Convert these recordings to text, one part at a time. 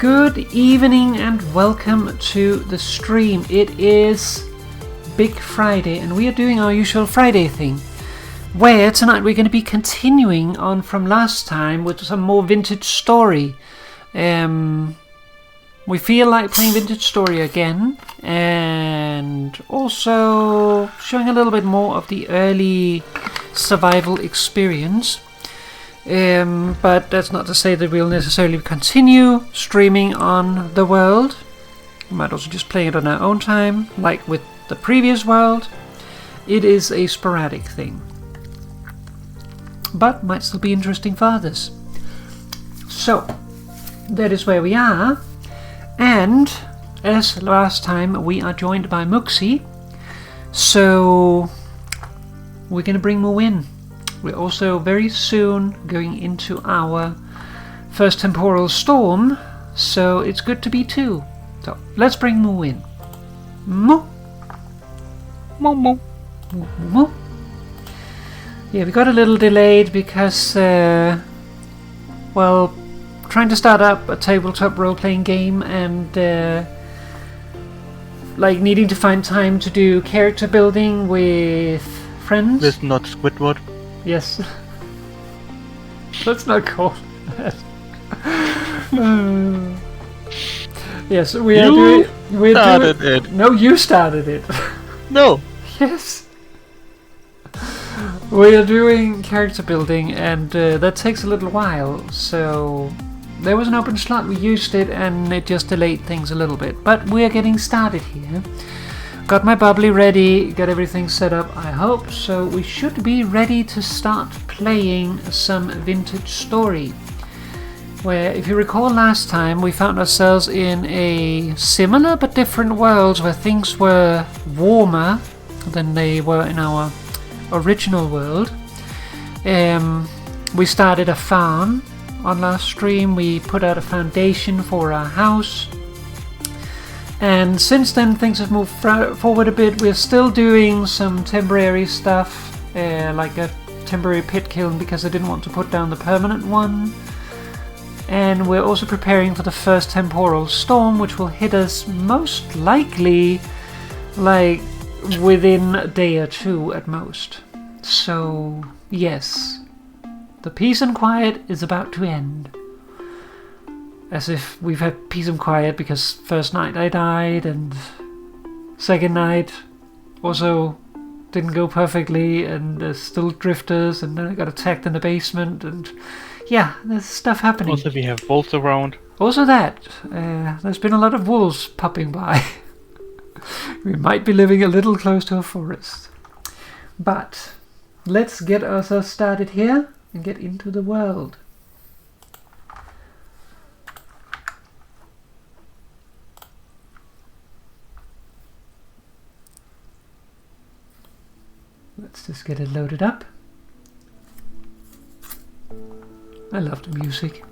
Good evening and welcome to the stream. It is Big Friday and we are doing our usual Friday thing, where tonight we're going to be continuing on from last time with some more Vintage Story. We feel like playing Vintage Story again, and also showing a little bit more of the early survival experience. But that's not to say that we'll necessarily continue streaming on the world. We might also just play it on our own time, like with the previous world. It is a sporadic thing, but might still be interesting for others. So, that is where we are. And, as last time, we are joined by Muxi. So, we're going to bring Mu in. We're also very soon going into our first temporal storm, so it's good to be two. So let's bring Mu in. Mu. Mu mu. Mu mu. Yeah, we got a little delayed because, well, trying to start up a tabletop role-playing game and like needing to find time to do character building with friends. With not Squidward. Yes. Let's not call it that. Yes, we are doing. We started it. No, you started it. No. Yes. We are doing character building, and that takes a little while. So there was an open slot. We used it, and it just delayed things a little bit. But we are getting started here. Got my bubbly ready, got everything set up, I hope, so we should be ready to start playing some Vintage Story. Where, if you recall last time, we found ourselves in a similar but different world where things were warmer than they were in our original world. We started a farm on last stream, we put out a foundation for our house. And since then things have moved forward a bit. We're still doing some temporary stuff, like a temporary pit kiln because I didn't want to put down the permanent one. And we're also preparing for the first temporal storm, which will hit us most likely like within a day or two at most. So yes, the peace and quiet is about to end. As if we've had peace and quiet because first night I died and second night also didn't go perfectly and there's still drifters and then I got attacked in the basement and yeah, there's stuff happening. Also we have wolves around. Also that. There's been a lot of wolves popping by. We might be living a little close to a forest. But let's get ourselves started here and get into the world. Let's just get it loaded up. I love the music.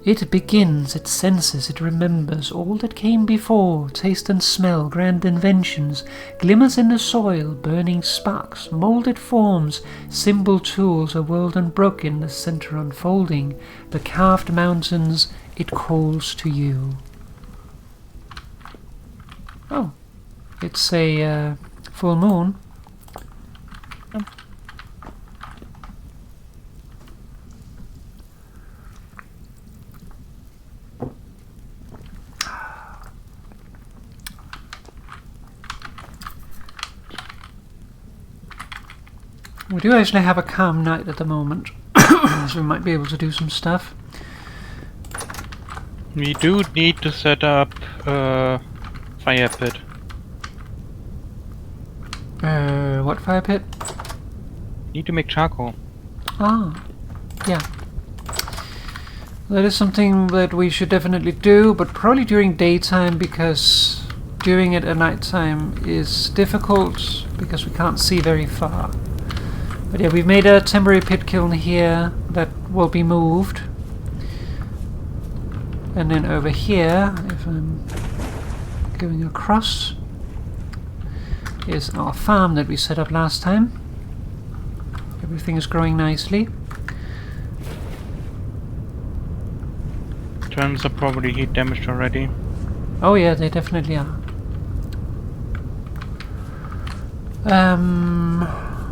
It begins, it senses, it remembers all that came before, taste and smell, grand inventions, glimmers in the soil, burning sparks, moulded forms, symbol tools, a world unbroken, the center unfolding, the carved mountains, it calls to you. Oh, it's a full moon. We do actually have a calm night at the moment, so we might be able to do some stuff. We do need to set up a fire pit. What fire pit? Need to make charcoal. Ah, yeah. That is something that we should definitely do, but probably during daytime because doing it at nighttime is difficult because we can't see very far. But yeah, we've made a temporary pit kiln here that will be moved. And then over here, if I'm going across, is our farm that we set up last time. Everything is growing nicely. Turns are probably heat damaged already. Oh yeah, they definitely are.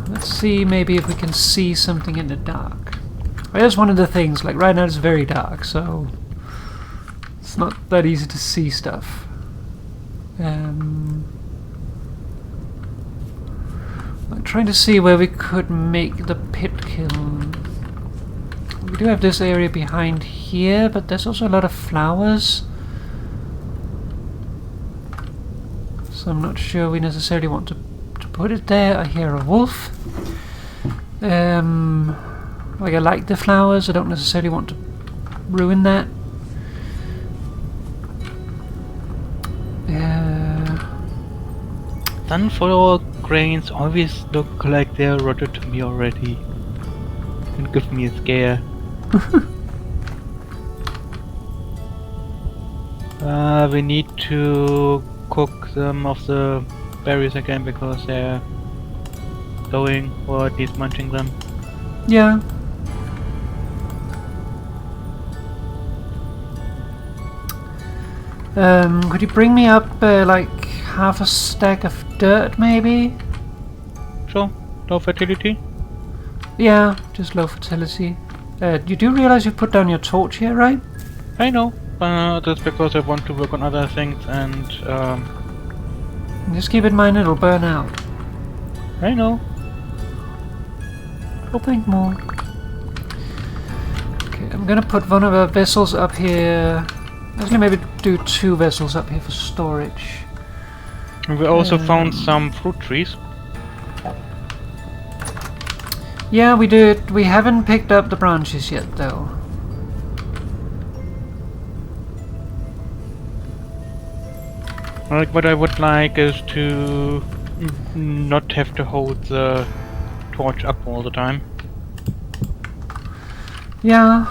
Let's see maybe if we can see something in the dark. Well, that's one of the things, like right now it's very dark, so it's not that easy to see stuff. I'm trying to see where we could make the pit kiln. We do have this area behind here, but there's also a lot of flowers. So I'm not sure we necessarily want to put it there. I hear a wolf. Like I like the flowers, I don't necessarily want to ruin that. Sunflower grains always look like they're rotted to me already. And give me a scare. We need to cook some of the berries again because they're going, or at least munching them. Yeah. Could you bring me up like half a stack of dirt, maybe? Sure. Low fertility? Yeah, just low fertility. You do realize you put down your torch here, right? I know. That's because I want to work on other things and Just keep in mind it'll burn out. I know. I'll think more. Okay, I'm gonna put one of our vessels up here. Actually, maybe do 2 vessels up here for storage. And we also found some fruit trees. Yeah, we did. We haven't picked up the branches yet, though. Like, what I would like is to not have to hold the torch up all the time. Yeah.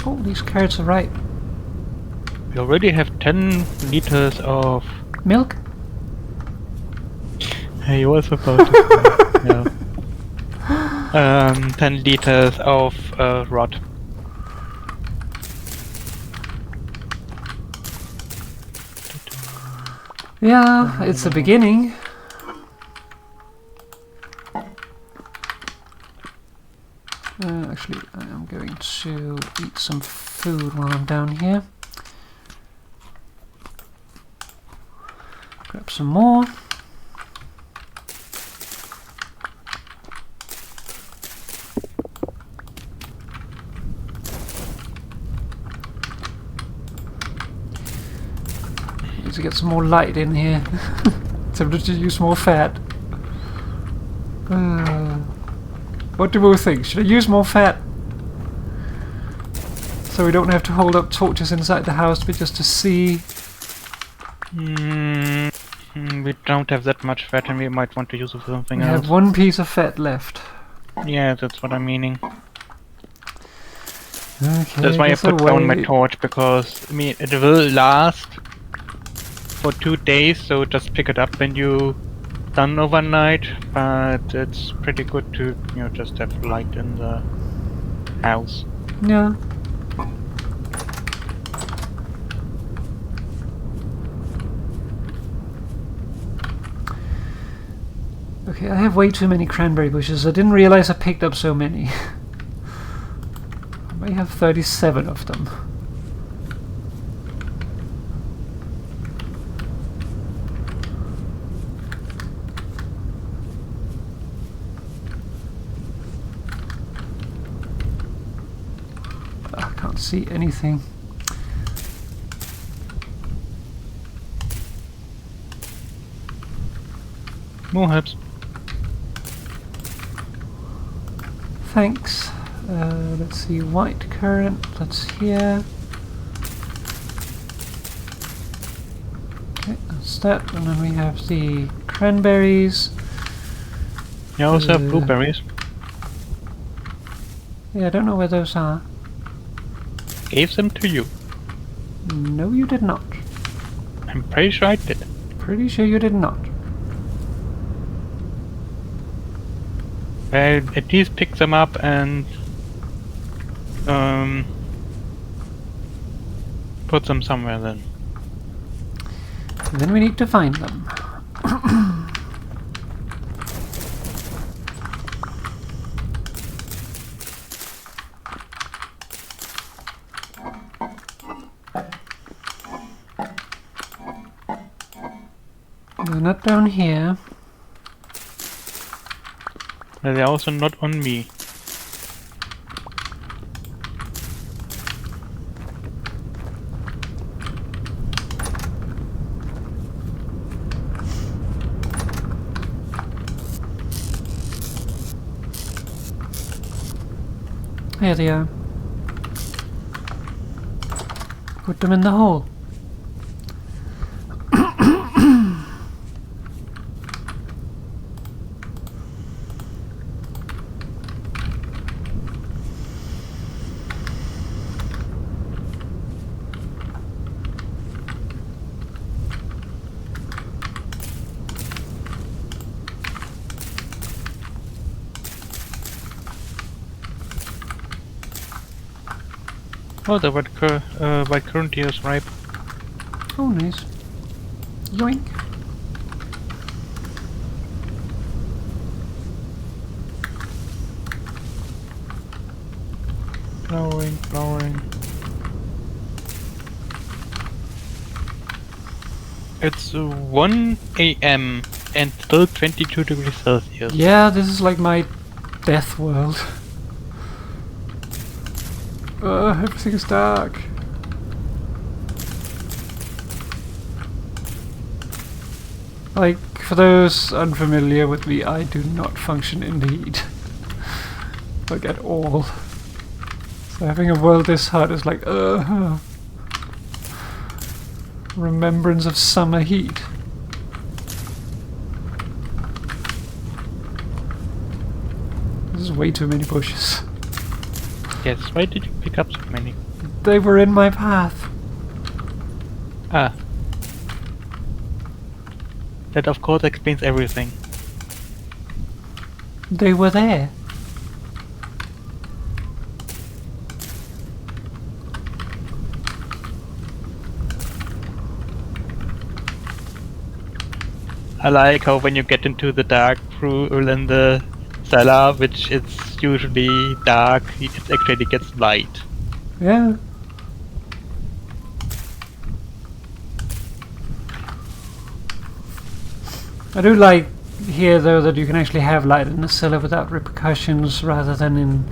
Oh, these carrots are ripe. We already have 10 liters of Milk? Hey, you were supposed to say, yeah. 10 liters of rot. Yeah, it's the beginning. Actually, I am going to eat some food while I'm down here. Grab some more. Need to get some more light in here. Tempted to use more fat. What do we think? Should I use more fat? So we don't have to hold up torches inside the house, but just to see. We don't have that much fat and we might want to use it for something We else. have 1 piece of fat left. Yeah, that's what I'm meaning. Okay, That's why I put down my torch, because I mean it will last for 2 days, so just pick it up when you done overnight, but it's pretty good to, you know, just have light in the house. Yeah. Okay, I have way too many cranberry bushes. I didn't realize I picked up so many. I may have 37 of them. I can't see anything. More herbs. Thanks. Let's see, white currant, that's here. Okay, that's that, and then we have the cranberries. You also have blueberries. Yeah, I don't know where those are. gave them to you. No, you did not. I'm pretty sure I did. Pretty sure you did not. Well, at least pick them up and put them somewhere then. Then we need to find them. They're not down here. They're also not on me. Here they are. Put them in the hole. Oh, the white currant is ripe. Oh, nice. Yoink. Flowering. It's 1 a.m. and still 22 degrees Celsius. Yeah, this is like my death world. Everything is dark. Like, for those unfamiliar with me, I do not function in the heat. Like, at all. So having a world this hot is like, remembrance of summer heat. This is way too many bushes. Yes, why did you pick up so many? They were in my path. Ah. That of course explains everything. They were there. I like how when you get into the dark pool in the cellar, which it's usually dark, it actually gets light. Yeah. I do like here though that you can actually have light in the cellar without repercussions rather than in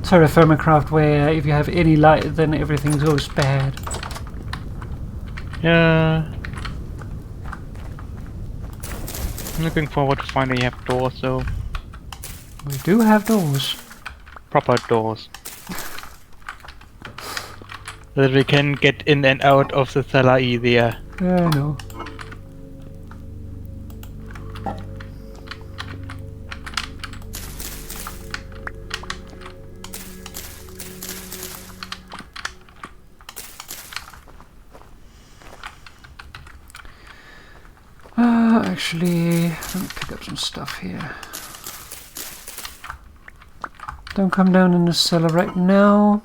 Terra Firma Craft where if you have any light then everything goes bad. Yeah. I'm looking forward to finally have doors though. We do have doors. Proper doors. So that we can get in and out of the cellar easier. Yeah, I know. Actually, let me pick up some stuff here. Don't come down in the cellar right now.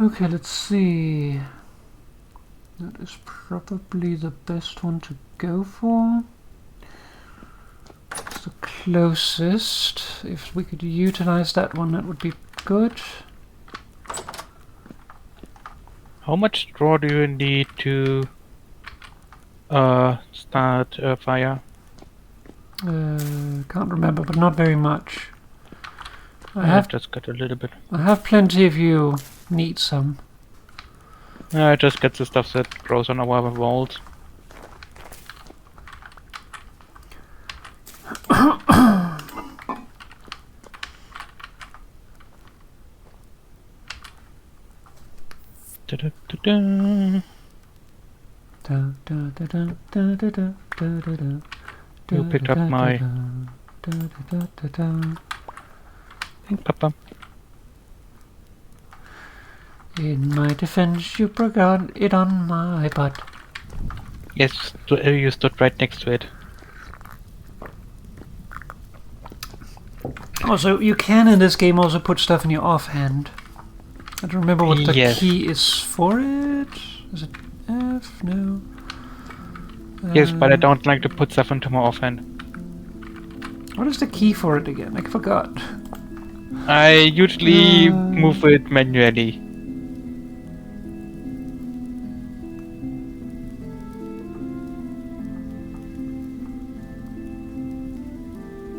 Okay, let's see. That is probably the best one to go for. It's the closest. If we could utilize that one, that would be good. How much straw do you need to start a fire? Can't remember, but not very much. I I've have just got a little bit. I have plenty if you need some. I just get the stuff that grows on our walls. dun. Da, da, da, da, da, da, da, da, da, da. You picked up my pink pepper. In my defense, you broke out it on my butt. Yes, you stood right next to it. Also, you can in this game also put stuff in your offhand. I don't remember what the Yes. key is for it. Is it F? No. Yes, but I don't like to put stuff into my offhand. What is the key for it again? I forgot. I usually move it manually.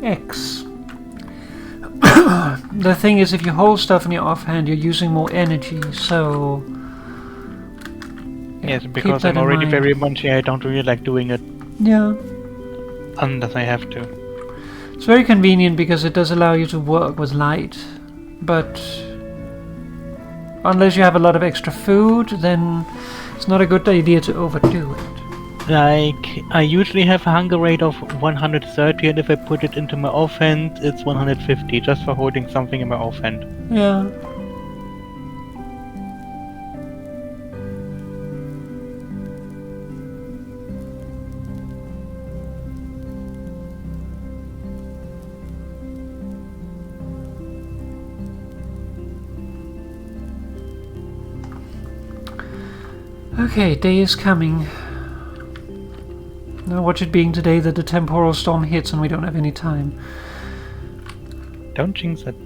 X. The thing is, if you hold stuff in your offhand, you're using more energy, so... Yes, keep because that I'm in already mind. very munchy, I don't really like doing it Yeah. unless I have to. It's very convenient because it does allow you to work with light, but unless you have a lot of extra food, then it's not a good idea to overdo it. Like, I usually have a hunger rate of 130, and if I put it into my offhand, it's 150, just for holding something in my offhand. Yeah. Okay, day is coming. Now watch it being today that the temporal storm hits and we don't have any time. Don't jinx it.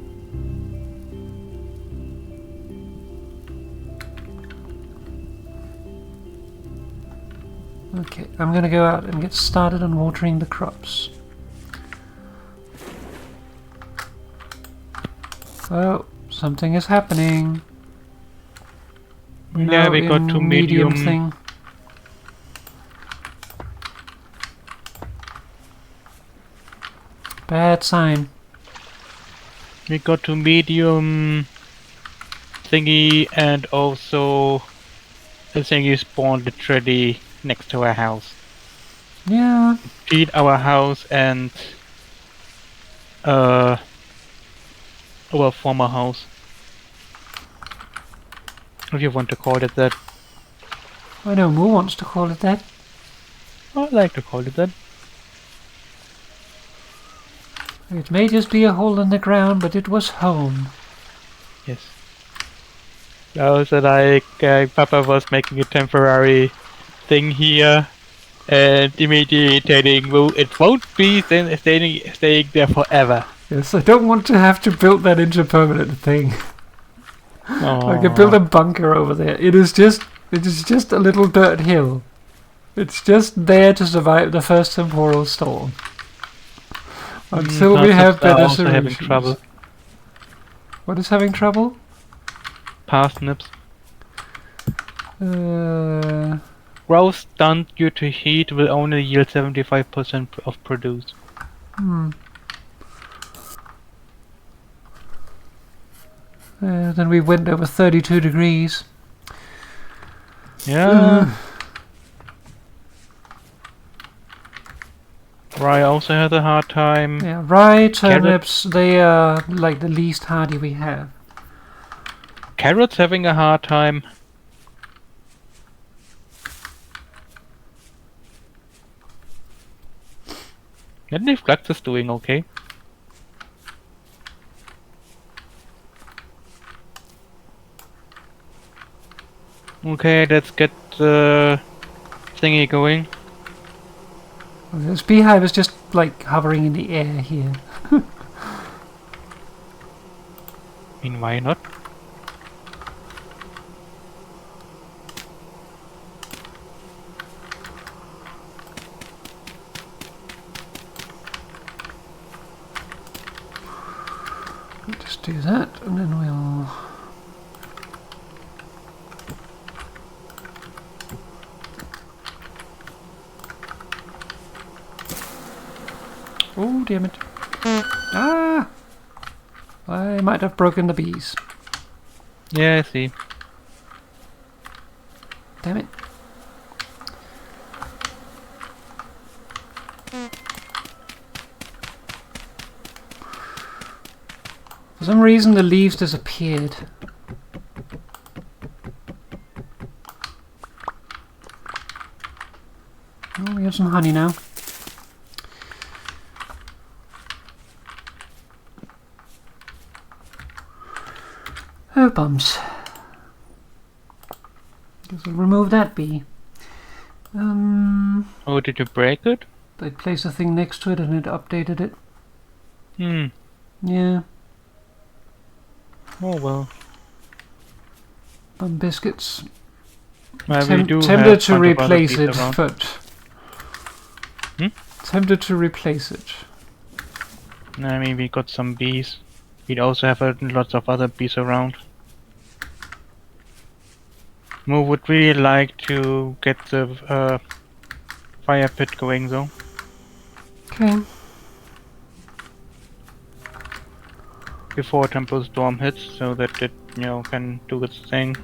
Okay, I'm gonna go out and get started on watering the crops. Oh, something is happening. Yeah, we got two medium thing. Bad sign. We got to medium thingy, and also the thingy spawned literally next to our house. Yeah. Feed our house and our former house, if you want to call it that. I know Moo wants to call it that. I like to call it that. It may just be a hole in the ground, but it was home. Yes. Also, like, Papa was making a temporary thing here, and immediately telling Moo it won't be staying there forever. Yes, I don't want to have to build that into a permanent thing. I could build a bunker over there. It is just a little dirt hill. It's just there to survive the first temporal storm. Until we have better also solutions. having trouble. What is having trouble? Parsnips. Uh, Growth done due to heat will only yield 75% of produce. Then we went over 32 degrees. Yeah. Rye also has a hard time. Yeah, rye, turnips, they are like the least hardy we have. Carrots having a hard time. And the flux is doing okay. Okay, let's get the thingy going. This beehive is just like hovering in the air here. I mean, why not? We'll just do that and then we'll... Oh, damn it. Ah! I might have broken the bees. Yeah, I see. Damn it. For some reason the leaves disappeared. Oh, we have some honey now. Oh, bums. Guess I'll remove that bee. Oh, did you break it? I placed a thing next to it and it updated it. Hmm. Yeah. Oh well. Bum biscuits. Well, we do Tempted have to bunch of other replace bees it, around. but... Tempted to replace it. I mean, we got some bees. We also have lots of other bees around. Mo would really like to get the fire pit going though. Okay. Before Temple Storm hits, so that it, can do its thing.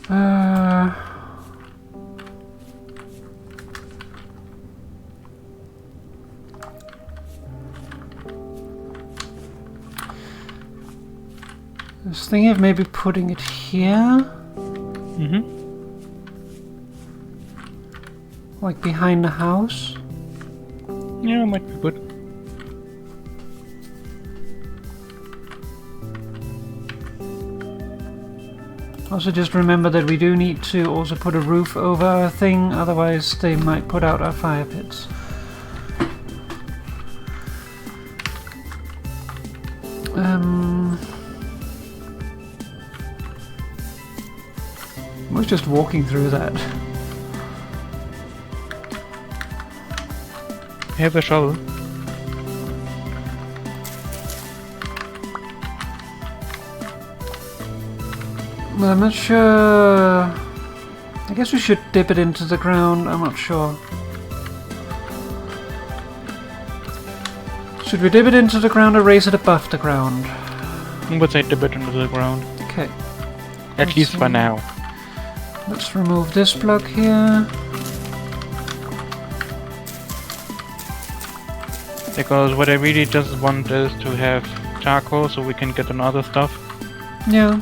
I was thinking of maybe putting it here. Like behind the house. Yeah, might be good. Also just remember that we do need to also put a roof over our thing, otherwise they might put out our fire pits. I was just walking through that. Have a shovel. Well, I'm not sure. I guess we should dip it into the ground. I'm not sure. Should we dip it into the ground or raise it above the ground? I would say dip it into the ground. Okay. At least for now. Let's remove this block here. Because what I really just want is to have charcoal so we can get on other stuff. Yeah.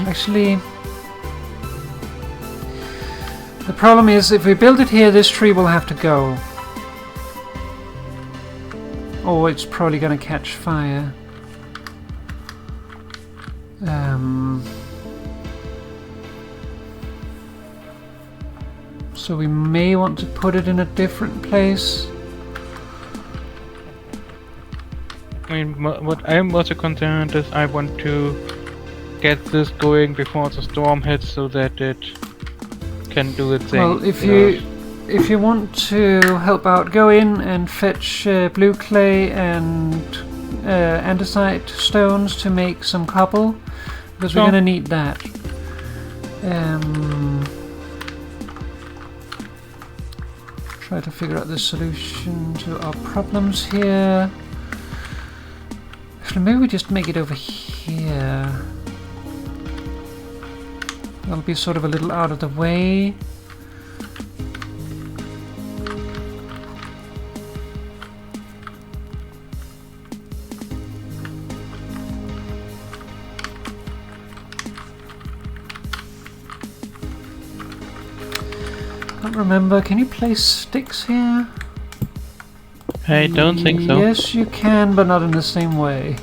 Actually, the problem is if we build it here, this tree will have to go. Or it's probably gonna catch fire. So we may want to put it in a different place. I mean, what I'm also concerned is I want to get this going before the storm hits so that it can do its thing. Well, if you want to help out, go in and fetch blue clay and andesite stones to make some cobble, because we're gonna need that. Try to figure out the solution to our problems here. Actually, maybe we just make it over here. That'll be sort of a little out of the way. Can't remember. Can you place sticks here? I don't think so. Yes, you can, but not in the same way.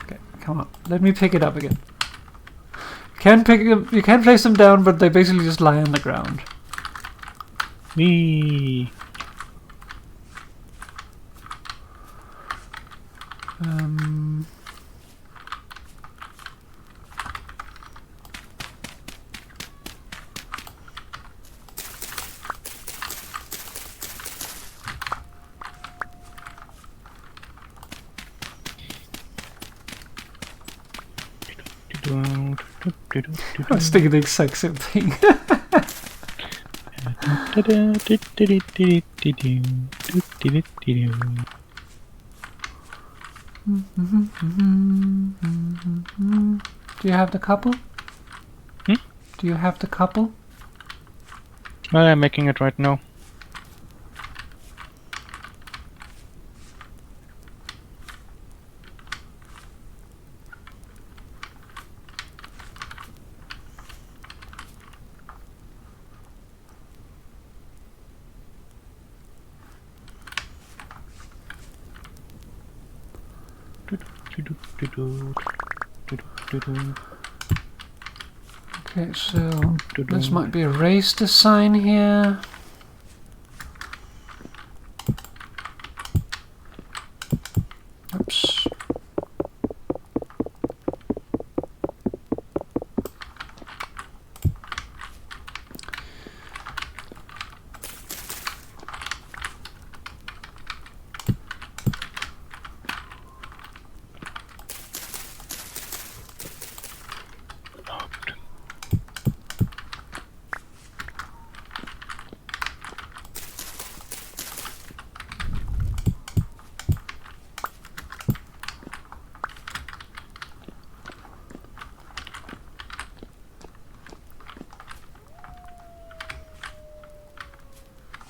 Okay, come on. Let me pick it up again. You can place them down, but they basically just lie on the ground. Whee! I was thinking the exact same thing. Do you have the couple? Hmm? Do you have the couple? I'm making it right now. Okay, so this might be a race to sign here. Oops.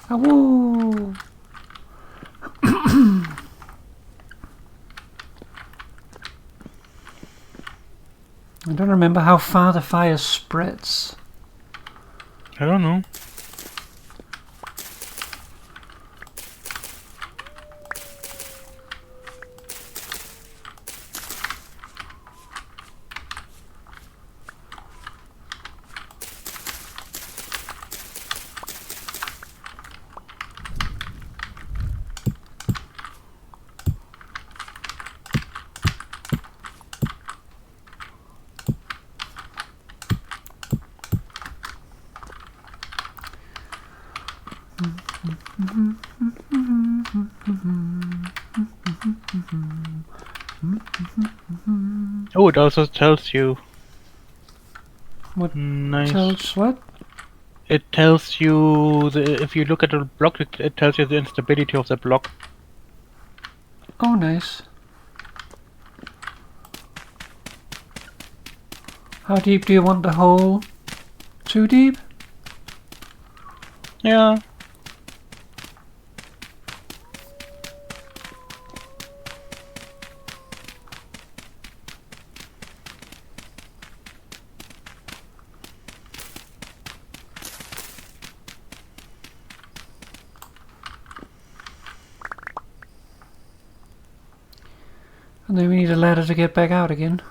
Ah, woo! I don't remember how far the fire spreads. I don't know. Oh, it also tells you. What Nice. tells what? It tells you if you look at the block, it tells you the instability of the block. Oh, nice. How deep do you want the hole? Too deep? Yeah. And then we need a ladder to get back out again.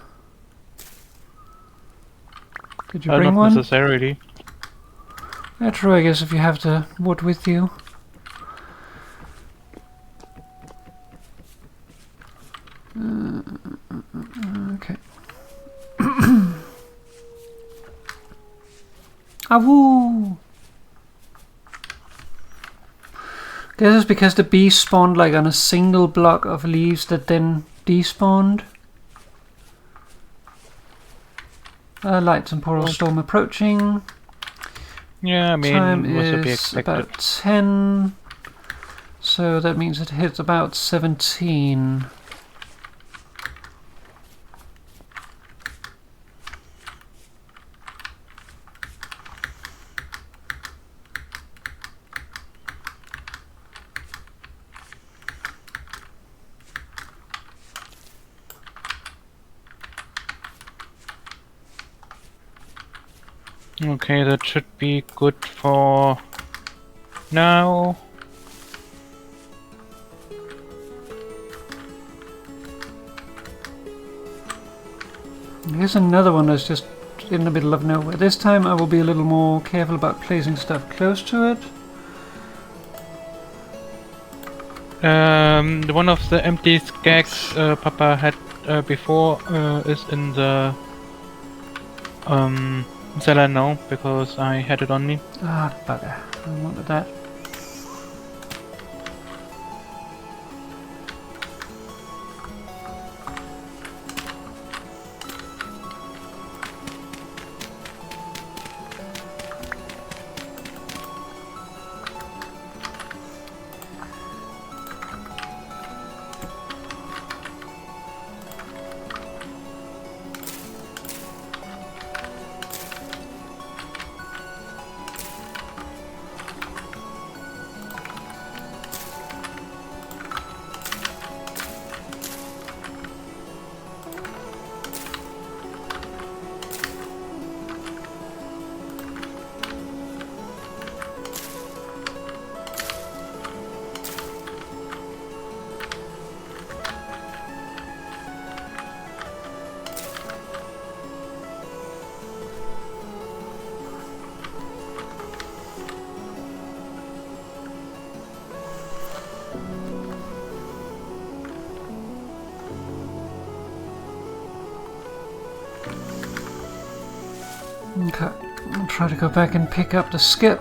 Did you bring Not one? necessarily. Yeah, true, I guess, if you have the wood with you. Okay. Ah, woo! Guess it's because the bees spawned like on a single block of leaves that then despawned. Light temporal storm approaching. Yeah, I mean, Time was to be is expected. about 10. So that means it hits about 17. Okay, that should be good for now. Here's another one that's just in the middle of nowhere. This time I will be a little more careful about placing stuff close to it. The one of the empty skags Papa had before is in the cellar now because I had it on me. Ah, bugger. I wanted that. Okay, I'll try to go back and pick up the skip.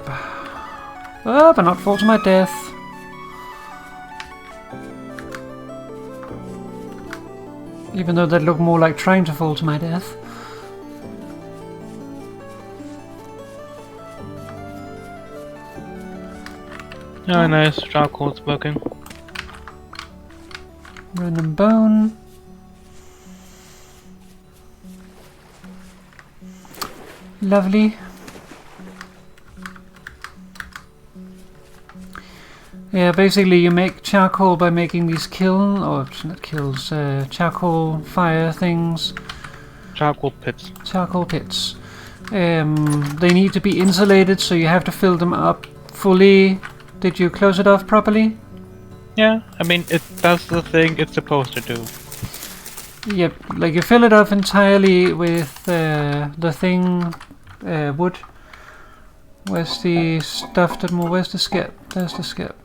Oh, but not fall to my death. Even though that looked more like trying to fall to my death. Oh, nice. Charcoal's working. Random bone. Lovely. Yeah, basically you make charcoal by making these charcoal fire things. Charcoal pits. Charcoal pits. They need to be insulated, so you have to fill them up fully. Did you close it off properly? Yeah, I mean, it does the thing it's supposed to do. Yep, like you fill it up entirely with the thing, wood. Where's the stuff that more? Where's the skip? There's the skip.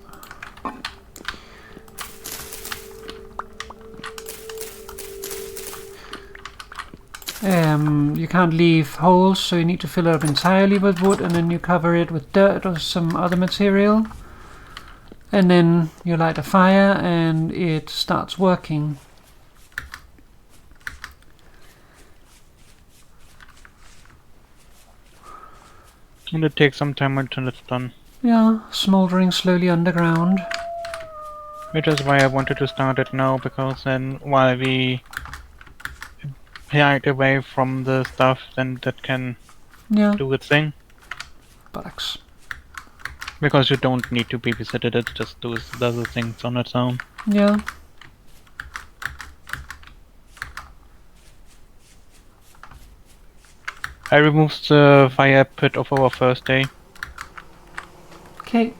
You can't leave holes, so you need to fill it up entirely with wood, and then you cover it with dirt or some other material. And then you light a fire and it starts working. And it takes some time until it's done. Yeah, smoldering slowly underground. Which is why I wanted to start it now, because then while we hide away from the stuff, then that can do its thing. Buttocks. Because you don't need to babysit it, it just does the things on its own. Yeah. I removed the fire pit of our first day. Okay.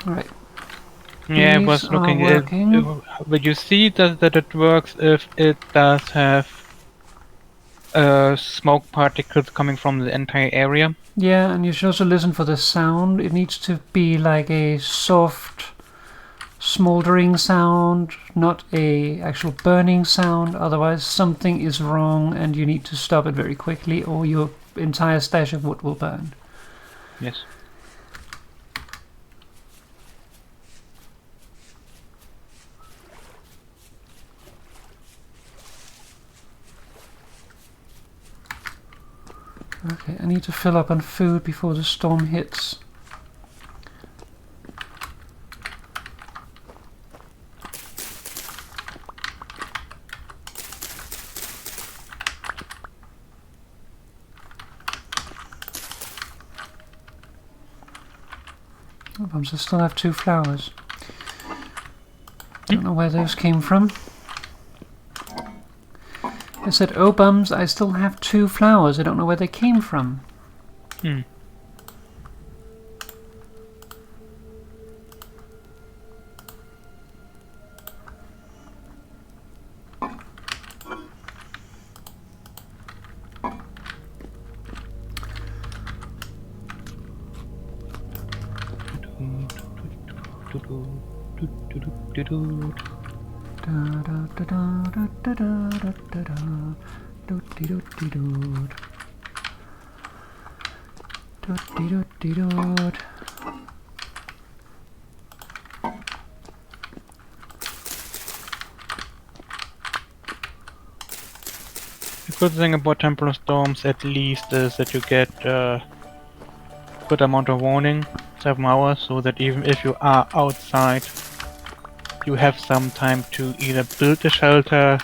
Alright. Yeah, I These was looking are at working. but you see that it works if it does have smoke particles coming from the entire area. Yeah, and you should also listen for the sound. It needs to be like a soft smoldering sound, not a actual burning sound. Otherwise something is wrong and you need to stop it very quickly, or your entire stash of wood will burn. Yes. Okay, I need to fill up on food before the storm hits. Oh, bums, I still have 2 flowers. Don't know where those came from. I said, oh bums, I still have 2 flowers. I don't know where they came from. Hmm. The good thing about temporal storms, at least, is that you get good amount of warning, 7 hours, so that even if you are outside, you have some time to either build a shelter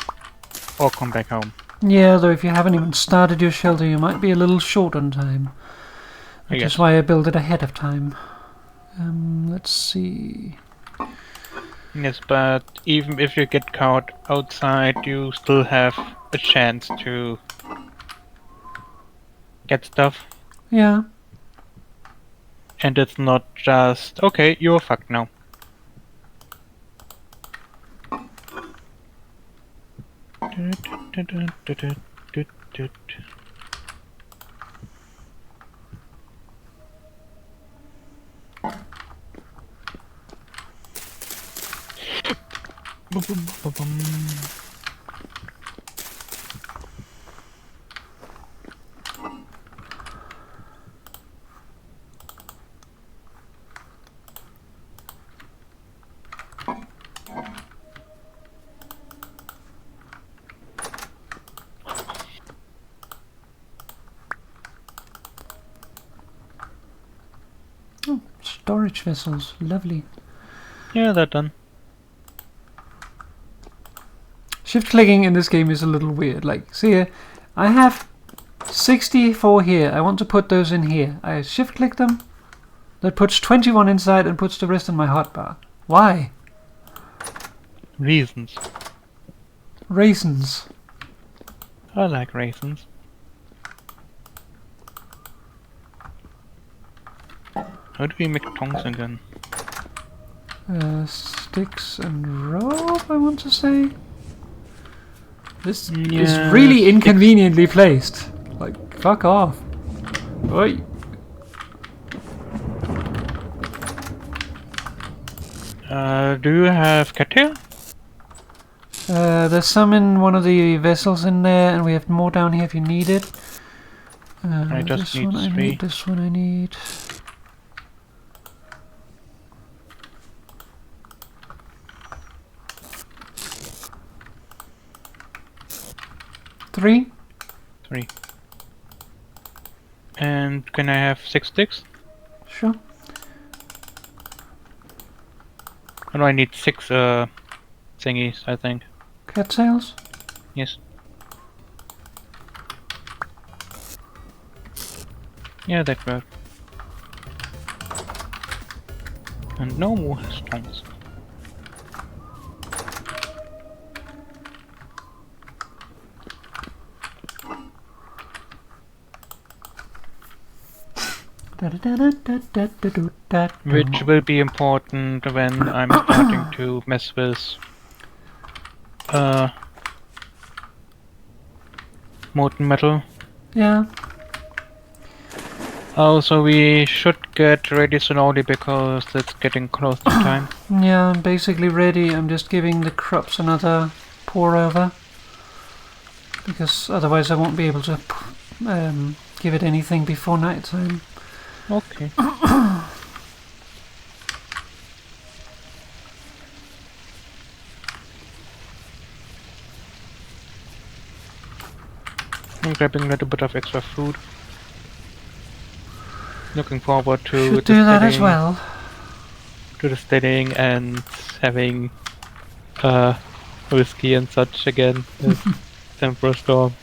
or come back home. Yeah, though if you haven't even started your shelter, you might be a little short on time. Which is why I build it ahead of time. Let's see. Yes, but even if you get caught outside, you still have a chance to get stuff. Yeah. And it's not just, okay, you're fucked now. Oh, storage vessels, lovely. Yeah, they're done. Shift clicking in this game is a little weird. Like, see here, I have 64 here. I want to put those in here. I shift click them. That puts 21 inside and puts the rest in my hotbar. Why? Reasons. Raisins. I like raisins. How do we make tongs again? Sticks and rope, I want to say. This is Yeah, really inconveniently placed. Like, fuck off. Oi. Do you have cat hair? There's some in one of the vessels in there, and we have more down here if you need it. I just this need one I 3. need, this one I need. Three? 3. And can I have 6 sticks? Sure. Oh, no, I need 6 thingies, I think. Cattails? Yes. Yeah, that worked. And no more stones. Which will be important when I'm starting to mess with molten metal. Yeah. Also, we should get ready slowly because it's getting close to time. Yeah, I'm basically ready. I'm just giving the crops another pour over. Because otherwise I won't be able to give it anything before night time. Okay. I'm grabbing a little bit of extra food. Looking forward to Should do that as well. To the steadying and having whiskey and such again. Temper storm.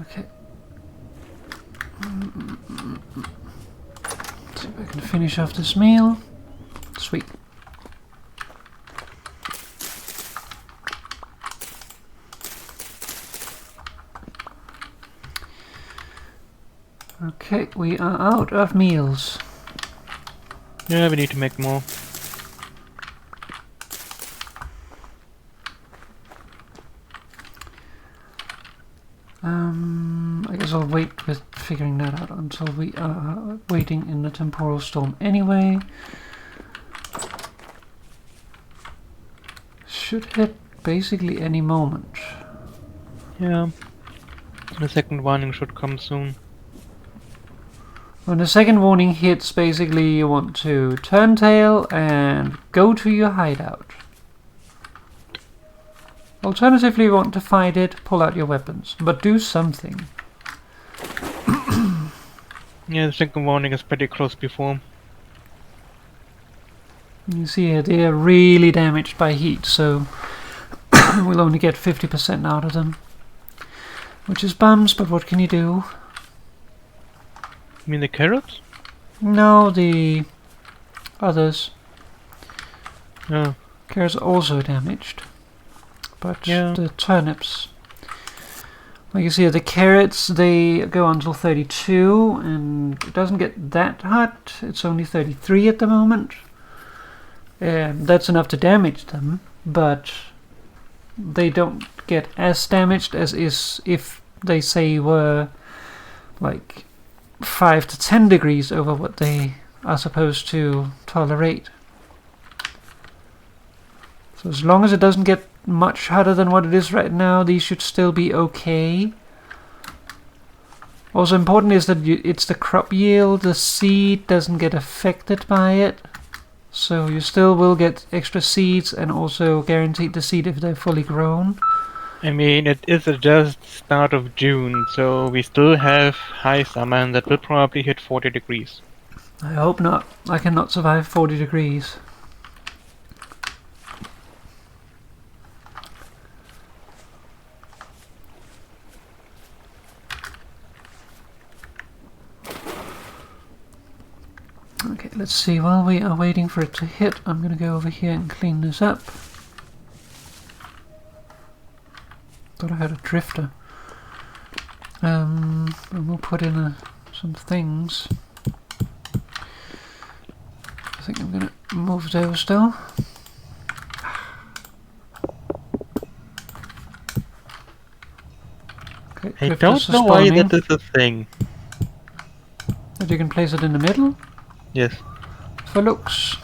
Okay. See if I can finish off this meal. Sweet. Okay, we are out of meals. Yeah, we need to make more. I guess I'll wait with figuring that out until we are waiting in the temporal storm anyway. Should hit basically any moment. Yeah. The second warning should come soon. When the second warning hits, basically you want to turn tail and go to your hideout. Alternatively, you want to fight it, pull out your weapons, but do something. Yeah, the second warning is pretty close before. You see here, they are really damaged by heat, so we'll only get 50% out of them. Which is bums, but what can you do? You mean the carrots? No, the others. No. Carrots are also damaged. But Yeah. the turnips Like you see, the carrots, they go until 32, and it doesn't get that hot. It's only 33 at the moment. That's enough to damage them, but they don't get as damaged as if they say were like 5 to 10 degrees over what they are supposed to tolerate. So as long as it doesn't get much hotter than what it is right now, these should still be okay. Also important is that it's the crop yield, the seed doesn't get affected by it. So you still will get extra seeds and also guaranteed the seed if they're fully grown. I mean, it is just start of June, so we still have high summer and that will probably hit 40 degrees. I hope not. I cannot survive 40 degrees. Okay, let's see. While we are waiting for it to hit, I'm going to go over here and clean this up. Thought I had a drifter. And we'll put in some things. I think I'm going to move those though. Okay, I don't know why that is a thing. That you can place it in the middle? Yes. For looks.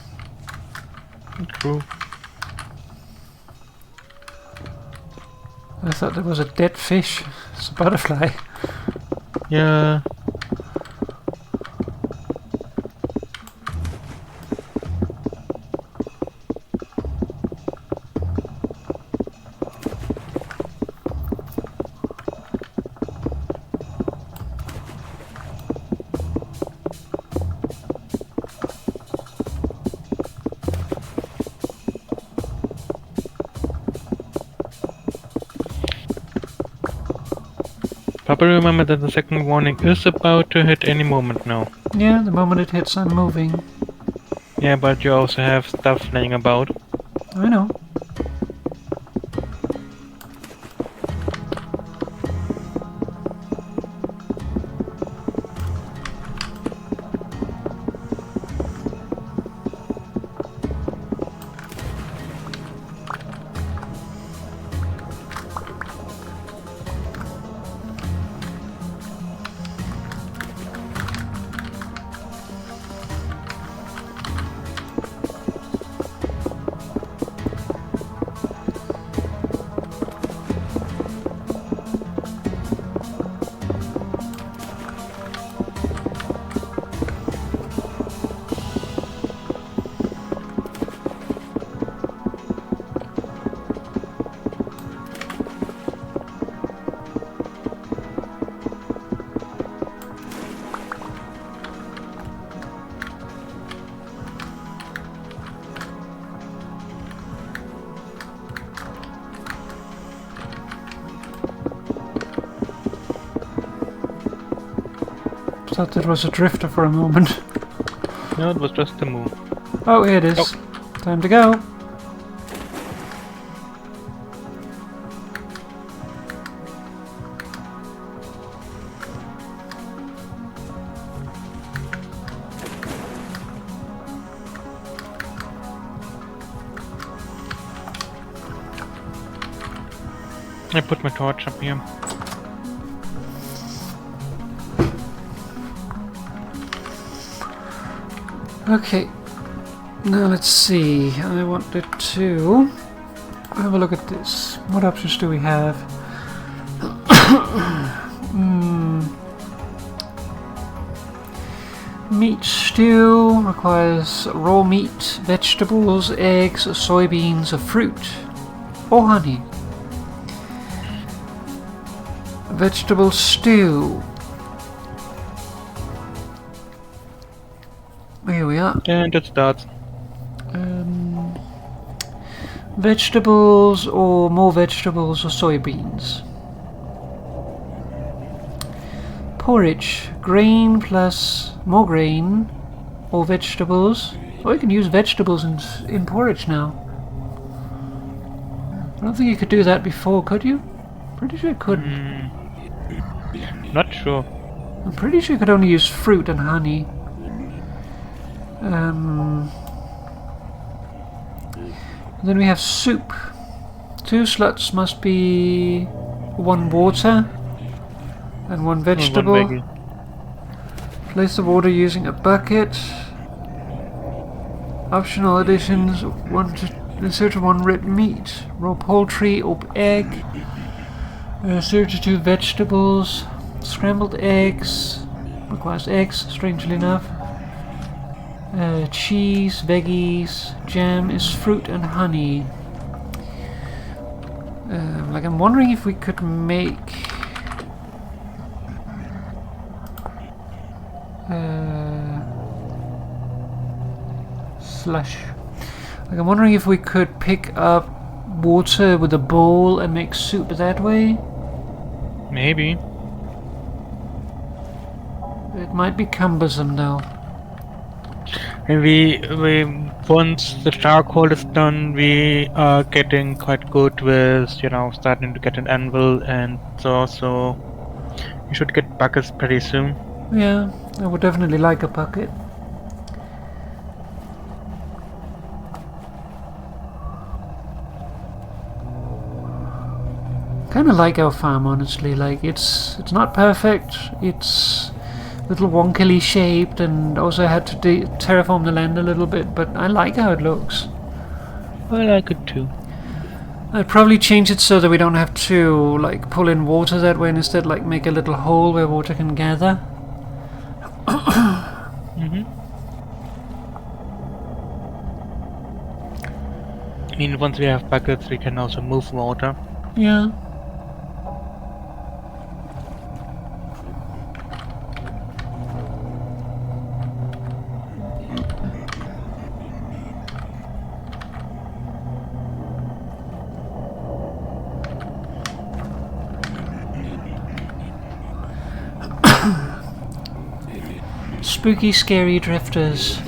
True. I thought there was a dead fish. It's a butterfly. Yeah. But remember that the second warning is about to hit any moment now. Yeah, the moment it hits, I'm moving. Yeah, but you also have stuff laying about. I know. Thought it was a drifter for a moment. No, it was just a move. Oh, here it is. Oh. Time to go. I put my torch up here. Okay, now let's see. I wanted to have a look at this. What options do we have? Meat stew requires raw meat, vegetables, eggs, soybeans, or fruit, or honey. Vegetable stew. Here we are. And it starts. Vegetables or more vegetables or soybeans. Porridge. Grain plus more grain or vegetables. Oh, you can use vegetables in porridge now. I don't think you could do that before, could you? Pretty sure you couldn't. Not sure. I'm pretty sure you could only use fruit and honey. Then we have soup. 2 slots must be 1 water and 1 vegetable. One veggie. Place the water using a bucket. Optional additions: 0 to 1 red meat, raw poultry, or egg. 0 to 2 vegetables, scrambled eggs. Requires eggs, strangely enough. Cheese, veggies, jam is fruit and honey. Like, I'm wondering if we could make slush. Like, I'm wondering if we could pick up water with a bowl and make soup that way. Maybe. It might be cumbersome though. And we once the charcoal is done, we are getting quite good with, you know, starting to get an anvil, and so we should get buckets pretty soon. Yeah, I would definitely like a bucket. Kind of like our farm, honestly. Like, it's not perfect. It's a little wonkily shaped, and also had to terraform the land a little bit. But I like how it looks. I like it too. I'd probably change it so that we don't have to like pull in water that way, and instead like make a little hole where water can gather. I mean, once we have buckets, we can also move water. Yeah. Spooky, scary drifters.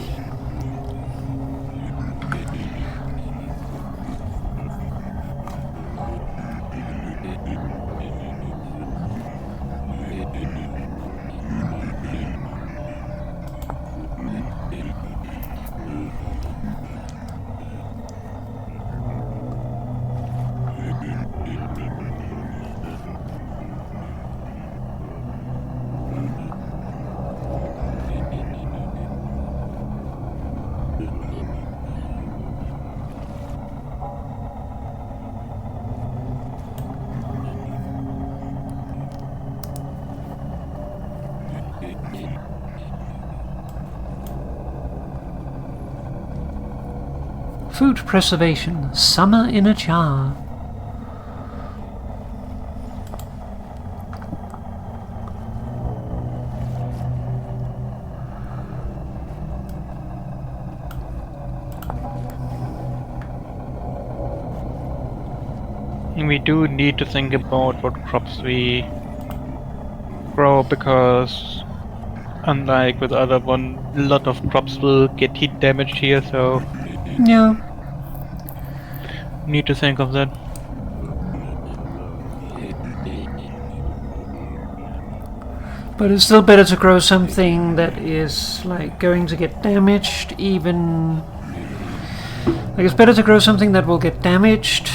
Food preservation. Summer in a jar. We do need to think about what crops we grow, because unlike with other one, a lot of crops will get heat damaged here, so Yeah. need to think of that. But it's still better to grow something that is like going to get damaged, even like it's better to grow something that will get damaged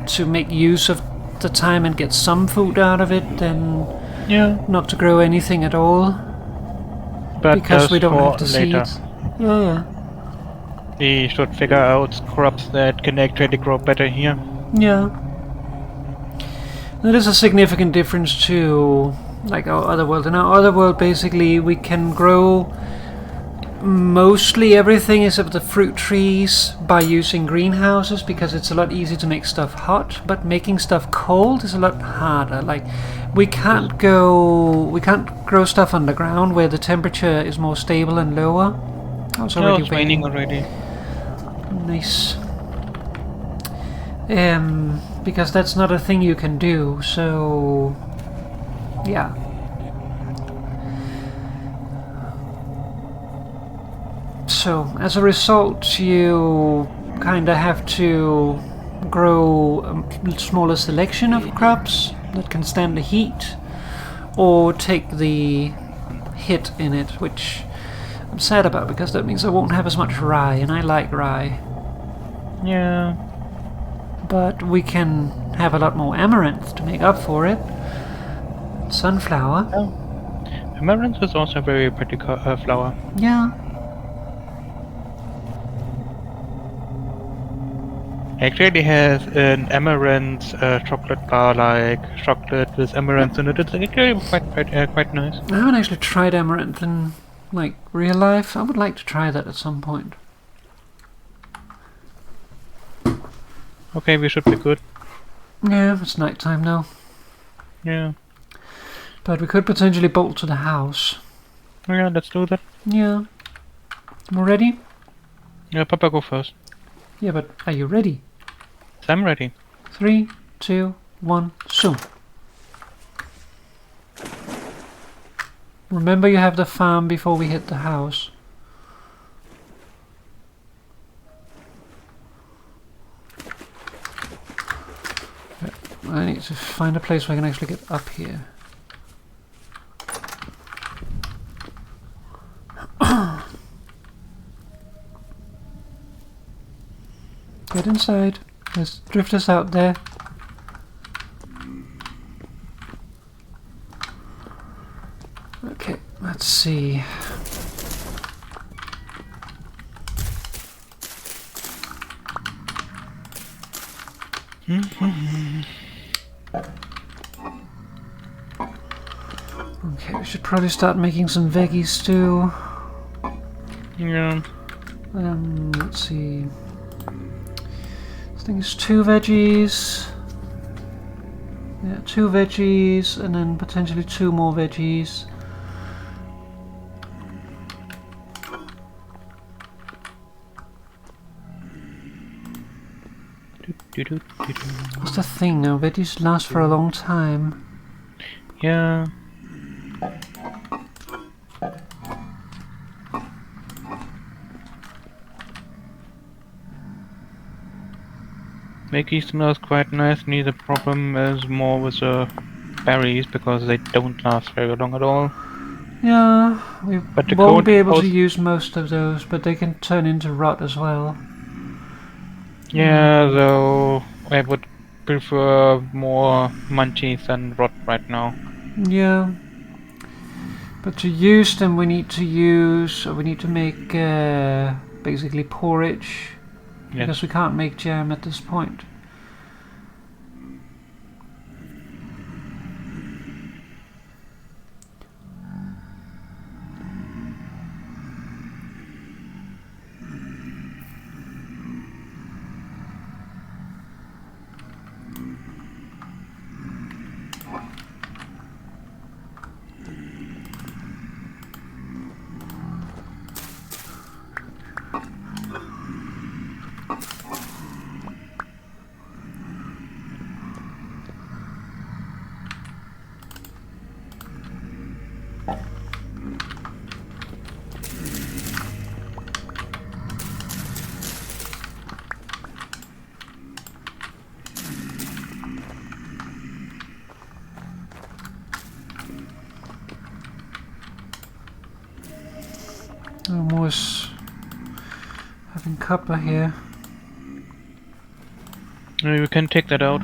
to make use of the time and get some food out of it than not to grow anything at all, But because we don't have the later. seeds. Yeah. We should figure out crops that can actually grow better here. Yeah. That is a significant difference to like our other world. In our other world, basically, we can grow mostly everything except the fruit trees by using greenhouses, because it's a lot easier to make stuff hot, but making stuff cold is a lot harder. Like, we can't grow stuff underground where the temperature is more stable and lower. Oh, it's already it's raining already. Nice. Because that's not a thing you can do, so yeah. So as a result, you kinda have to grow a smaller selection of crops that can stand the heat or take the hit in it, which I'm sad about because that means I won't have as much rye, and I like rye. Yeah. But we can have a lot more amaranth to make up for it. Sunflower. Oh. Amaranth is also a very pretty flower. Yeah. Actually has an amaranth chocolate bar, like chocolate with amaranth in it. It's actually quite nice. I haven't actually tried amaranth in, like, real life. I would like to try that at some point. Okay, we should be good. Yeah, it's night time now. Yeah. But we could potentially bolt to the house. Yeah, let's do that. Yeah. We're ready? Yeah, Papa, go first. Yeah, but are you ready? I'm ready. 3, 2, 1, zoom. Remember you have the farm before we hit the house. I need to find a place where I can actually get up here. Get inside. There's drifters out there. Okay, let's see. Okay, we should probably start making some veggie stew. Yeah. Let's see. I think it's 2 veggies. Yeah, 2 veggies, and then potentially 2 more veggies. What's the thing now? Veggies last for a long time. Yeah. Veggie smells quite nice. The problem is more with the berries because they don't last very long at all. Yeah, we But won't be able to use most of those, but they can turn into rot as well. Yeah, though I would prefer more munchies than rot right now. Yeah. But to use them we need to make basically porridge. Yes. Because we can't make jam at this point. I'm always having copper here. You can take that out.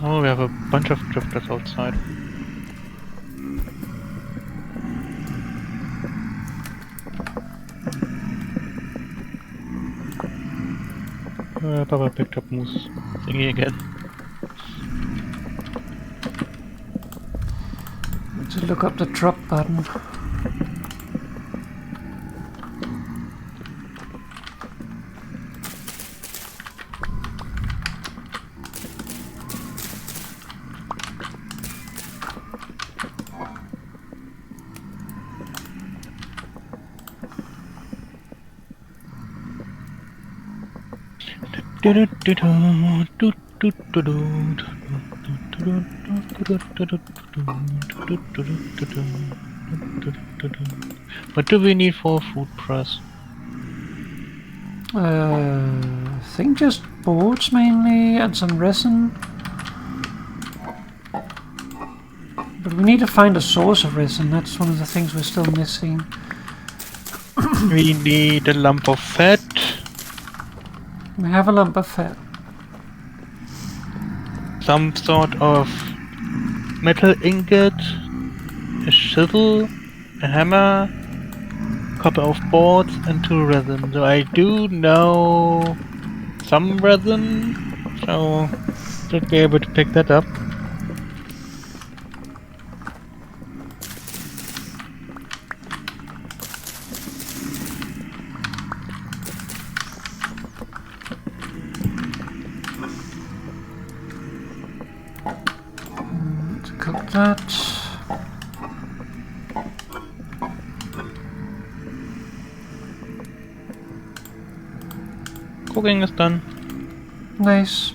Oh, we have a bunch of drifters outside. Papa picked up moose thingy again. Let's look up the drop button. What do we need for food press? I think just boards mainly and some resin. But we need to find a source of resin. That's one of the things we're still missing. We need a lump of fat. We have a lump of fat. Some sort of metal ingot, a chisel, a hammer, a couple of boards, and 2 resin. So I do know some resin, so should be able to pick that up. Let's cook that. Cooking is done. Nice.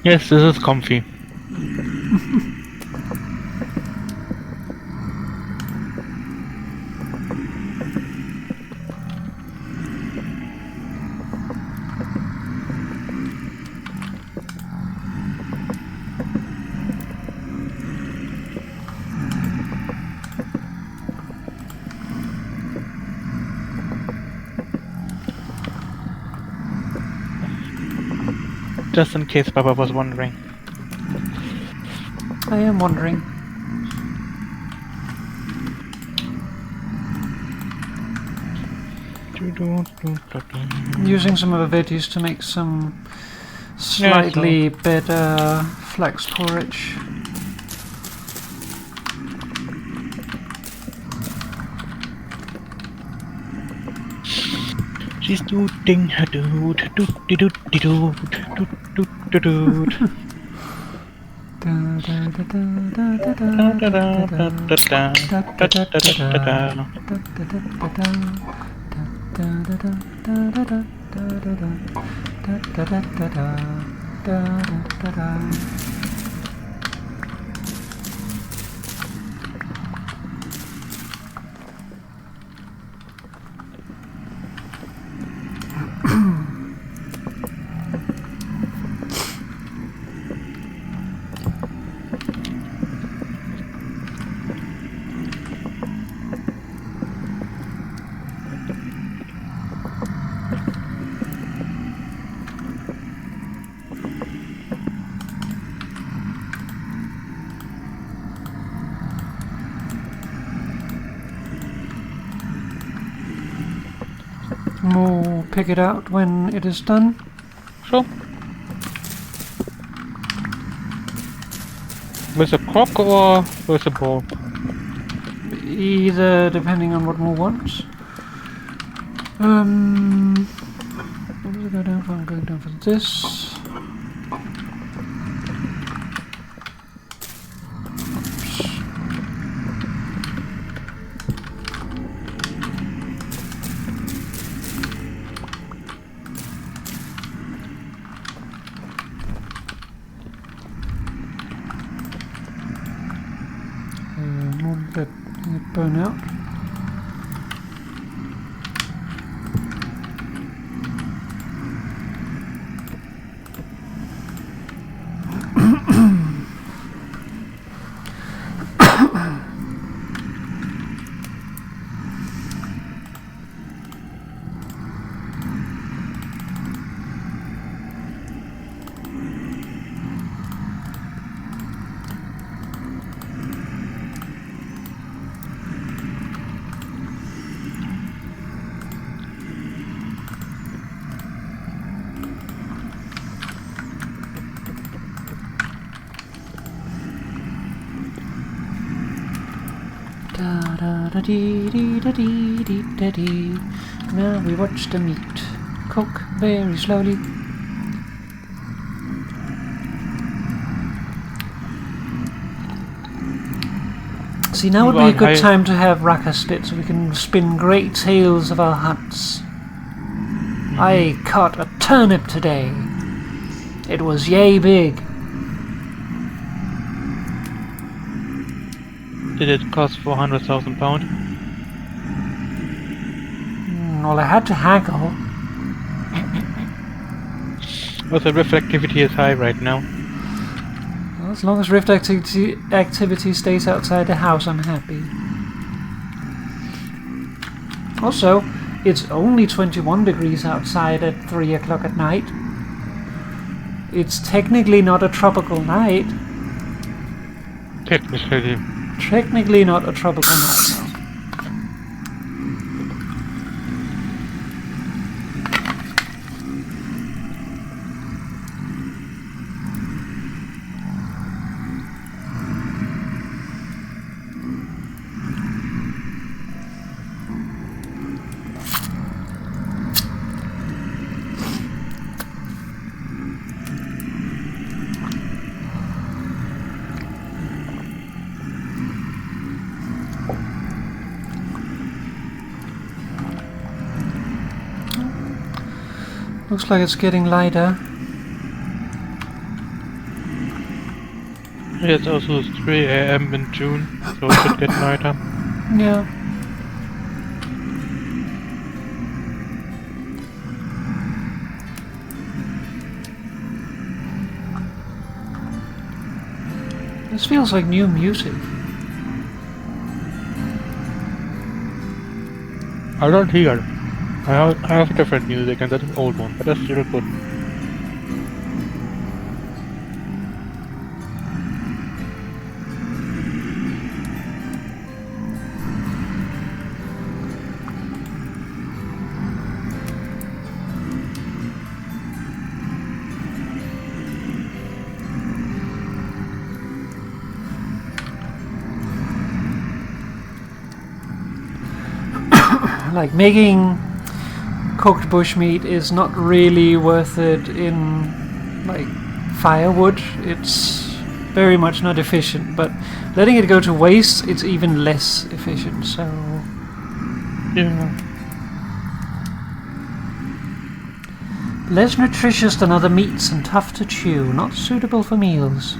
Yes, this is comfy. Just in case Papa was wondering. I am wondering. Using some of the veggies to make some slightly better flax porridge. She's doing her doot doot doot doot doot doot doot. We'll pick it out when it is done. Sure. With a crock or with a bowl? Either, depending on what Mo wants. What does it go down for? I'm going down for this. Won't let it burn out. Da-da-da-dee-dee-da-dee-dee-da-dee. Now we watch the meat cook very slowly. See, now would be a good time to have Rakastit so we can spin great tales of our hunts. I caught a turnip today. It was yay big. Did it cost 400,000 pounds? Well, I had to haggle. Well, the reflectivity is high right now. Well, as long as rift activity stays outside the house, I'm happy. Also, it's only 21 degrees outside at 3 o'clock at night. It's technically not a tropical night. Technically not a tropical night, no. Looks like it's getting lighter. Yeah, it's also 3 AM in June, so it should get lighter. Yeah. This feels like new music. I don't hear. I have different music and that is old one, but that's still good. Like making cooked bushmeat is not really worth it in like firewood. It's very much not efficient, but letting it go to waste, it's even less efficient, so yeah. Less nutritious than other meats and tough to chew, not suitable for meals.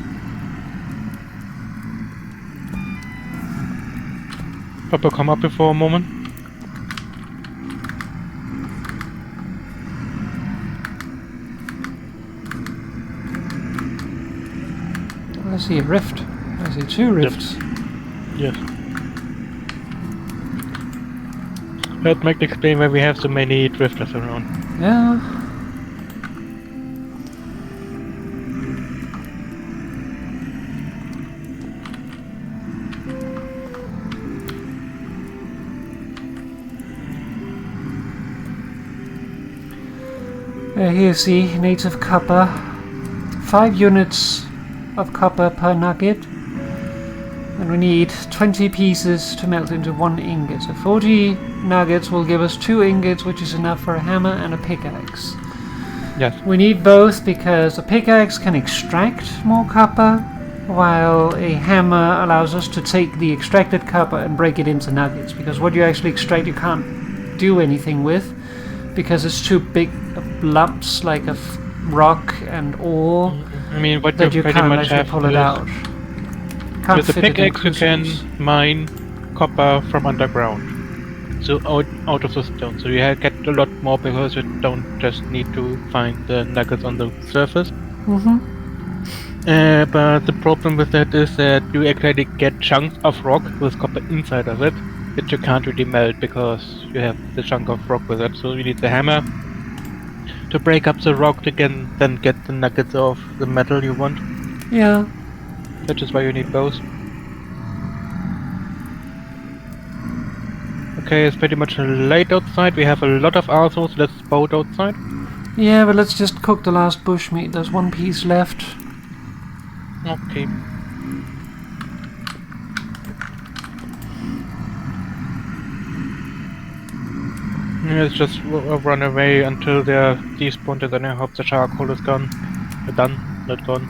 Papa, come up here for a moment. I see a rift. I see 2 rifts. Yes. That might explain why we have so many drifters around. Yeah. Here, see, native copper. 5 units of copper per nugget. And we need 20 pieces to melt into 1 ingot. So 40 nuggets will give us 2 ingots, which is enough for a hammer and a pickaxe. Yes. We need both because a pickaxe can extract more copper, while a hammer allows us to take the extracted copper and break it into nuggets. Because what you actually extract you can't do anything with, because it's too big of lumps like of rock and ore I mean, what that you pretty can't much actually have pull it out. Can't With a fit it in pickaxe you crucibles. can mine copper from underground. So out of the stone. So you get a lot more because you don't just need to find the nuggets on the surface. Mm-hmm. But the problem with that is that you actually get chunks of rock with copper inside of it, which you can't really melt because you have the chunk of rock with it. So you need the hammer to break up the rock to then get the nuggets of the metal you want. Yeah. Which is why you need both. Okay, it's pretty much late outside. We have a lot of arrows. Let's boat outside. Yeah, but let's just cook the last bushmeat. There's one piece left. Okay. Let's just run away until they're despawned, and then I hope the charcoal is gone. Done, not gone.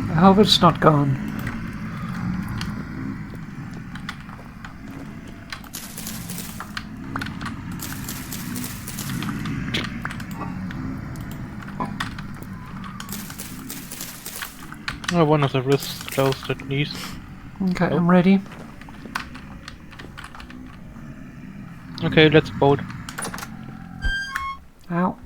I hope it's not gone. Oh, one of the rifts closed at least. Okay, Oh. I'm ready. Okay, let's boat. Ow.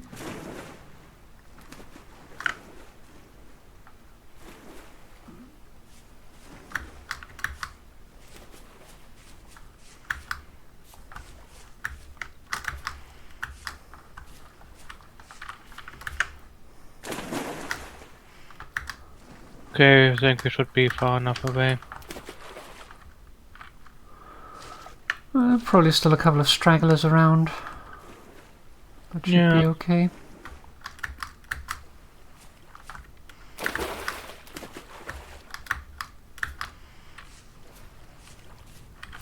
Okay, I think we should be far enough away. Probably still a couple of stragglers around. That should be okay.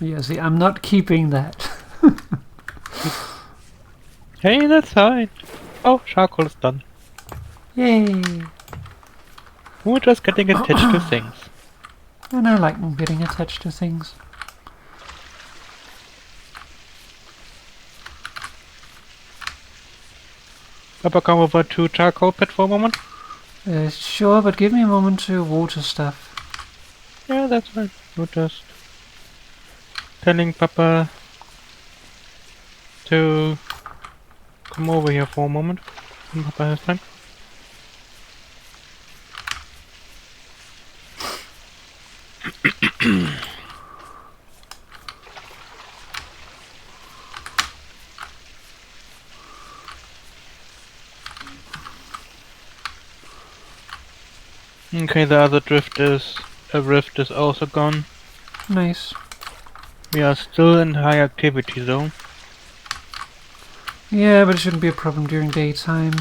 Yeah, see, I'm not keeping that. Hey, that's fine. Oh, charcoal is done. Yay! We're just getting attached to things. And I like getting attached to things. Papa, come over to charcoal pit for a moment. Sure, but give me a moment to water stuff. Yeah, that's fine. We're just telling Papa to come over here for a moment. When Papa has time. Okay, the other rift is also gone. Nice. We are still in high activity though. Yeah, but it shouldn't be a problem during daytime.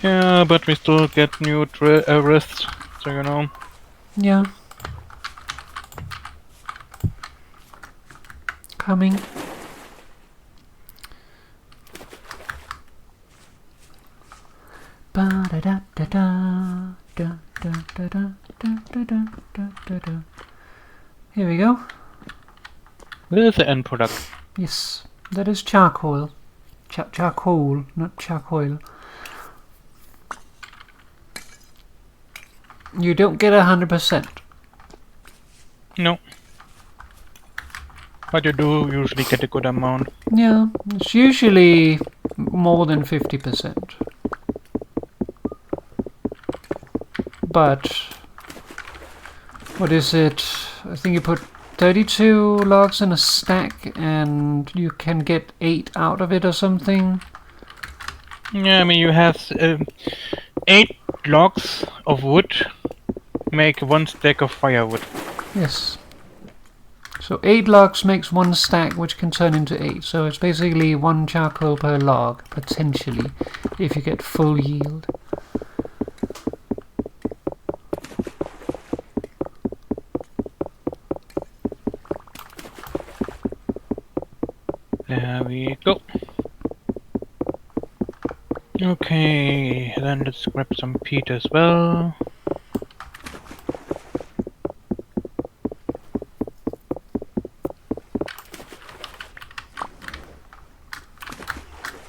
Yeah, but we still get new rifts, so you know. Yeah. Coming. Ba da da da da da da da da da da da da da. Here we go. This is the end product. Yes, that is charcoal. Charcoal, not charcoal. You don't get 100%. No. But you do usually get a good amount. Yeah, it's usually more than 50%. But what is it? I think you put 32 logs in a stack and you can get 8 out of it or something. Yeah, I mean you have 8 logs of wood make 1 stack of firewood. Yes. So 8 logs makes 1 stack, which can turn into 8. So it's basically 1 charcoal per log, potentially, if you get full yield. There we go. Okay, then let's grab some peat as well.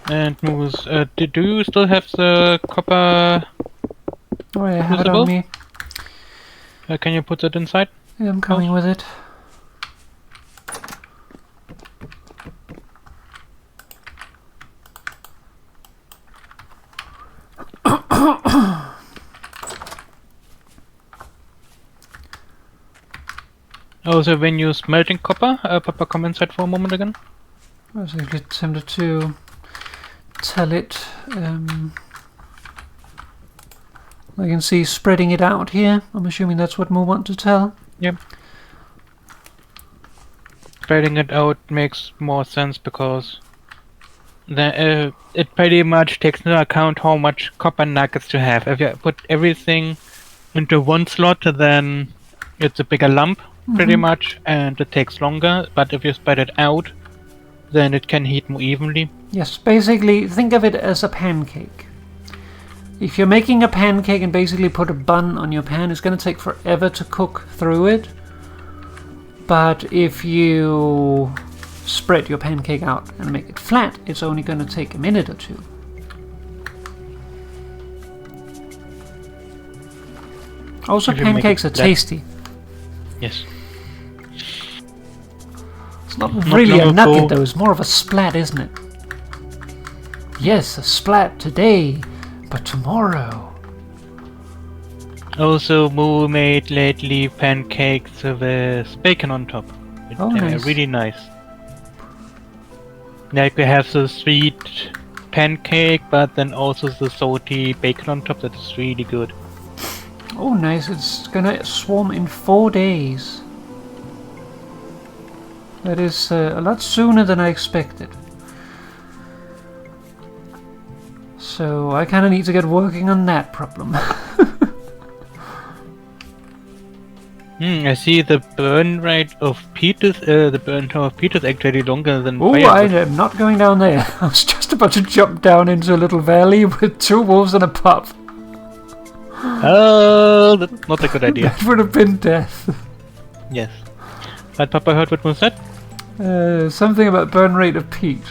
And moves. Do you still have the copper? Oh, I have it Crucible? on me. Can you put that inside? Yeah, I'm coming with it. Also, when you're smelting copper, Papa, come inside for a moment again. I was actually tempted to tell it. I can see spreading it out here. I'm assuming that's what Mo want to tell. Yep. Spreading it out makes more sense because it pretty much takes into account how much copper nuggets you have. If you put everything into one slot, then it's a bigger lump, pretty much, and it takes longer. But if you spread it out, then it can heat more evenly. Yes, basically, think of it as a pancake. If you're making a pancake and basically put a bun on your pan, it's going to take forever to cook through it. But if you spread your pancake out and make it flat, it's only going to take a minute or two. Also, pancakes are tasty. Yes. It's not really a nugget though, it's more of a splat, isn't it? Yes, a splat today, but tomorrow. Also, Moo made lately pancakes with bacon on top. Oh, nice. Really nice. Like we have the sweet pancake, but then also the salty bacon on top. That is really good. Oh, nice. It's gonna swarm in 4 days. That is a lot sooner than I expected. So I kind of need to get working on that problem. I see the burn rate of peat is the burn time of peat is actually longer than Oh, firewood. I am not going down there. I was just about to jump down into a little valley with 2 wolves and a pup. Oh, that's not a good idea. That would have been death. Yes. But Papa heard what was said? Something about burn rate of peat.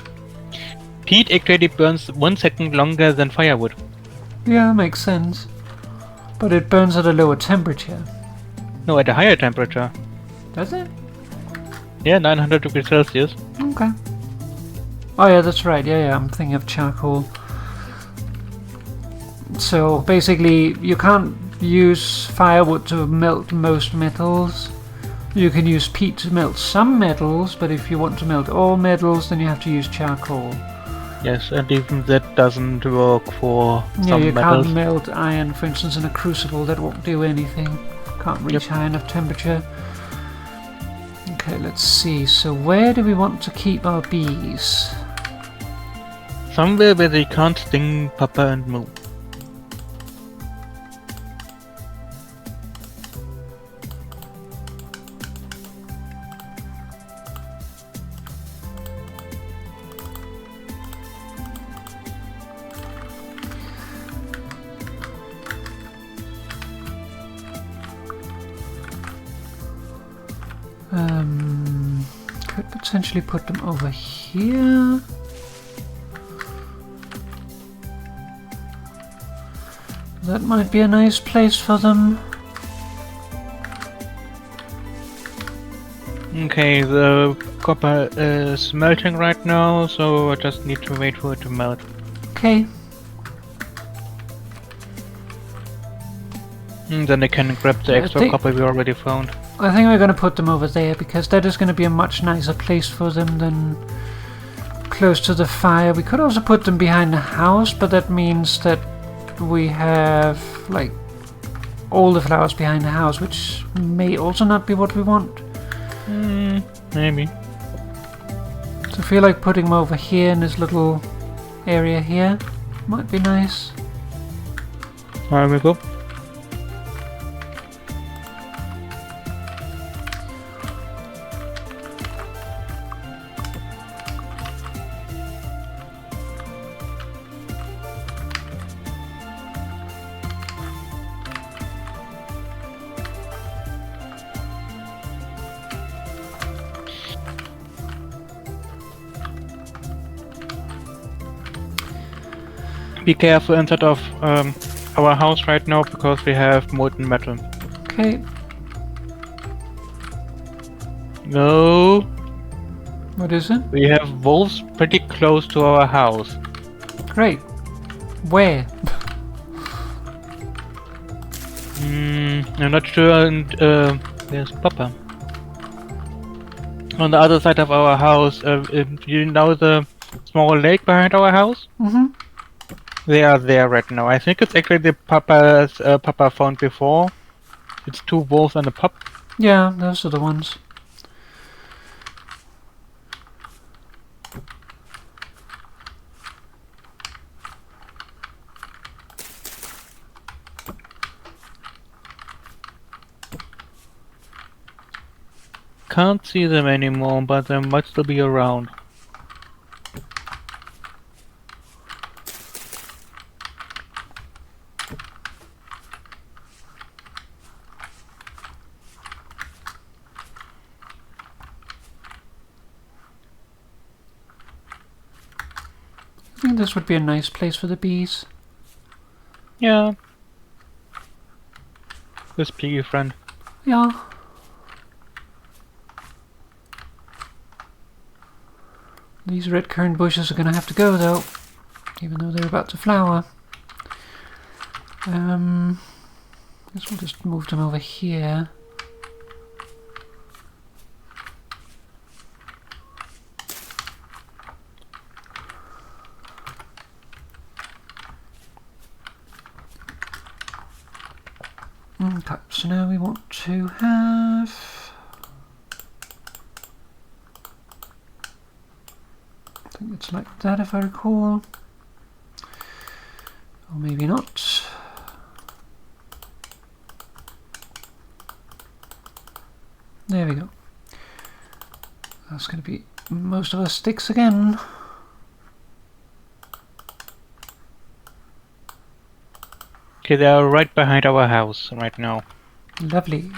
Peat actually burns 1 second longer than firewood. Yeah, makes sense. But it burns at a lower temperature. No, at a higher temperature. Does it? Yeah, 900 degrees Celsius. Okay. Oh yeah, that's right. Yeah, I'm thinking of charcoal. So basically, you can't use firewood to melt most metals. You can use peat to melt some metals, but if you want to melt all metals, then you have to use charcoal. Yes, and even that doesn't work for some you metals. can't melt iron, for instance, in a crucible. That won't do anything. Can't reach high enough temperature. Okay, let's see. So where do we want to keep our bees? Somewhere where they can't sting Papa and Moo. Could potentially put them over here. That might be a nice place for them. Okay, the copper is melting right now, so I just need to wait for it to melt. Okay. And then I can grab the extra copper we already found. I think we're going to put them over there because that is going to be a much nicer place for them than close to the fire. We could also put them behind the house, but that means that we have like all the flowers behind the house, which may also not be what we want. Maybe. So I feel like putting them over here in this little area here might be nice. There we go. Be careful inside of our house right now because we have molten metal. Okay. No, What is it? we have wolves pretty close to our house. Great. Where? I'm not sure, and there's Papa. On the other side of our house, you know the small lake behind our house? Mm-hmm. They are there right now. I think it's actually the Papa found before. It's 2 wolves and a pup. Yeah, those are the ones. Can't see them anymore, but they might still be around. I think this would be a nice place for the bees. Yeah. This piggy friend. Yeah. These red currant bushes are going to have to go, though, even though they're about to flower. Guess we'll just move them over here. Okay, so now we want to have... I think it's like that if I recall. Or maybe not. There we go. That's going to be most of our sticks again. Okay, they are right behind our house right now. Lovely.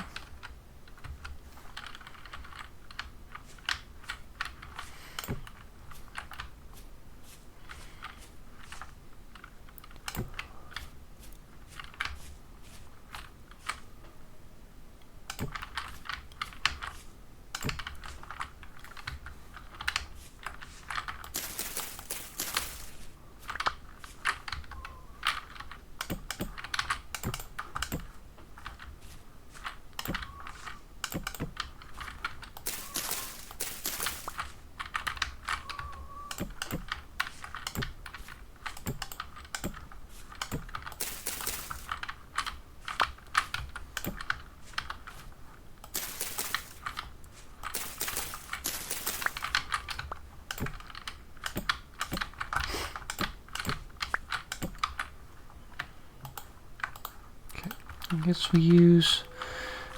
I guess we use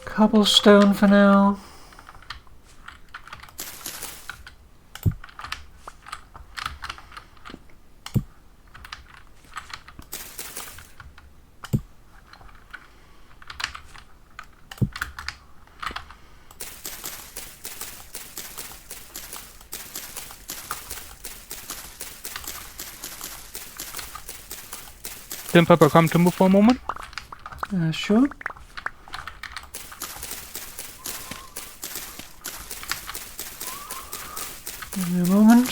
cobblestone for now. Then Papa come to move for a moment? Sure. Give me a moment.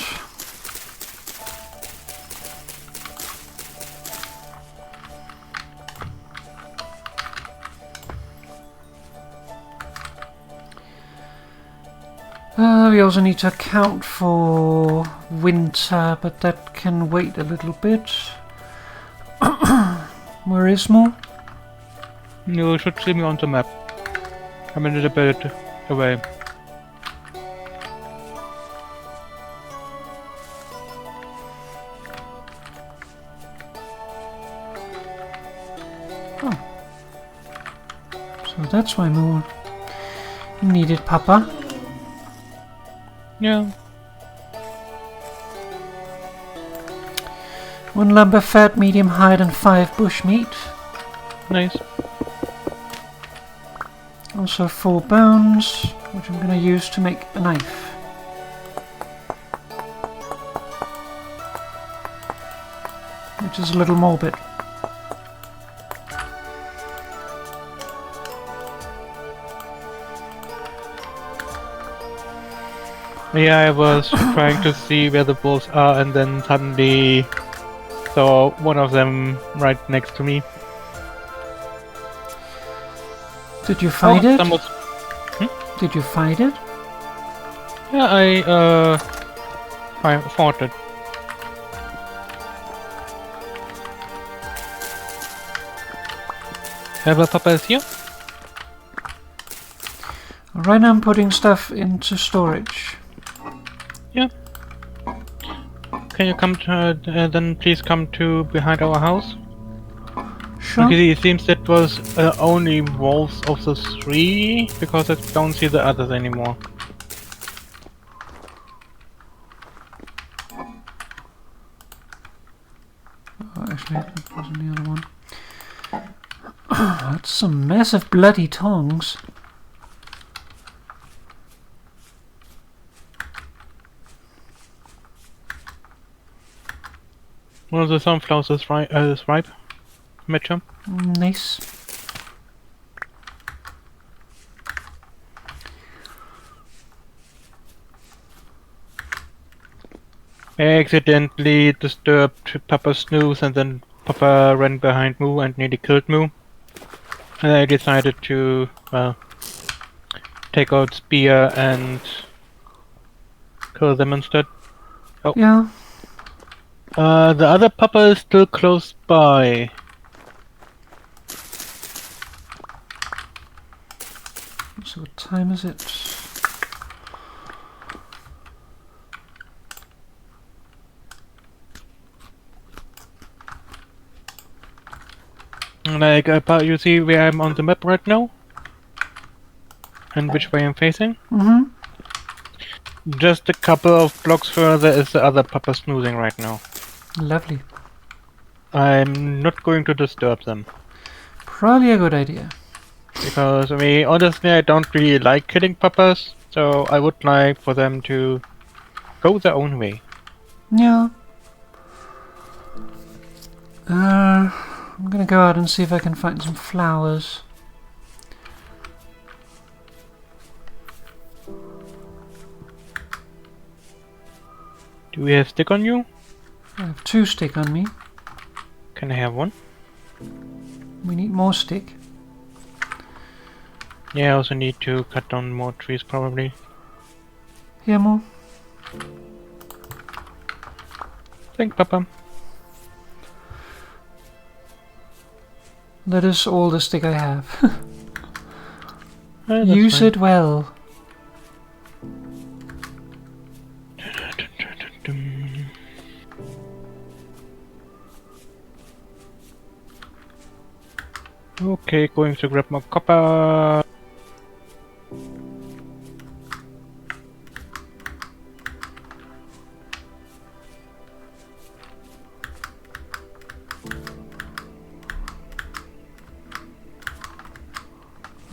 We also need to account for winter, but that can wait a little bit. Where is more? You should see me on the map. I'm a little bit away. So that's why more needed, Papa. Yeah. 1 lumber fat, medium hide, and 5 bush meat. Nice. Also 4 bones, which I'm going to use to make a knife. Which is a little morbid. Yeah, I was trying to see where the wolves are, and then suddenly saw one of them right next to me. Did you fight it? Someone. Did you fight it? Yeah, I fought it. Have a puppies here? Right now I'm putting stuff into storage. Yeah. Can you come to, then please come to behind our house? Sure. Okay, it seems that was only wolves of the 3, because I don't see the others anymore. Oh, actually, that wasn't the other one. That's some massive bloody tongs. One of the sunflowers is ripe. Mitchum. Nice. I accidentally disturbed Papa's snooze, and then Papa ran behind Moo and nearly killed Moo. And I decided to, well, take out Spear and kill them instead. Oh. Yeah. The other Papa is still close by. So what time is it? Like, you see where I'm on the map right now? And which way I'm facing? Mm-hmm. Just a couple of blocks further is the other Papa snoozing right now. Lovely. I'm not going to disturb them. Probably a good idea. Because, I mean, honestly, I don't really like killing Papas, so I would like for them to go their own way. Yeah. I'm gonna go out and see if I can find some flowers. Do we have stick on you? I have 2 stick on me. Can I have one? We need more stick. Yeah, I also need to cut down more trees, probably. Here, more. Thank Papa. That is all the stick I have. That's Use fine. it well. Okay, going to grab more copper.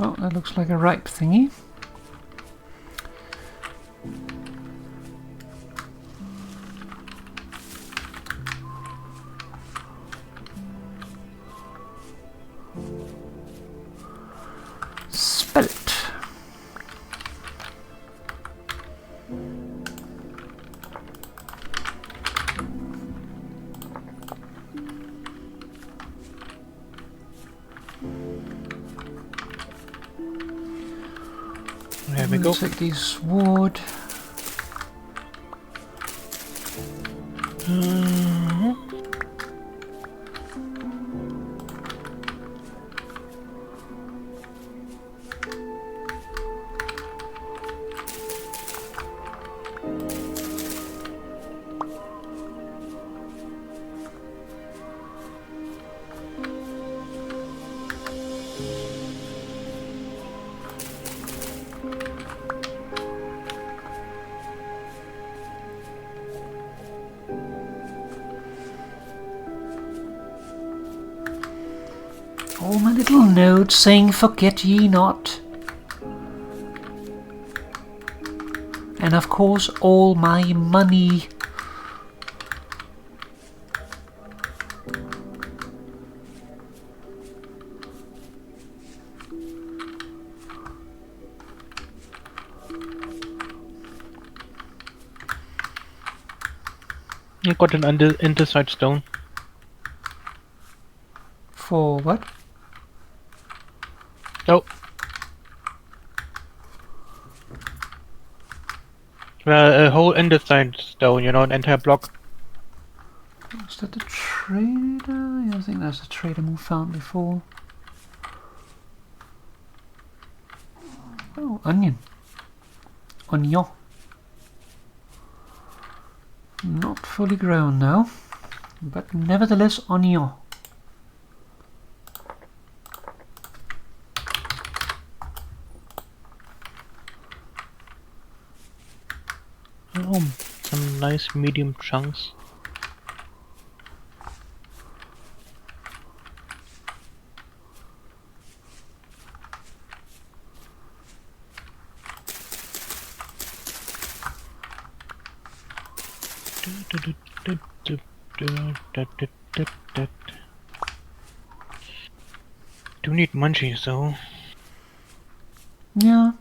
Oh, that looks like a ripe thingy. Spelt. There we go. Take these wood. All my little notes saying forget ye not. And of course all my money. You got an andesite stone. For what? Oh. Well, a whole andesite stone, you know, an entire block. Is that the trader? Yeah, I think that's the trader we found before. Oh, onion. Onion. Not fully grown though, but nevertheless onion. Oh, some nice medium chunks. Do need munchies though. Yeah.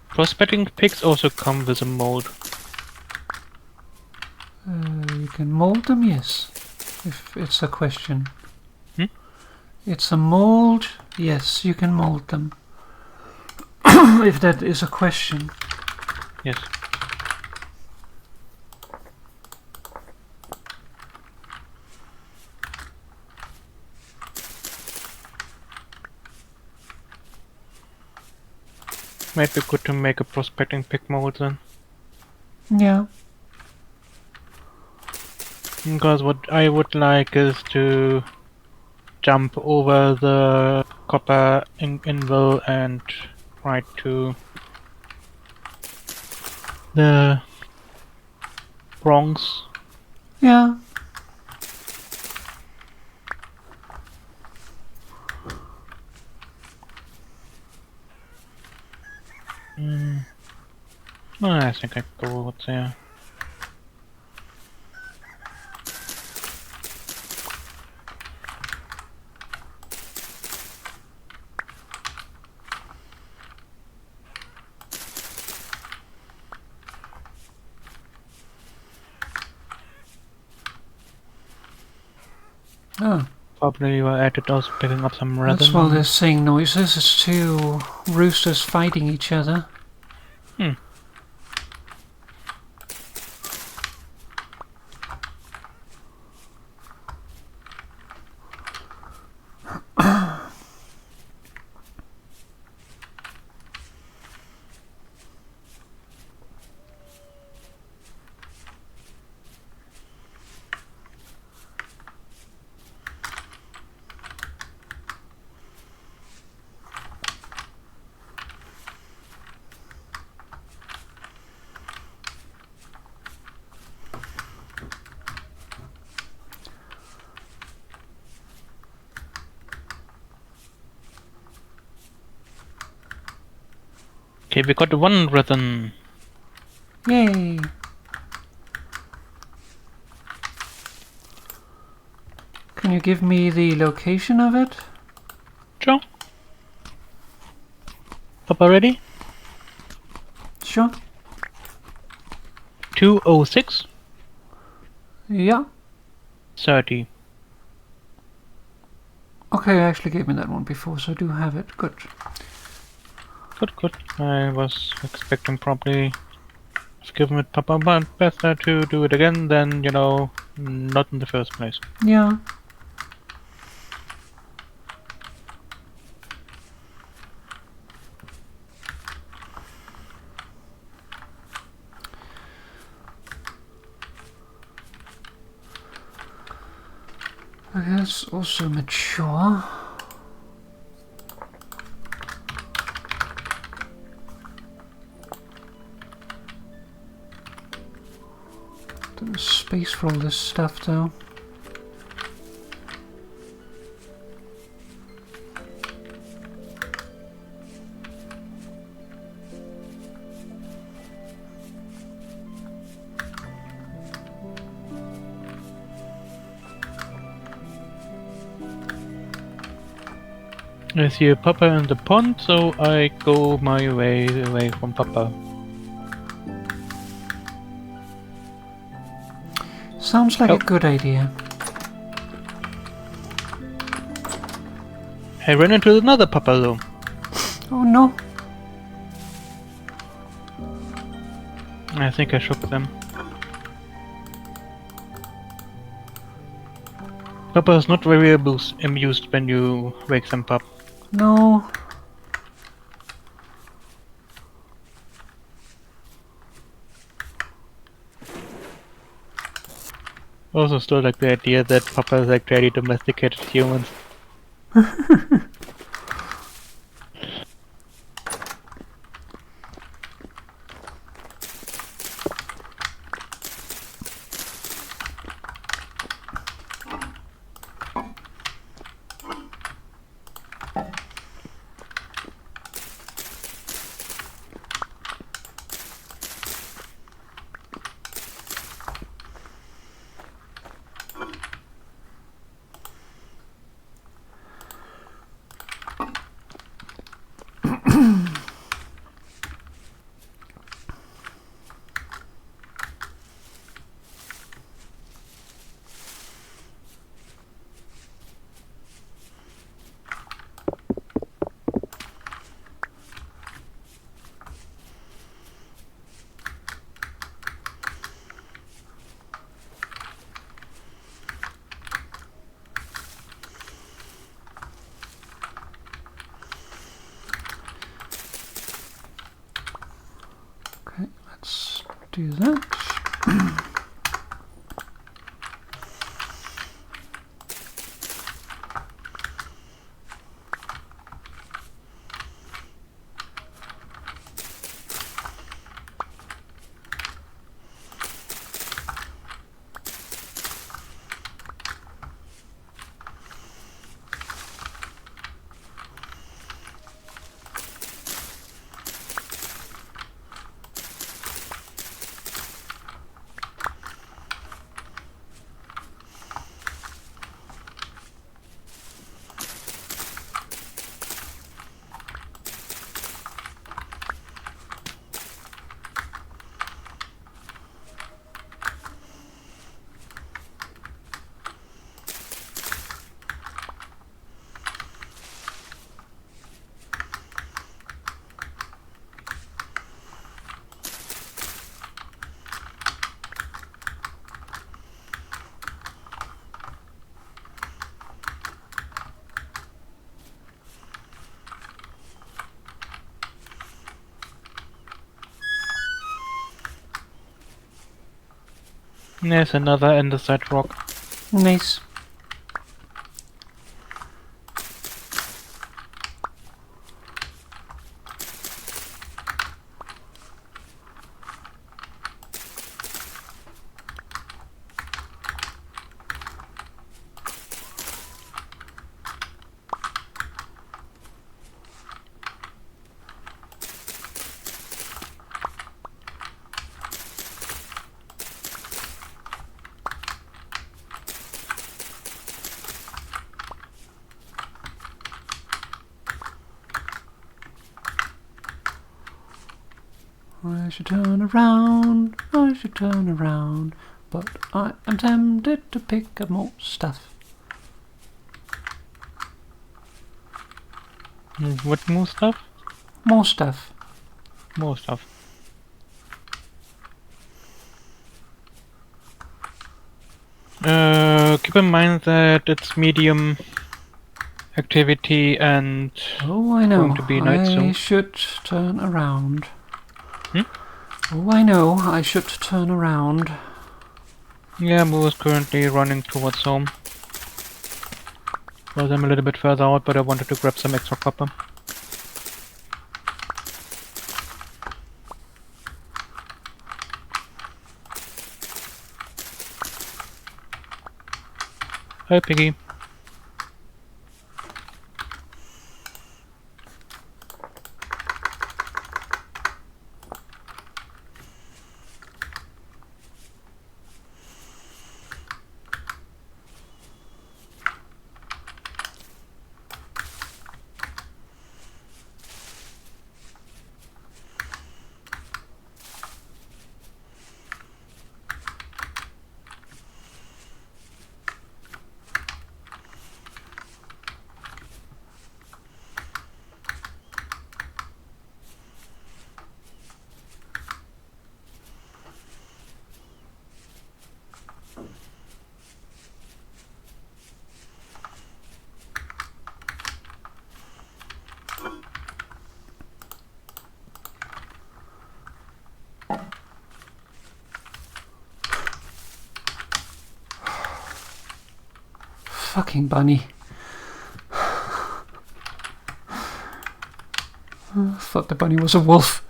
Prospecting picks also come with a mold. You can mold them, yes. If it's a question. Hmm? It's a mold, yes, you can mold them. If that is a question. Yes. Might be good to make a prospecting pick mold then. Yeah. Because what I would like is to jump over the copper anvil and right to the bronze. Yeah. I think I go over there. Oh. Probably were at it also picking up some rhythm. That's while they're saying noises. It's two roosters fighting each other. Hmm. Okay, we got one rhythm. Yay! Can you give me the location of it? Sure. Papa ready? Sure. 206 Yeah. 30. Okay, you actually gave me that one before, so I do have it. Good. Good. I was expecting probably I've given it Papa, but better to do it again than, you know, not in the first place. Yeah. That's also mature. There's space for all this stuff though. I see a Papa in the pond, so I go my way away from Papa. Sounds like a good idea. I ran into another Papa though. Oh no. I think I shook them. Papa is not very amused when you wake them up. No. Also still like the idea that Papa is like really domesticated humans. Okay, let's do that. There's another andesite rock. Nice. I should turn around, I should turn around, but I am tempted to pick up more stuff. What more stuff? More stuff. More stuff. Keep in mind that it's medium activity and Oh, I know. going to be night I soon. should turn around. Hmm? Oh, I know. I should turn around. Yeah, Moo is currently running towards home. Was I'm a little bit further out, but I wanted to grab some extra copper. Hi, Piggy. Fucking bunny. I thought the bunny was a wolf.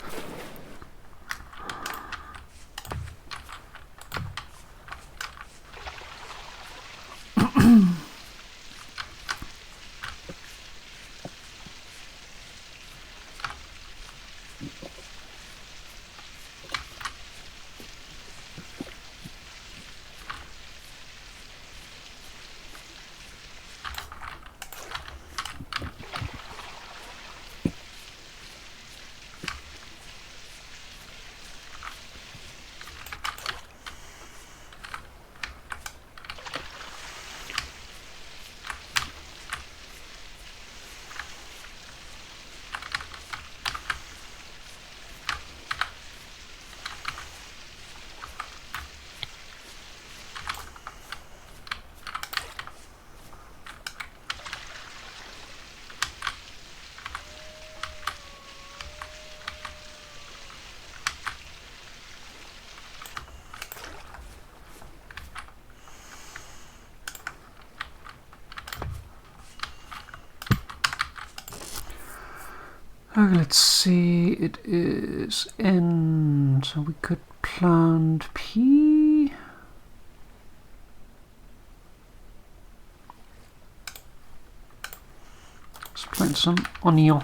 Okay, let's see. It is N, so we could plant P. Let's plant some onion.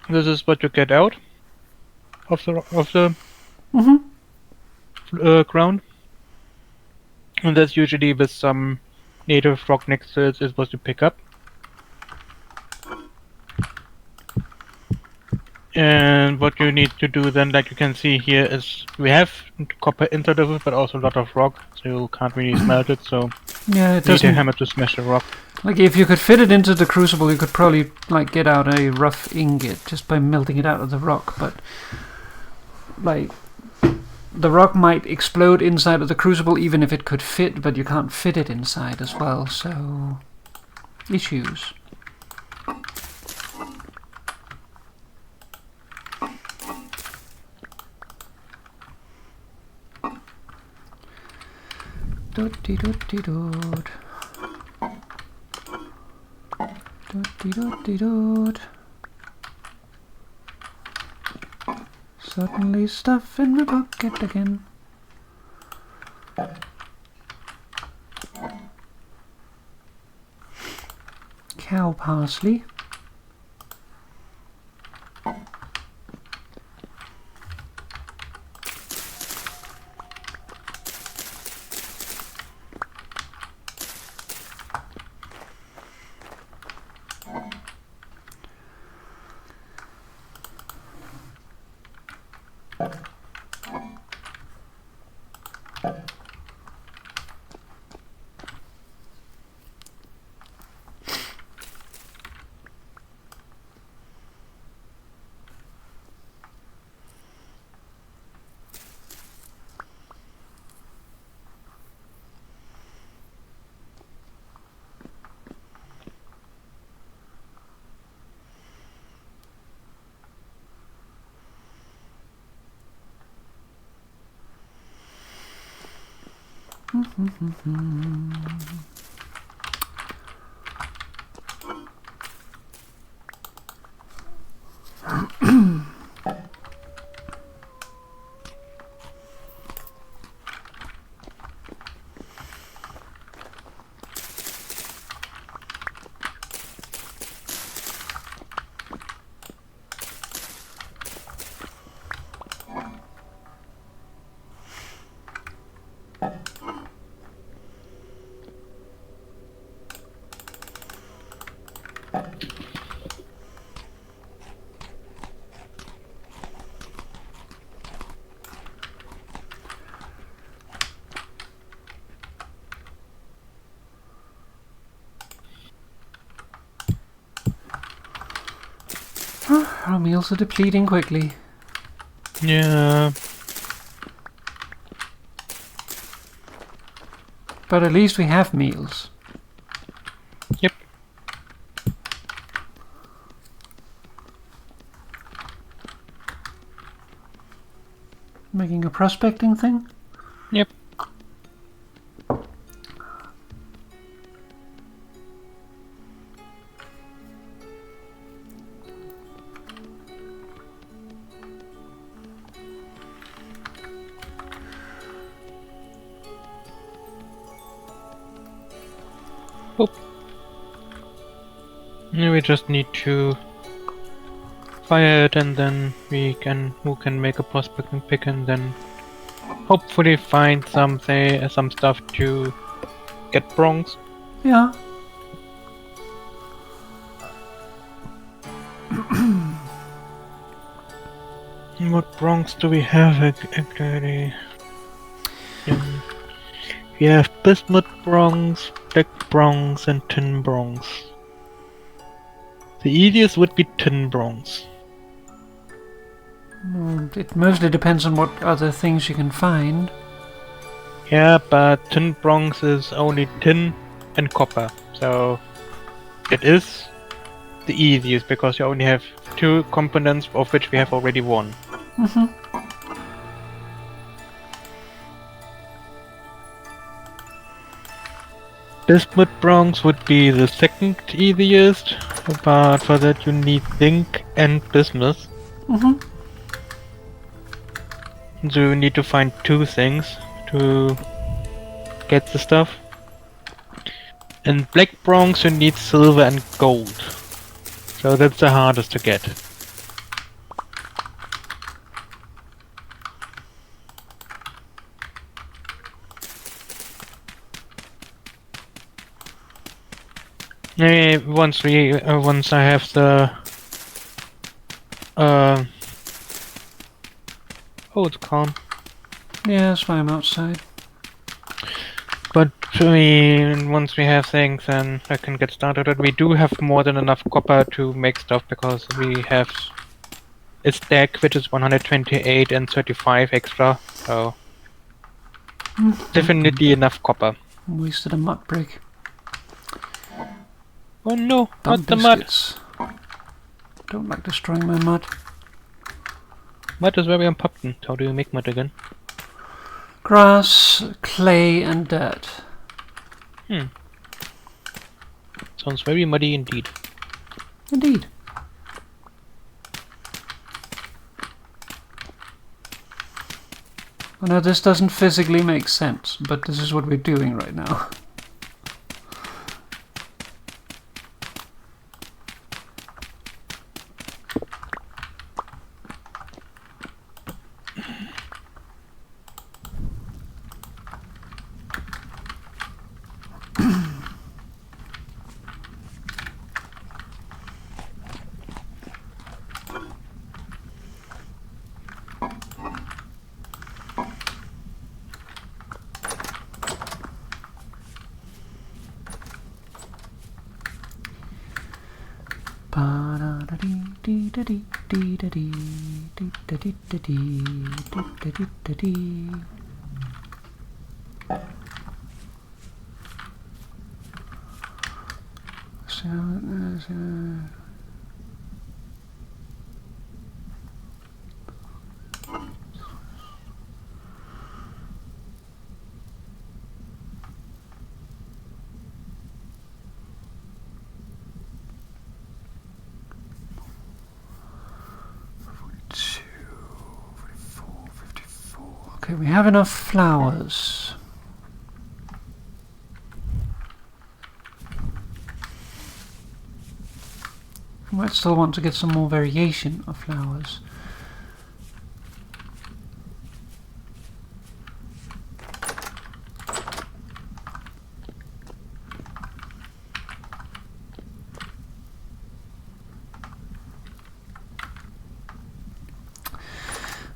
This is what you get out of the ground, and that's usually with some native rock next to it is supposed to pick up. And what you need to do then, like you can see here, is we have copper inside of it, but also a lot of rock, so you can't really smelt it. So Yeah, it you need a doesn't. hammer to smash the rock. Like, if you could fit it into the crucible, you could probably like get out a rough ingot just by melting it out of the rock. But like, the rock might explode inside of the crucible even if it could fit, but you can't fit it inside as well. So issues. Doot-dee-doot-dee-doot. Doot-dee-doot-dee-doot. Suddenly stuff in my pocket again. Cow parsley. Our meals are depleting quickly. Yeah. But at least we have meals. Yep. Making a prospecting thing? Yep. Oh. Yeah, we just need to fire it, and then we can make a prospecting pick, and then hopefully find some stuff to get bronze. Yeah. What bronze do we have actually? We have bismuth bronze, black bronze, and tin bronze. The easiest would be tin bronze. It mostly depends on what other things you can find. Yeah, but tin bronze is only tin and copper, so it is the easiest because you only have two components, of which we have already one. Bismuth bronze would be the second easiest, but for that you need zinc and bismuth. So you need to find two things to get the stuff. And black bronze you need silver and gold. So that's the hardest to get. Once I have the oh, it's calm. Yeah, that's why I'm outside. But once we have things, then I can get started. And we do have more than enough copper to make stuff because we have a stack which is 128 and 35 extra. So definitely enough copper. Wasted a mud brick. Oh no, Dumb not the mud. biscuits. Don't like destroying my mud. Mud is very important. How do you make mud again? Grass, clay, and dirt. Sounds very muddy indeed. Indeed. I know this doesn't physically make sense, but this is what we're doing right now. Okay, we have enough flowers. I might still want to get some more variation of flowers.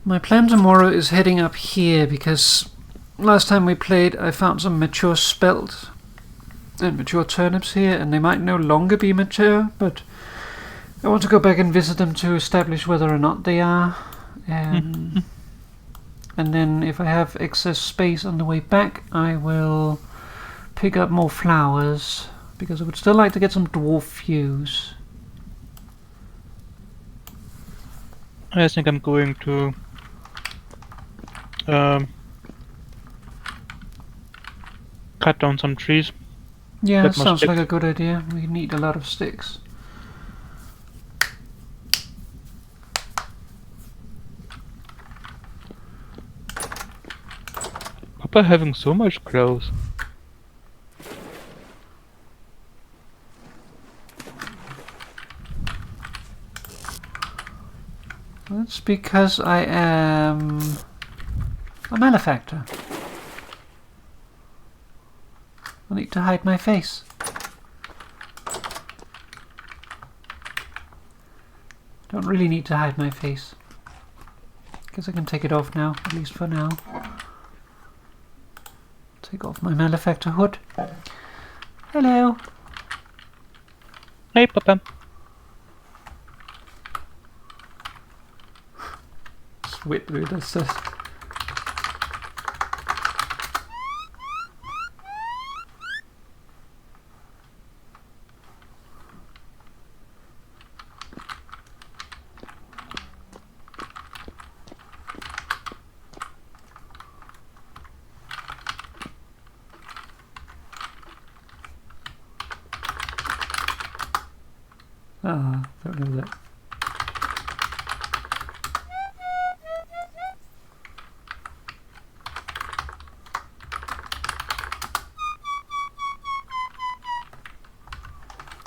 My plan tomorrow is heading up here because last time we played I found some mature spelt and mature turnips here, and they might no longer be mature, but I want to go back and visit them to establish whether or not they are. And then if I have excess space on the way back, I will pick up more flowers, because I would still like to get some dwarf fuse. I think I'm going to cut down some trees. Yeah, That that sounds must like a good idea. We need a lot of sticks. Papa having so much clothes. That's because I am a malefactor. I need to hide my face. Don't really need to hide my face. Guess I can take it off now, at least for now. Take off my malefactor hood. Hello. Hey, Papa. Sweet, dude, that's just... Ah, don't know that.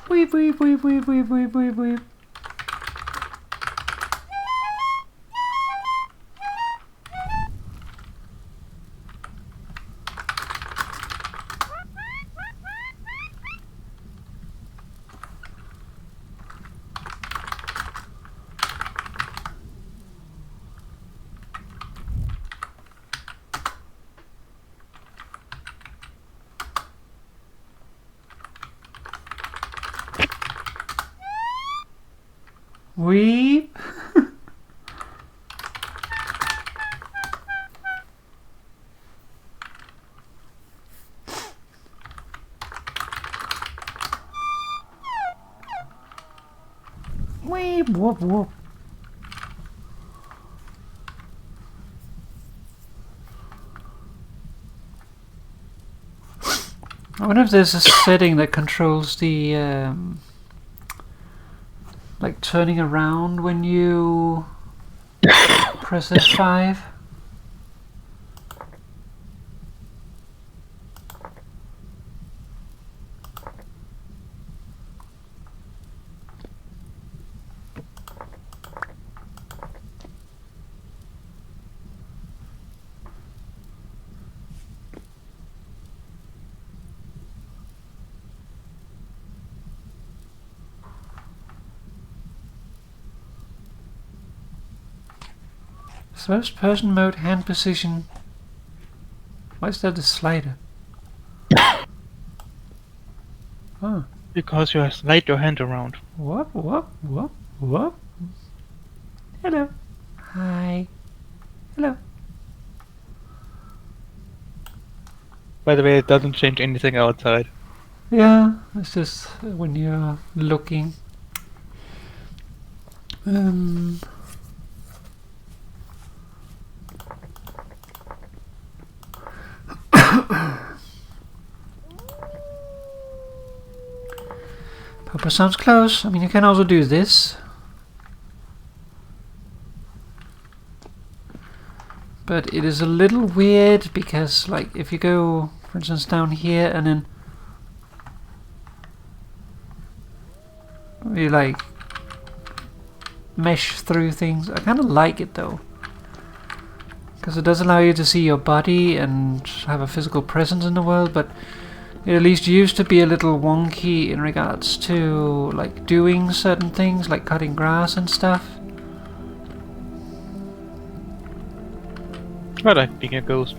Weep, weep, weep, weep, weep, weep, weep, weep. Weep. Weep, whoop, whoop. I wonder if there's a setting that controls the like turning around when you press F5. First person mode, hand position. Why is that a slider? Oh. Because you slide your hand around. Whoop, whoop, whoop, whoop. Hello. Hi. Hello. By the way, it doesn't change anything outside. Yeah, it's just when you're looking. Papa sounds close. I mean, you can also do this. But it is a little weird because, like, if you go, for instance, down here and then you like mesh through things. I kind of like it though, because it does allow you to see your body and have a physical presence in the world, but it at least used to be a little wonky in regards to like doing certain things like cutting grass and stuff. I like being a ghost.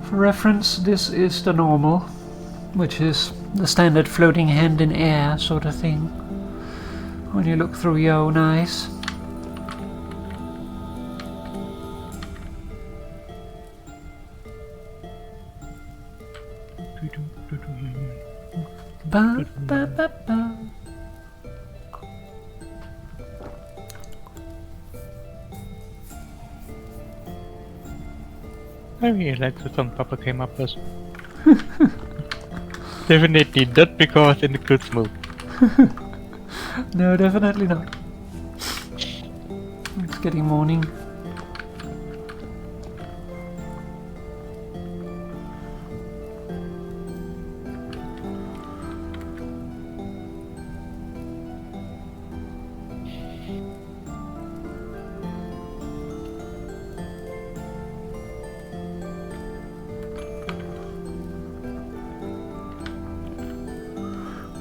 For reference, this is the normal, which is the standard floating hand in air sort of thing when you look through your own eyes. Ba, ba, ba, ba. I really like the song Papa came up with. Definitely not because in a good mood. No, definitely not. It's getting morning.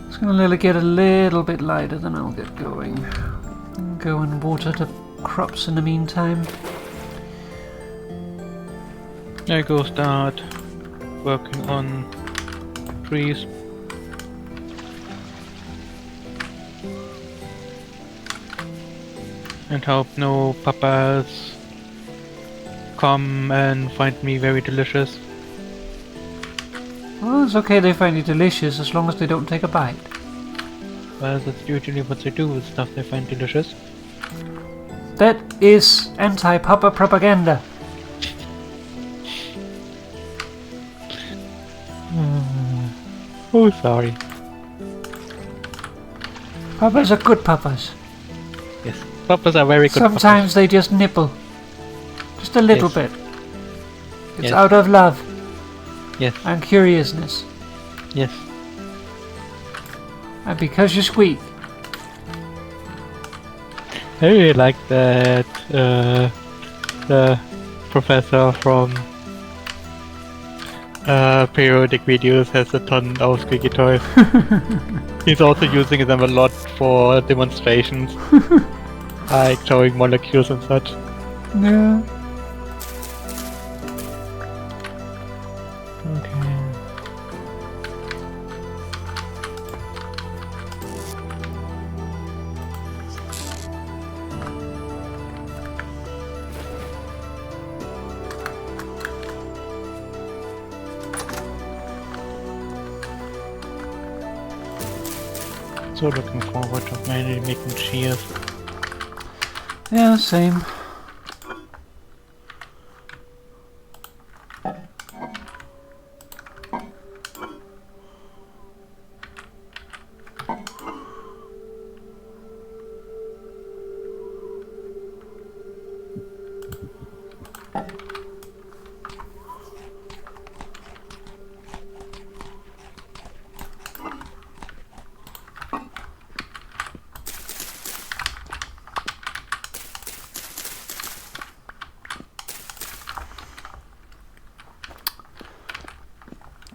It's gonna let it get a little bit lighter, then I'll get going. Go and water the crops in the meantime. I go start working on trees. And hope no papas come and find me very delicious. Well, it's okay they find it delicious as long as they don't take a bite. Well, that's usually what they do with stuff they find delicious. That is anti-papa propaganda. Oh, sorry. Papas are good papas. Yes, papas are very good. Sometimes they just nibble. Just a little bit. It's out of love. Yes. And curiousness. Yes. And because you squeak. I really like that the professor from periodic videos has a ton of squeaky toys. He's also using them a lot for demonstrations, like showing molecules and such. Yeah. Okay. So looking forward to finally making cheers. Yeah, same.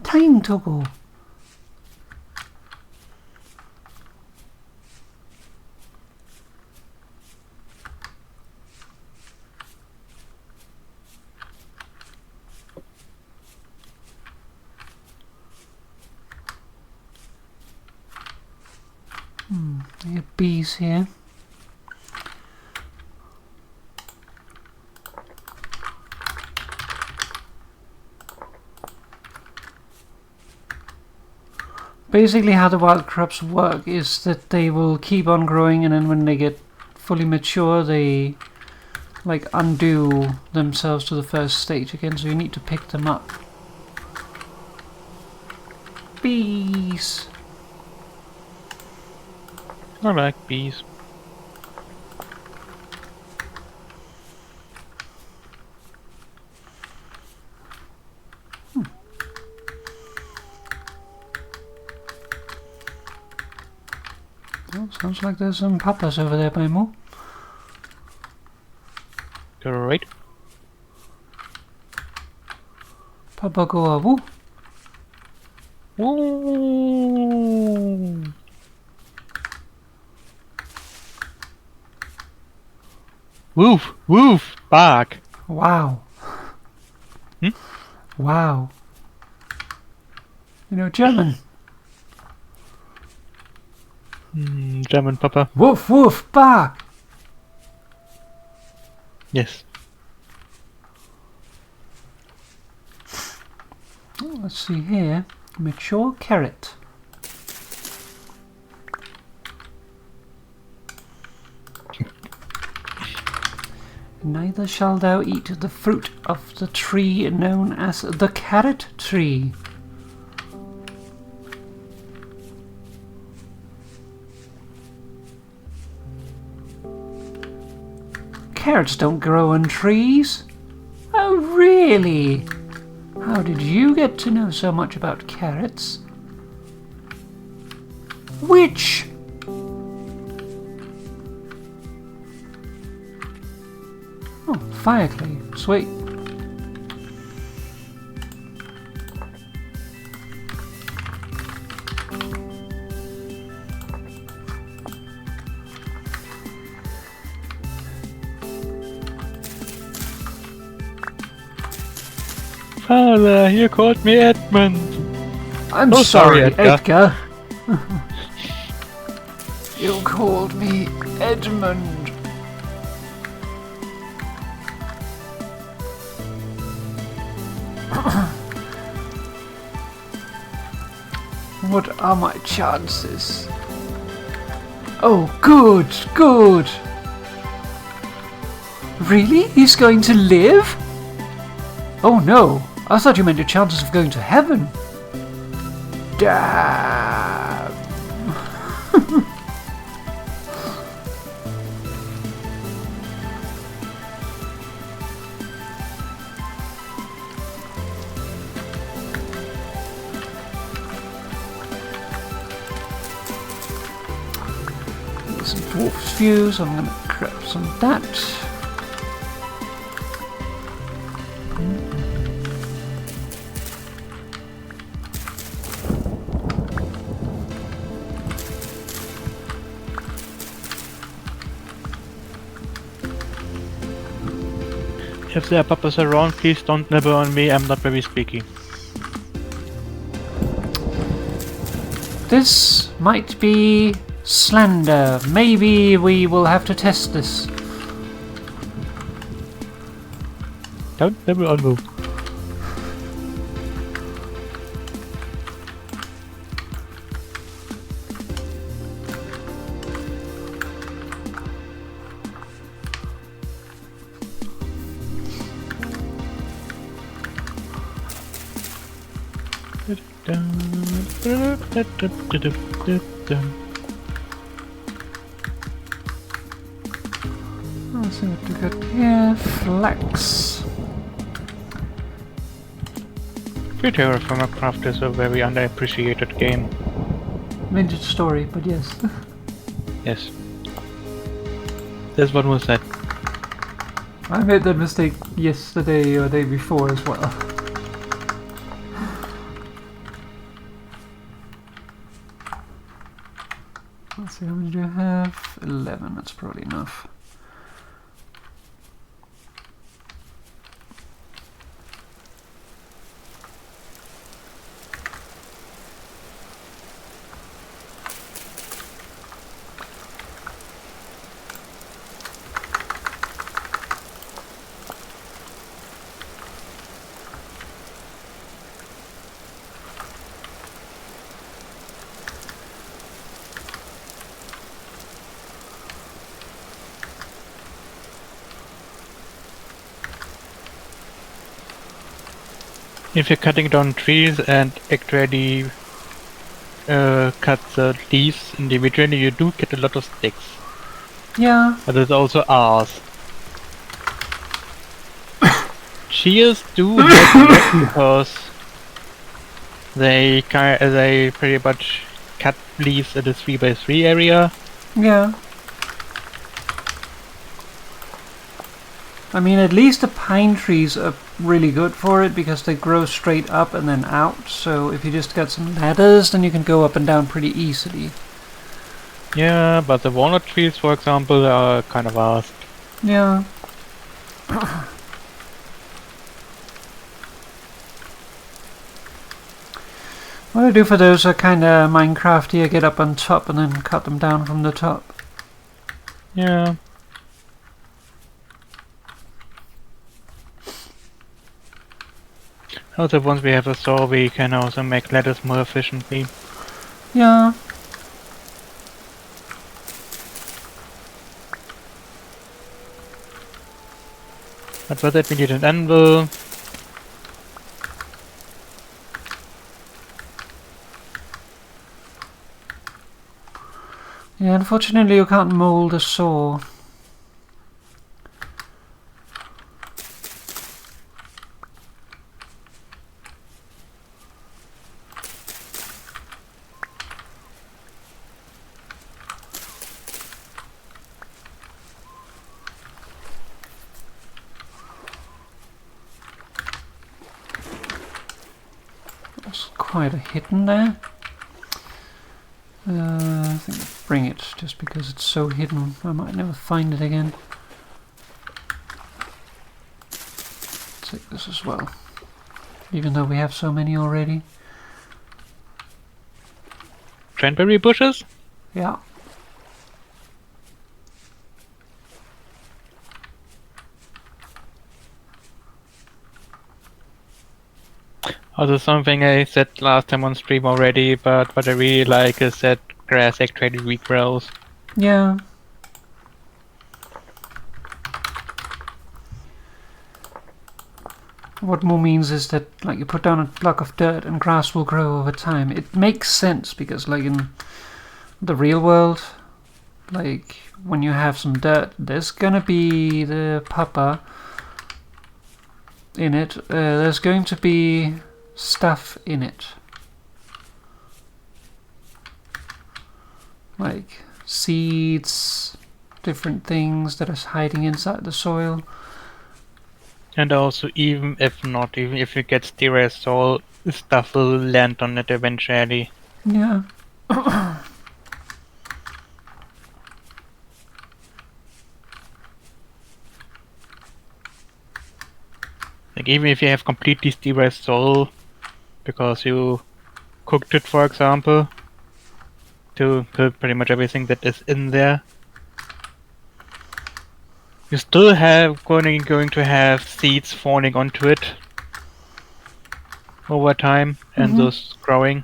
Time to go. We have bees here. Basically how the wild crops work is that they will keep on growing, and then when they get fully mature they like undo themselves to the first stage again, so you need to pick them up. bees. I like bees. Oh, sounds like there's some papas over there by Mo. Great. Papa go awu. Ooh. Woof, woof, bark. Wow. Hmm? Wow. You know German. German Papa. Woof woof bark. Yes. Oh, let's see here. Mature carrot. Neither shall thou eat the fruit of the tree known as the carrot tree. Carrots don't grow on trees. Oh, really? How did you get to know so much about carrots? Which? Oh, fire clay. Sweet. Father, you called me Edmund. I'm Oh, sorry, sorry, Edgar. You called me Edmund. What are my chances? Oh, good, good. Really? He's going to live? Oh no, I thought you meant your chances of going to heaven. Damn. Some dwarf's fuse, I'm going to grab some of that. If there are papas around, please don't nibble on me, I'm not very speaky. This might be slender. Maybe we will have to test this. Don't nibble on me. Let's see what we got here. Flax. Free Terraformer Craft is a very underappreciated game. Vintage story, but yes. Yes. That's what was said. I made that mistake yesterday or day before as well. Let's see, how many do I have? 11, that's probably enough. If you're cutting down trees and act ready cut the leaves individually, you do get a lot of sticks. Yeah. But there's also ours. Shears do help a lot because they pretty much cut leaves at the 3x3 area. Yeah. I mean, at least the pine trees are really good for it because they grow straight up and then out. So if you just got some ladders, then you can go up and down pretty easily. Yeah, but the walnut trees, for example, are kind of vast. Yeah. What I do for those are kind of Minecrafty. I get up on top and then cut them down from the top. Yeah. Also, once we have a saw, we can also make ladders more efficiently. Yeah. But for that we need an anvil. Yeah, unfortunately you can't mold a saw. There's quite a hidden there. I think I'll bring it just because it's so hidden. I might never find it again. Take this as well, even though we have so many already. Cranberry bushes? Yeah. Also something I said last time on stream already, but what I really like is that grass actually regrows. Yeah. What more means is that, like, you put down a block of dirt and grass will grow over time. It makes sense because, like, in the real world, like, when you have some dirt, there's gonna be the papa in it. There's going to be stuff in it. Like seeds, different things that is hiding inside the soil. And also, even if you get sterile soil, stuff will land on it eventually. Yeah. Like, even if you have completely sterile soil, because you cooked it, for example, to kill pretty much everything that is in there, you still have going to have seeds falling onto it over time, and those growing.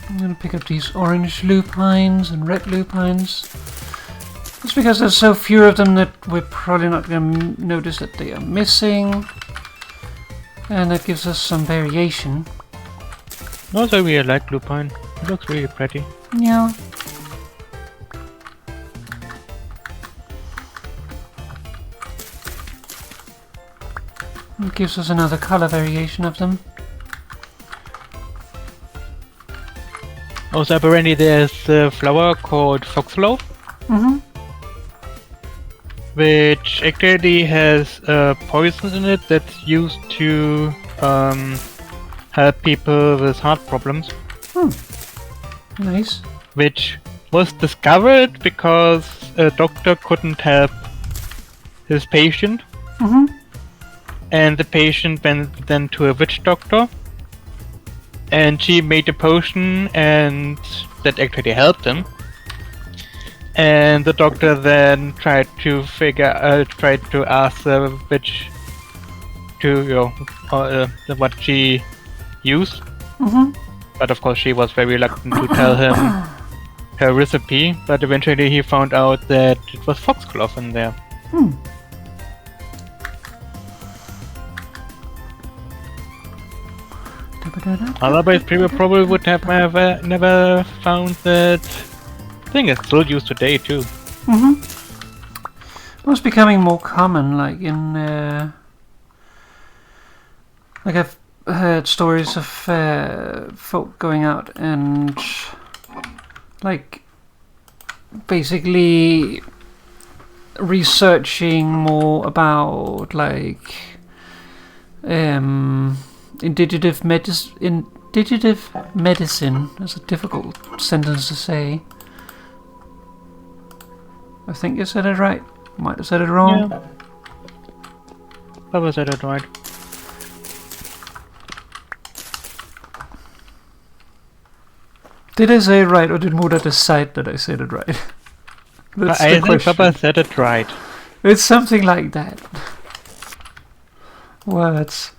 I'm gonna pick up these orange lupines and red lupines. Just because there's so few of them that we're probably not gonna notice that they are missing. And that gives us some variation. Also, I really like lupine. It looks really pretty. Yeah. It gives us another color variation of them. Also, apparently there's a flower called foxglove, which actually has poison in it that's used to help people with heart problems. Nice. Which was discovered because a doctor couldn't help his patient. And the patient went then to a witch doctor. And she made a potion, and that actually helped him. And the doctor then tried to ask the witch to, what she used. But of course, she was very reluctant to tell him. her recipe, but eventually he found out that it was foxglove in there. Otherwise, people probably would have never found that thing. It's still used today too. It was becoming more common, like in like I've heard stories of folk going out and like basically researching more about like indigenous medicine. That's a difficult sentence to say. I think you said it right. Might have said it wrong. Yeah. Probably said it right. Did I say it right, or did Muda decide that I said it right? That's I the think question. Papa said it right. It's something like that. Words.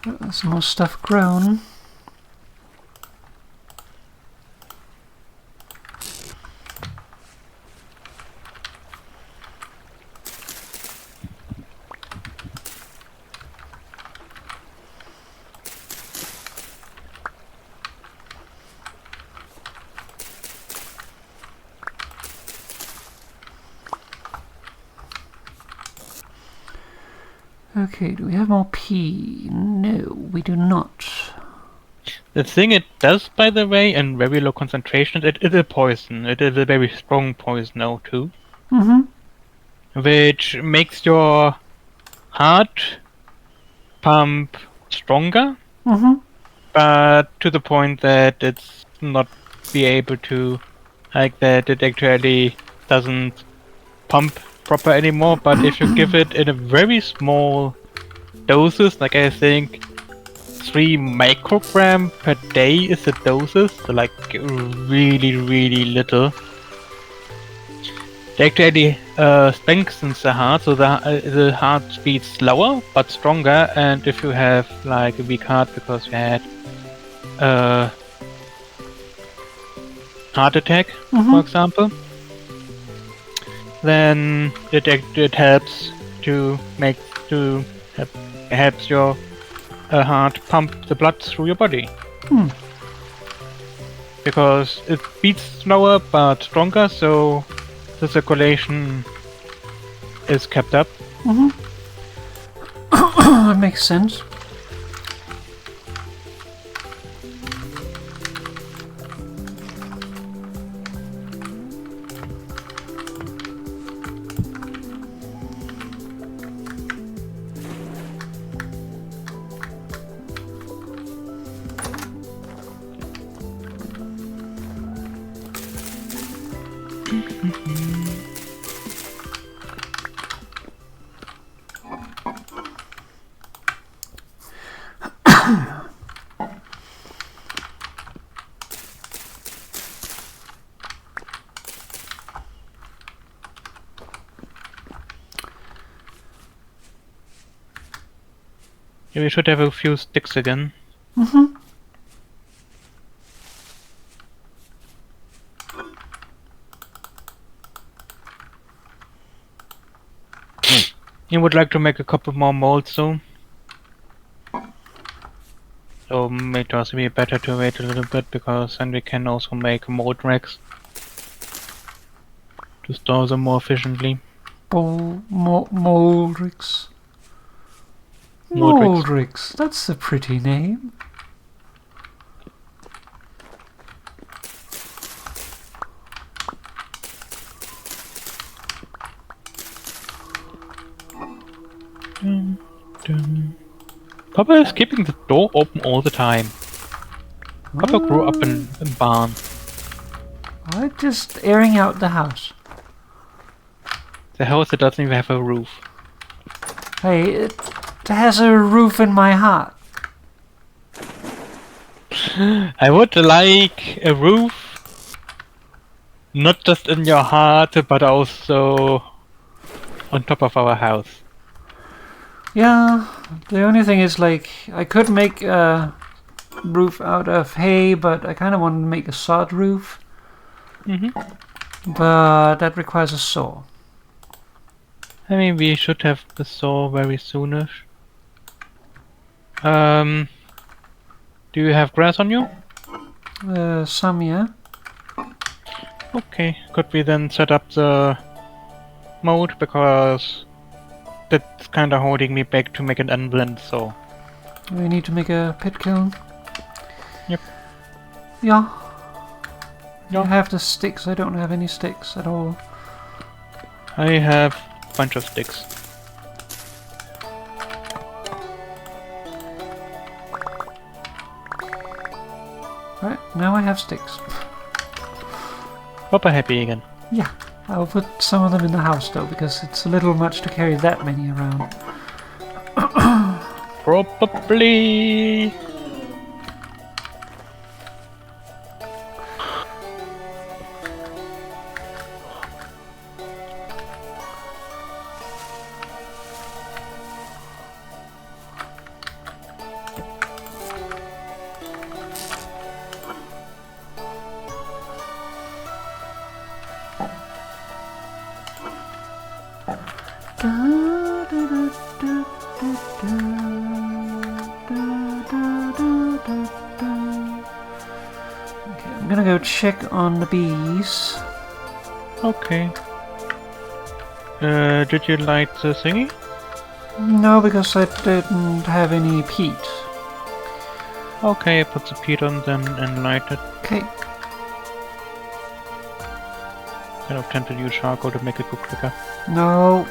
There's more stuff grown. Okay, do we have more pea? No, we do not. The thing it does, by the way, in very low concentrations, it is a poison. It is a very strong poison now too. Which makes your heart pump stronger, but to the point that it's not be able to, like that it actually doesn't pump proper anymore. But if you give it in a very small doses, like I think 3 microgram per day is the doses, so like really little. It actually strengthens the heart, so the heart beats slower but stronger. And if you have like a weak heart because you had heart attack, for example, then it helps to helps your heart pump the blood through your body. Because it beats slower but stronger, so the circulation is kept up. That makes sense. Yeah, we should have a few sticks again. You would like to make a couple more molds though. So it also be better to wait a little bit, because then we can also make mold racks to store them more efficiently. Moldrix. Moldrix. That's a pretty name. Papa is keeping the door open all the time. Papa grew up in a barn. I'm just airing out the house. The house that doesn't even have a roof. Hey, it has a roof in my heart. I would like a roof, not just in your heart, but also on top of our house. Yeah, The only thing is, like, I could make a roof out of hay, but I kind of want to make a sod roof. But that requires a saw. I mean, we should have the saw very soonish. Do you have grass on you? Some, yeah. Okay, could we then set up the mode, because that's kinda holding me back to make an unblend, so... We need to make a pit kiln. Yep. Yeah. Yeah. You have the sticks, I don't have any sticks at all. I have a bunch of sticks. Right, now I have sticks. Hope I'm happy again. Yeah, I'll put some of them in the house though, because it's a little much to carry that many around. Probably... Okay, I'm gonna go check on the bees. Okay. Did you light the thingy? No, because I didn't have any peat. Okay, put the peat on then and light it. Okay. Kind of tend to use charcoal to make it go quicker. No.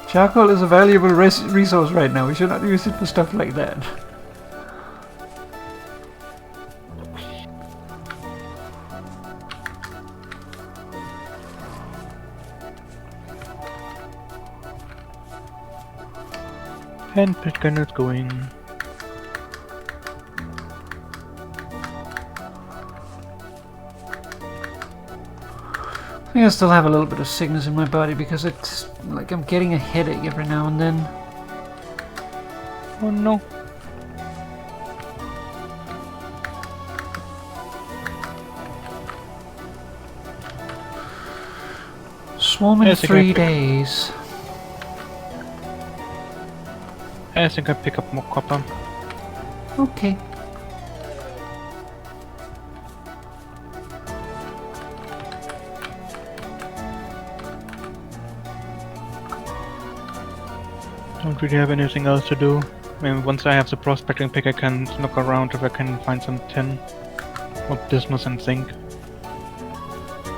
Charcoal is a valuable resource right now. We should not use it for stuff like that. And Pitkin is going. I think I still have a little bit of sickness in my body because it's like I'm getting a headache every now and then. Oh no. Swarm in 3 days. I think I pick up more copper. Okay. Don't really have anything else to do. I mean, once I have the prospecting pick, I can look around if I can find some tin or bismuth and zinc.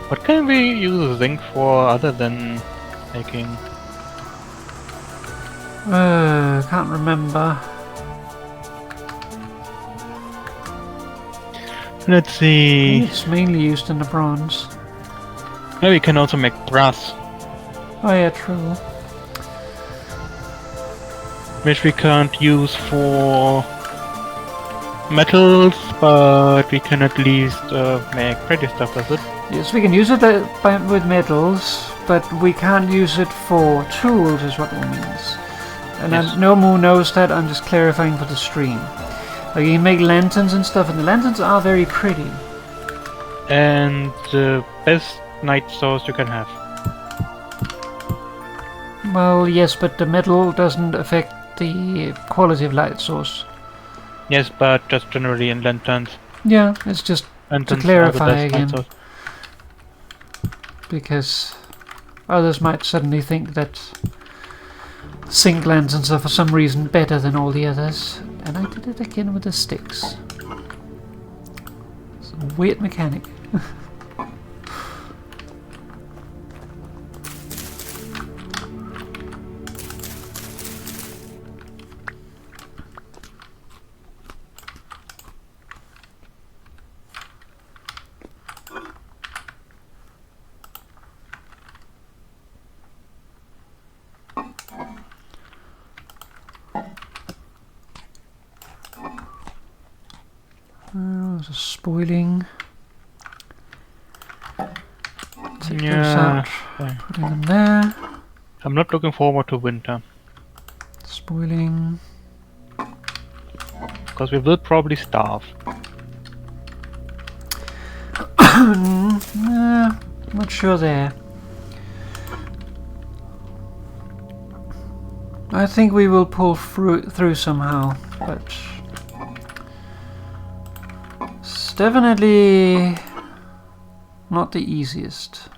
What can we use zinc for other than making? Can't remember. Let's see. It's mainly used in the bronze. Maybe we can also make brass, Oh yeah, true. which we can't use for metals, but we can at least make pretty stuff with it. Yes, we can use it with metals, but we can't use it for tools, is what it means. And Yes. no Moo knows that, I'm just clarifying for the stream. Like, you can make lanterns and stuff, and the lanterns are very pretty. And the best night source you can have. Well, yes, but the metal doesn't affect the quality of light source. Yes, but just generally in lanterns. Yeah, it's just Lanterns clarify are the best light again. source. because others might suddenly think that zinc lanterns are for some reason better than all the others. And I did it again with the sticks. It's a weird mechanic. There's a spoiling. Take those out. Yeah. Putting them there. I'm not looking forward to winter. Spoiling. Because we will probably starve. Nah, not sure there. I think we will pull through somehow, but it's definitely not the easiest.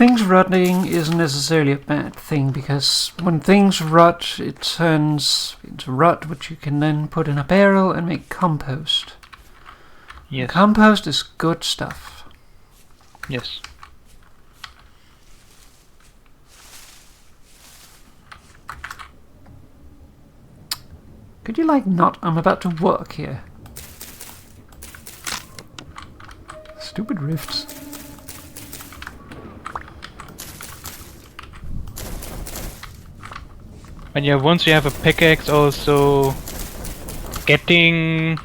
Things rotting isn't necessarily a bad thing, because when things rot, it turns into rot, which you can then put in a barrel and make compost. Yes. Compost is good stuff. Yes. Could you not? I'm about to work here. Stupid rifts. And yeah, once you have a pickaxe, also getting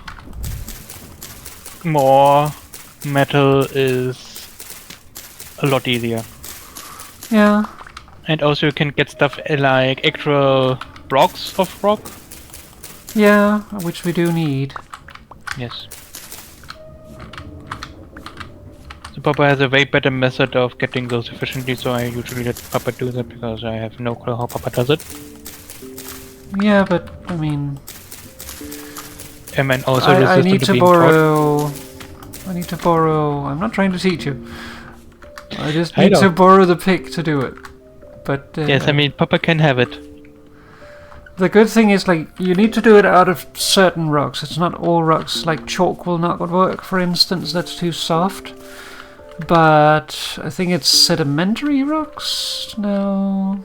more metal is a lot easier. Yeah. And also you can get stuff like actual blocks of rock. Yeah, which we do need. Yes. So Papa has a way better method of getting those efficiently, so I usually let Papa do that because I have no clue how Papa does it. Yeah, but I mean, And then also I need to being taught. borrow. I need to borrow. I'm not trying to teach you. I just I need know. to borrow the pick to do it. But Yes, I mean Papa can have it. the good thing is, you need to do it out of certain rocks. It's not all rocks. Like chalk will not work, for instance. That's too soft. But I think it's sedimentary rocks. No.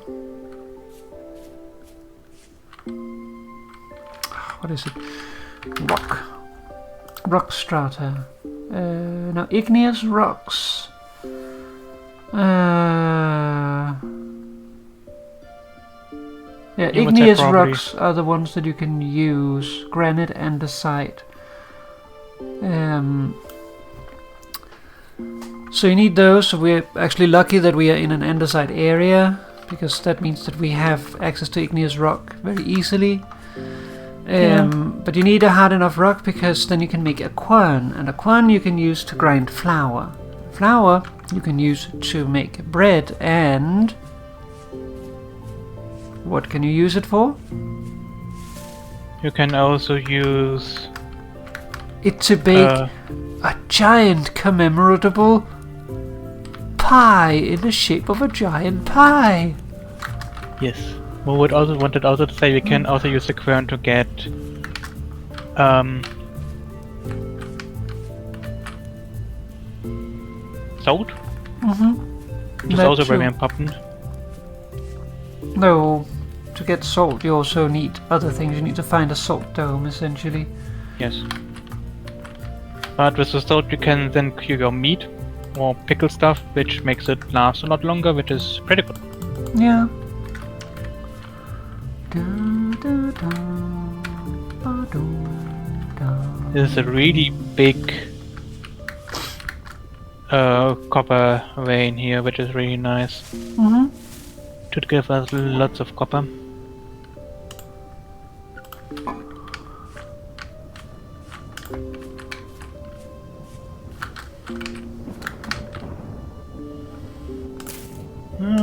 What is it? Rock strata. No, igneous rocks. Yeah, You would say igneous probably. rocks are the ones that you can use. Granite, andesite. So you need those. So we're actually lucky that we are in an andesite area, because that means that we have access to igneous rock very easily. But you need a hard enough rock, because then you can make a quern, and a quern you can use to grind flour. Flour you can use to make bread, and what can you use it for? You can also use It to bake a giant commemoratable pie in the shape of a giant pie. yes. We would also wanted also to say we can also use the quern to get salt. Which is That also very too. important. No, to get salt you also need other things. You need to find a salt dome, essentially. Yes. But with the salt you can then cure your meat or pickle stuff, which makes it last a lot longer, which is pretty good. Yeah. This is a really big copper vein here, which is really nice. To give us lots of copper.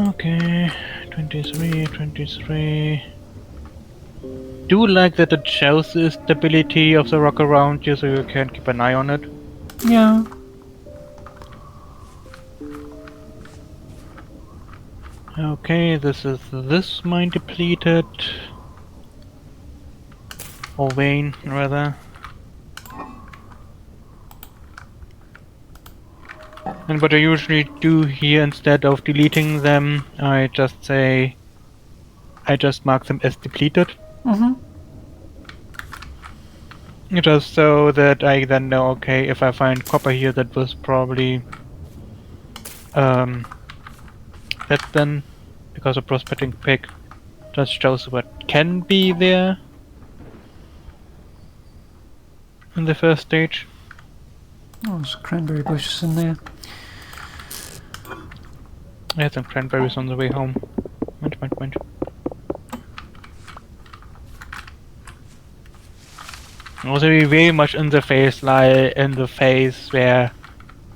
Okay, 23. Do like that it shows the stability of the rock around you, so you can keep an eye on it. Yeah. Okay, this mine depleted. Or vein, rather. And what I usually do here, instead of deleting them, I just mark them as depleted. Mm-hmm. Just so that I then know, okay, if I find copper here, that was probably that then, because a prospecting pick just shows what can be there in the first stage. Oh, there's cranberry bushes in there. I had some cranberries on the way home. Munch. Also, we're very much in the phase where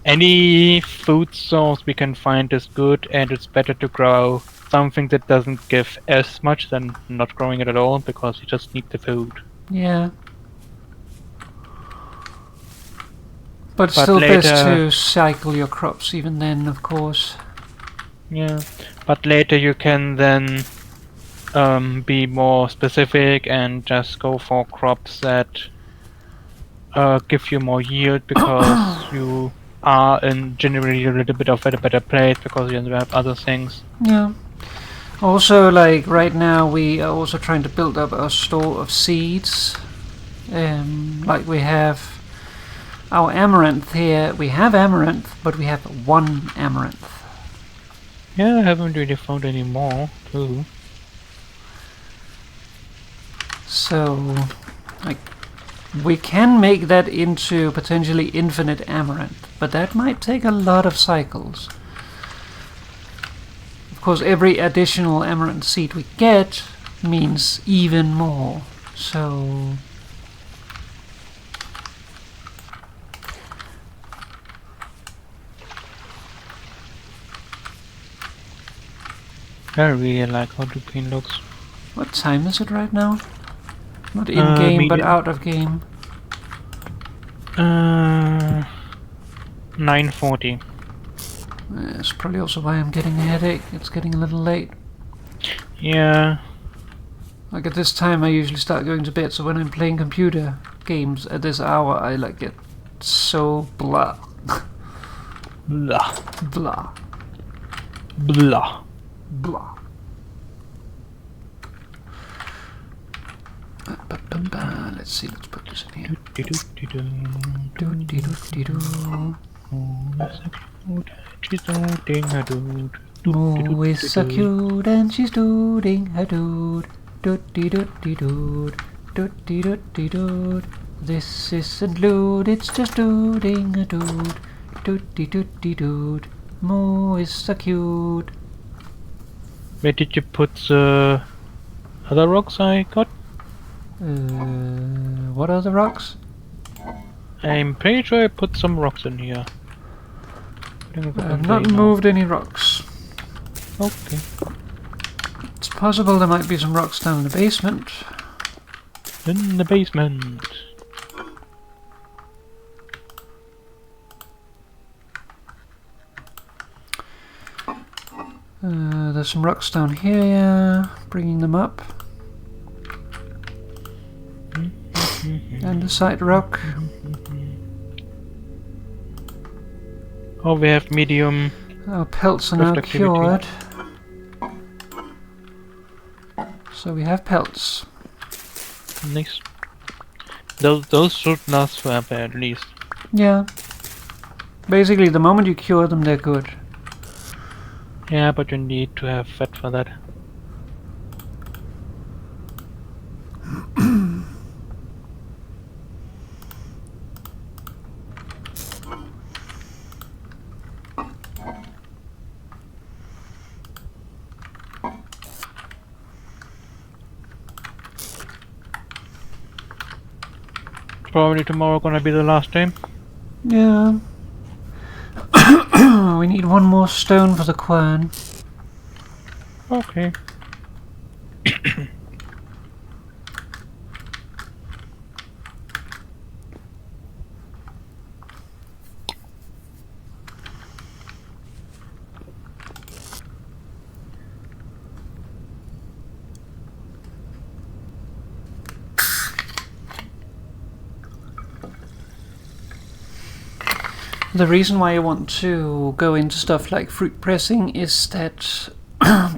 any food source we can find is good, and it's better to grow something that doesn't give as much than not growing it at all, because you just need the food. Yeah. But still best to cycle your crops even then, of course. Yeah, but later you can then be more specific and just go for crops that give you more yield, because you are in generally a little bit of a better place because you have other things. Yeah. Also, like right now, we are also trying to build up a store of seeds. Like we have our amaranth here. We have amaranth, but we have one amaranth. Yeah, I haven't really found any more too. So, like, we can make that into potentially infinite amaranth, but that might take a lot of cycles. Of course, every additional amaranth seed we get means even more. So, I really like how the green looks. what time is it right now? Not in game, but out of game. 9:40. That's probably also why I'm getting a headache. It's getting a little late. Yeah. Like at this time I usually start going to bed, so when I'm playing computer games at this hour I like get so blah. Blah. Blah. Blah. Blah. Let's see, let's put this in here. Moo is so cute and she's dooding her dood. Doot-dee-doot-dee-doot. Doot-dee-doot-dee-doot. This isn't lewd, it's just dooding a dood. Doot-dee-doot-dee-doot. Moo is so cute. Where did you put the other rocks I got? What are the rocks? I'm pretty sure I put some rocks in here. I've not moved any rocks. Okay. It's possible there might be some rocks down in the basement. In the basement. There's some rocks down here, yeah. Bringing them up. And a side rock. Oh, we have medium. Our pelts are now cured. So we have pelts. Nice. Those should last forever at least. Yeah. Basically, the moment you cure them, they're good. Yeah, but you need to have fat for that. Probably tomorrow gonna be the last day. Yeah. We need one more stone for the quern. Okay. The reason why I want to go into stuff like fruit pressing is that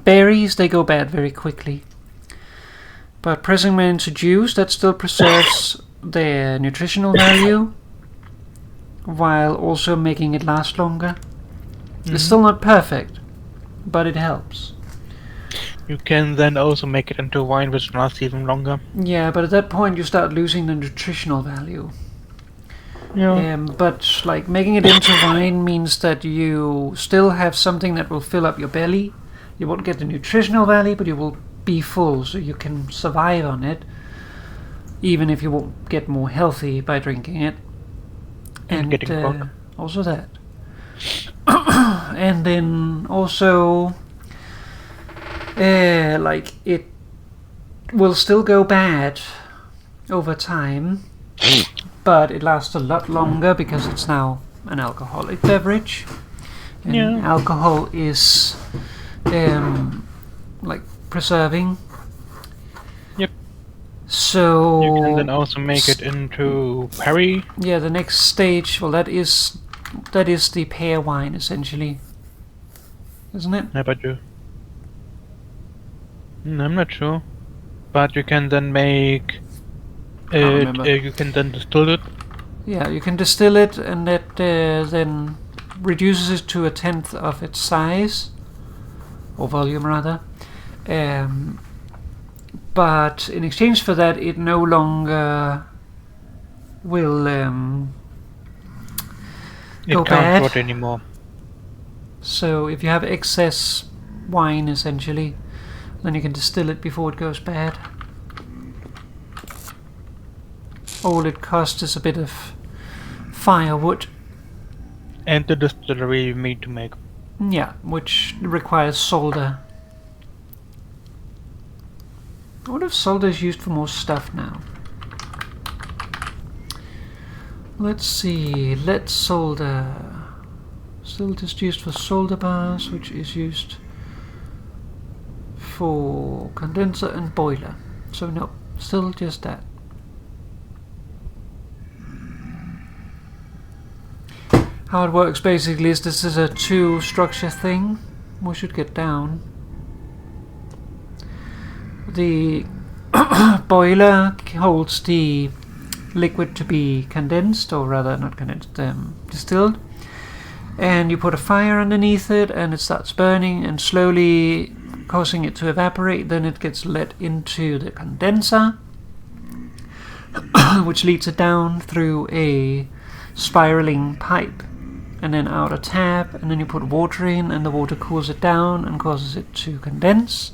berries, they go bad very quickly. But pressing them into juice, that still preserves their nutritional value, while also making it last longer. It's still not perfect, but it helps. You can then also make it into wine which lasts even longer. Yeah, but at that point you start losing the nutritional value. Yeah. But like making it into wine means that you still have something that will fill up your belly. You won't get the nutritional value, but you will be full, so you can survive on it, even if you won't get more healthy by drinking it. And getting drunk. Also that. And then also, like it will still go bad over time, but it lasts a lot longer because it's now an alcoholic beverage. And alcohol is like preserving. Yep. So you can then also make it into perry. Yeah, the next stage, well, that is the pear wine essentially, isn't it? Yeah, but I'm not sure. But you can then make it. You can then distill it. Yeah, you can distill it, and that then reduces it to 1/10 of its size, or volume rather. But in exchange for that, it no longer will go It can't bad rot anymore. So if you have excess wine, essentially, then you can distill it before it goes bad. All it costs is a bit of firewood. And the distillery you need to make. Yeah, which requires solder. I wonder if solder is used for more stuff now. Let's see, lead solder. Still just used for solder bars, which is used for condenser and boiler. So no, still just that. How it works basically is this is a 2-structure thing. We should get down. The boiler holds the liquid to be condensed, or rather not condensed, distilled. And you put a fire underneath it and it starts burning and slowly causing it to evaporate. Then it gets let into the condenser, which leads it down through a spiraling pipe and then out a tap, and then you put water in and the water cools it down and causes it to condense,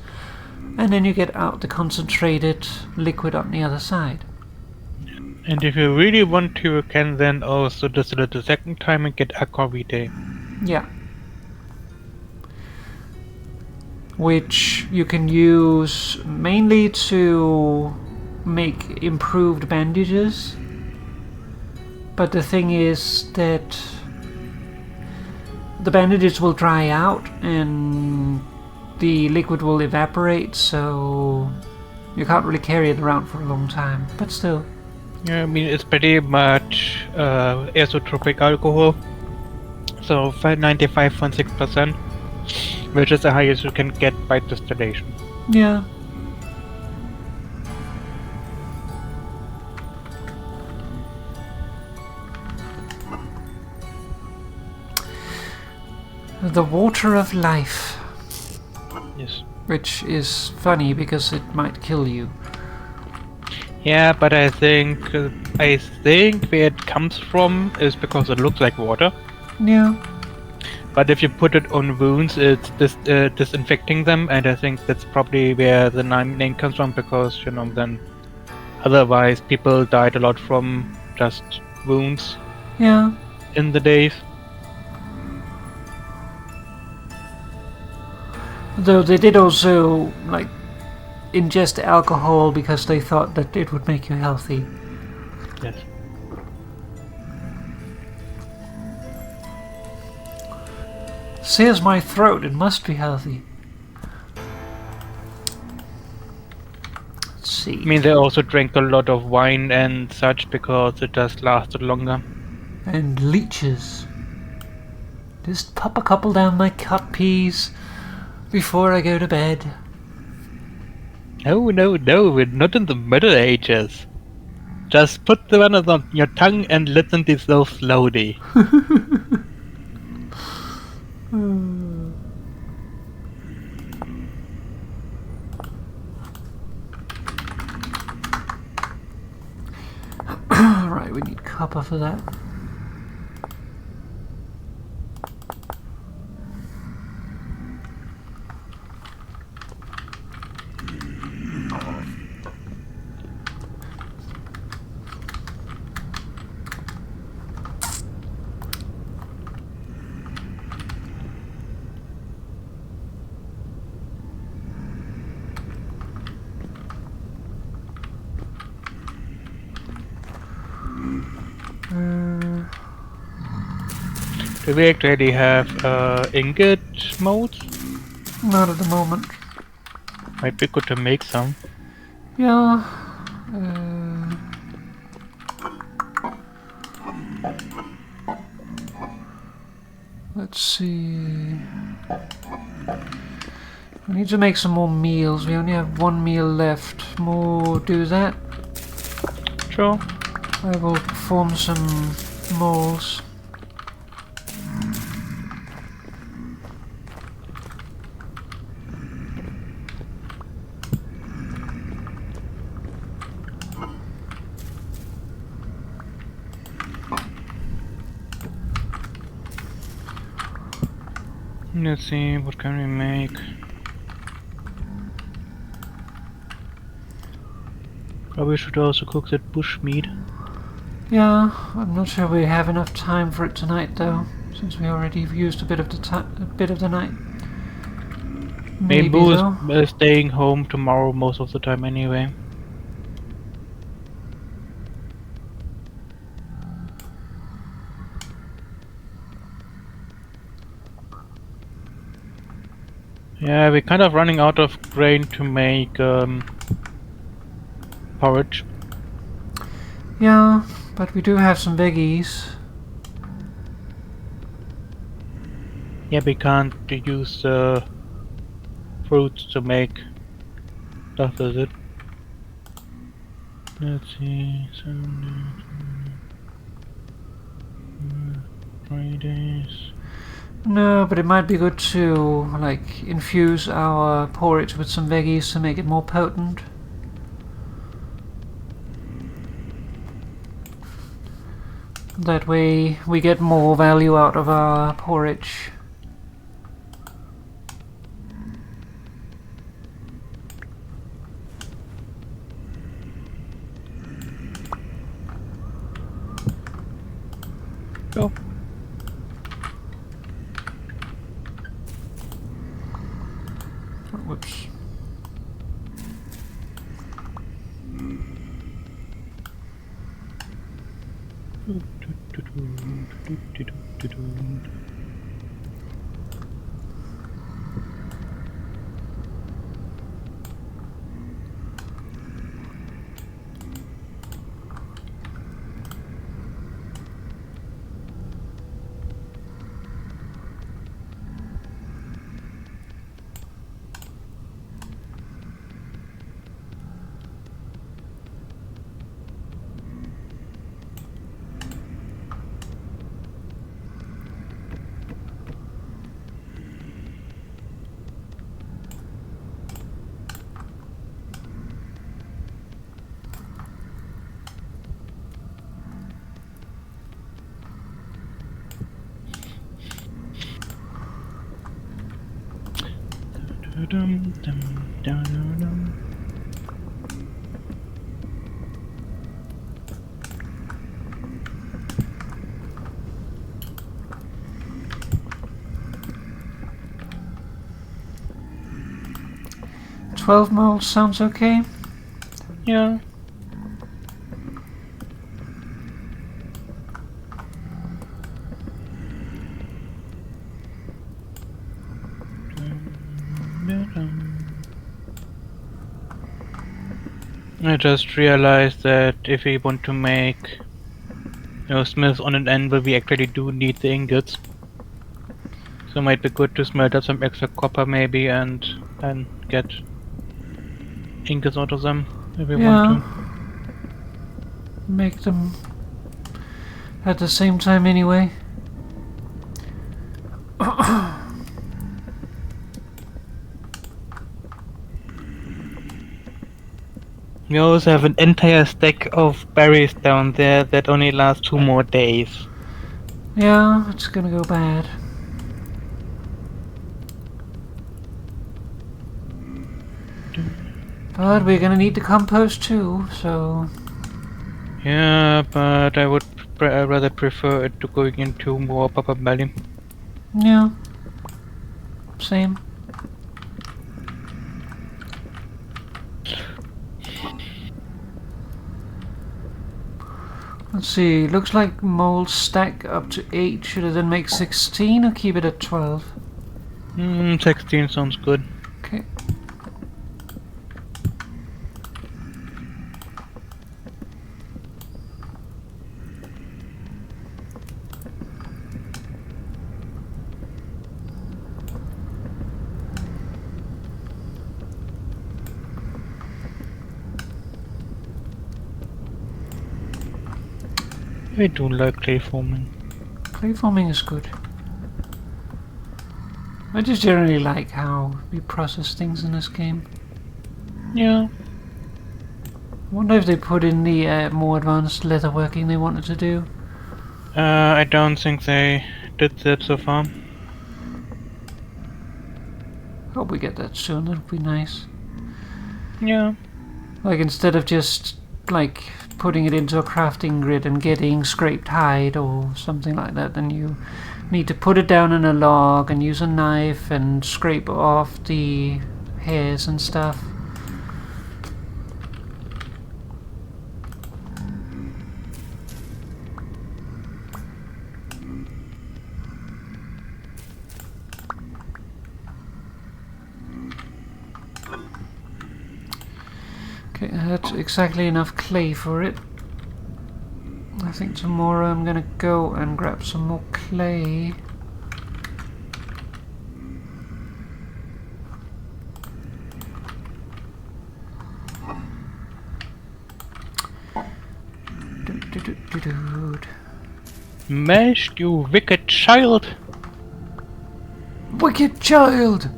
and then you get out the concentrated liquid on the other side. And if you really want to, you can then also distill it the second time and get aquavitae. Yeah. Which you can use mainly to make improved bandages. But the thing is that the bandages will dry out and the liquid will evaporate, so you can't really carry it around for a long time. But still. Yeah, I mean, it's pretty much azeotropic alcohol, so 95.6%, which is the highest you can get by distillation. Yeah. The water of life. Yes. Which is funny because it might kill you. Yeah, but I think where it comes from is because it looks like water. Yeah. But if you put it on wounds, it's disinfecting them, and I think that's probably where the name comes from, because, you know, then otherwise people died a lot from just wounds. Yeah. In the days. Though they did also, like, ingest alcohol because they thought that it would make you healthy. Yes. Says my throat, it must be healthy. Let's see. I mean, they also drank a lot of wine and such because it just lasted longer. And leeches. Just pop a couple down my cut piece before I go to bed. No, we're not in the Middle Ages. Just put the one on your tongue and let them dissolve slowly. Right, we need copper for that. Do we actually have ingot molds? Not at the moment. Might be good to make some. Yeah. Let's see. We need to make some more meals. We only have one meal left. More do that. Sure. I will form some molds. Let's see, what can we make? Probably should also cook that bush meat. Yeah, I'm not sure we have enough time for it tonight, though, since we already used a bit of the night. Maybe though. Boo's staying home tomorrow most of the time anyway. Yeah, we're kind of running out of grain to make porridge. Yeah, but we do have some veggies. Yeah, we can't use fruits to make stuff with it. Let's see, Fridays. No, but it might be good to, like, infuse our porridge with some veggies to make it more potent. That way we get more value out of our porridge. Go. Whoops. Dum, dum, dum, dum. $12 moles sounds okay. Yeah. I just realized that if we want to make smiths on an anvil, we actually do need the ingots. So it might be good to smelt up some extra copper maybe and get ingots out of them if we want to. Make them at the same time anyway. We also have an entire stack of berries down there that only last 2 more days. Yeah, it's gonna go bad. But we're gonna need the compost too, so... Yeah, but I would rather prefer it to going into more Papa Valley. Yeah. Same. Let's see, looks like molds stack up to 8. Should I then make 16 or keep it at 12? 16 sounds good. Okay. I do like clay forming. Clay forming is good. I just generally like how we process things in this game. Yeah. I wonder if they put in the more advanced leatherworking they wanted to do. I don't think they did that so far. Hope we get that soon, that'd be nice. Yeah. Like, instead of just, like, putting it into a crafting grid and getting scraped hide or something like that, then you need to put it down in a log and use a knife and scrape off the hairs and stuff. Okay, that's exactly enough clay for it. I think tomorrow I'm gonna go and grab some more clay. Mashed, you wicked child! Wicked child!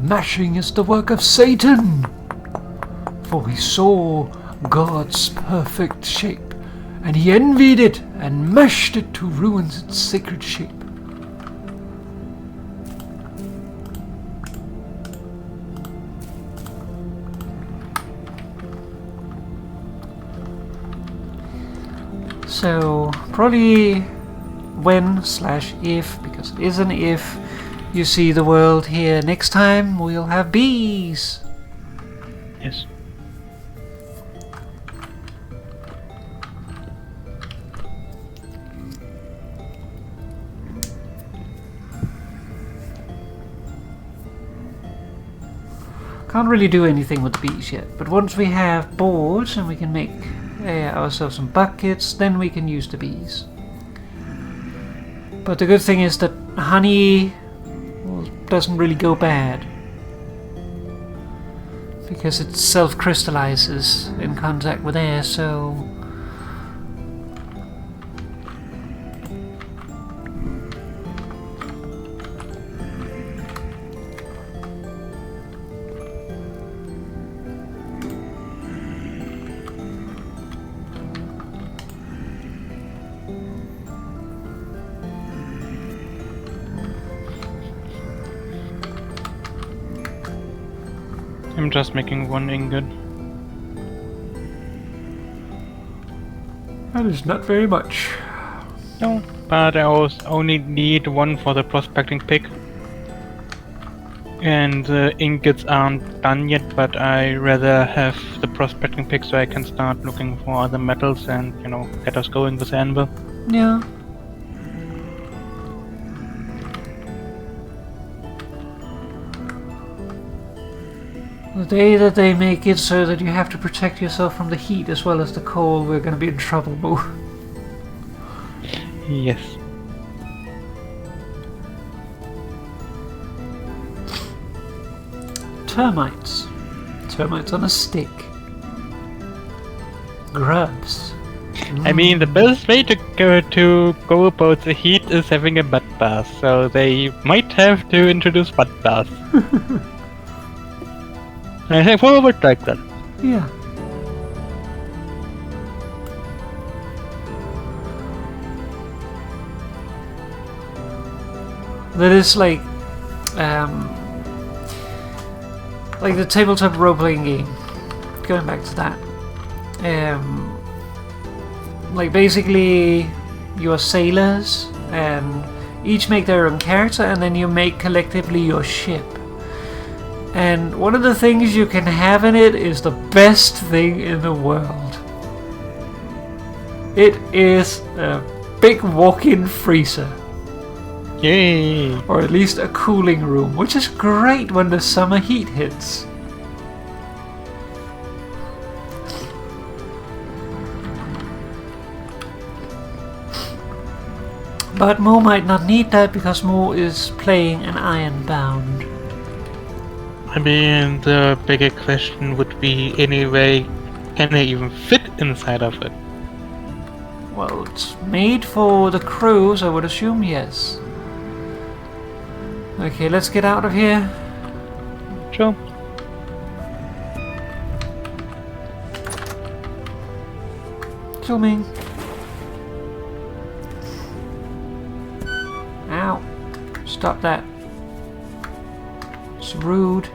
Mashing is the work of Satan, for he saw God's perfect shape, and he envied it and mashed it to ruin its sacred shape. So, probably when/if, because it is an if, you see the world here next time, we'll have bees. Yes. Can't really do anything with the bees yet, but once we have boards and we can make ourselves some buckets, then we can use the bees. But the good thing is that honey doesn't really go bad, because it self-crystallizes in contact with air, so... I'm just making 1 ingot. That is not very much. No, but I only need 1 for the prospecting pick. And the ingots aren't done yet, but I rather have the prospecting pick so I can start looking for other metals and, you know, get us going with the anvil. Yeah. The day that they make it so that you have to protect yourself from the heat as well as the cold, we're gonna be in trouble, Moo. Yes. Termites. Termites on a stick. Grubs. I mean, the best way to go about the heat is having a butt bath, so they might have to introduce butt baths. I think we would like that. Yeah. That is like the tabletop role-playing game. Going back to that. Like basically you are sailors and each make their own character and then you make collectively your ship. And one of the things you can have in it is the best thing in the world. It is a big walk-in freezer. Yay! Or at least a cooling room, which is great when the summer heat hits. But Mo might not need that because Mo is playing an Ironbound. I mean, the bigger question would be anyway, can I even fit inside of it? Well, it's made for the crew, so I would assume yes. Okay, let's get out of here. Sure. Zooming. Ow. Stop that. It's rude.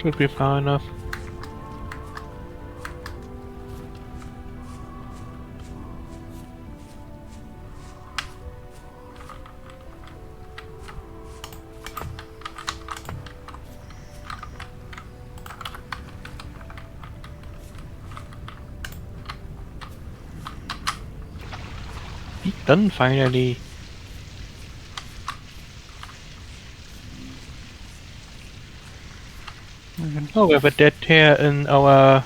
Should be far enough. Done finally. Oh, we have a dead hair in our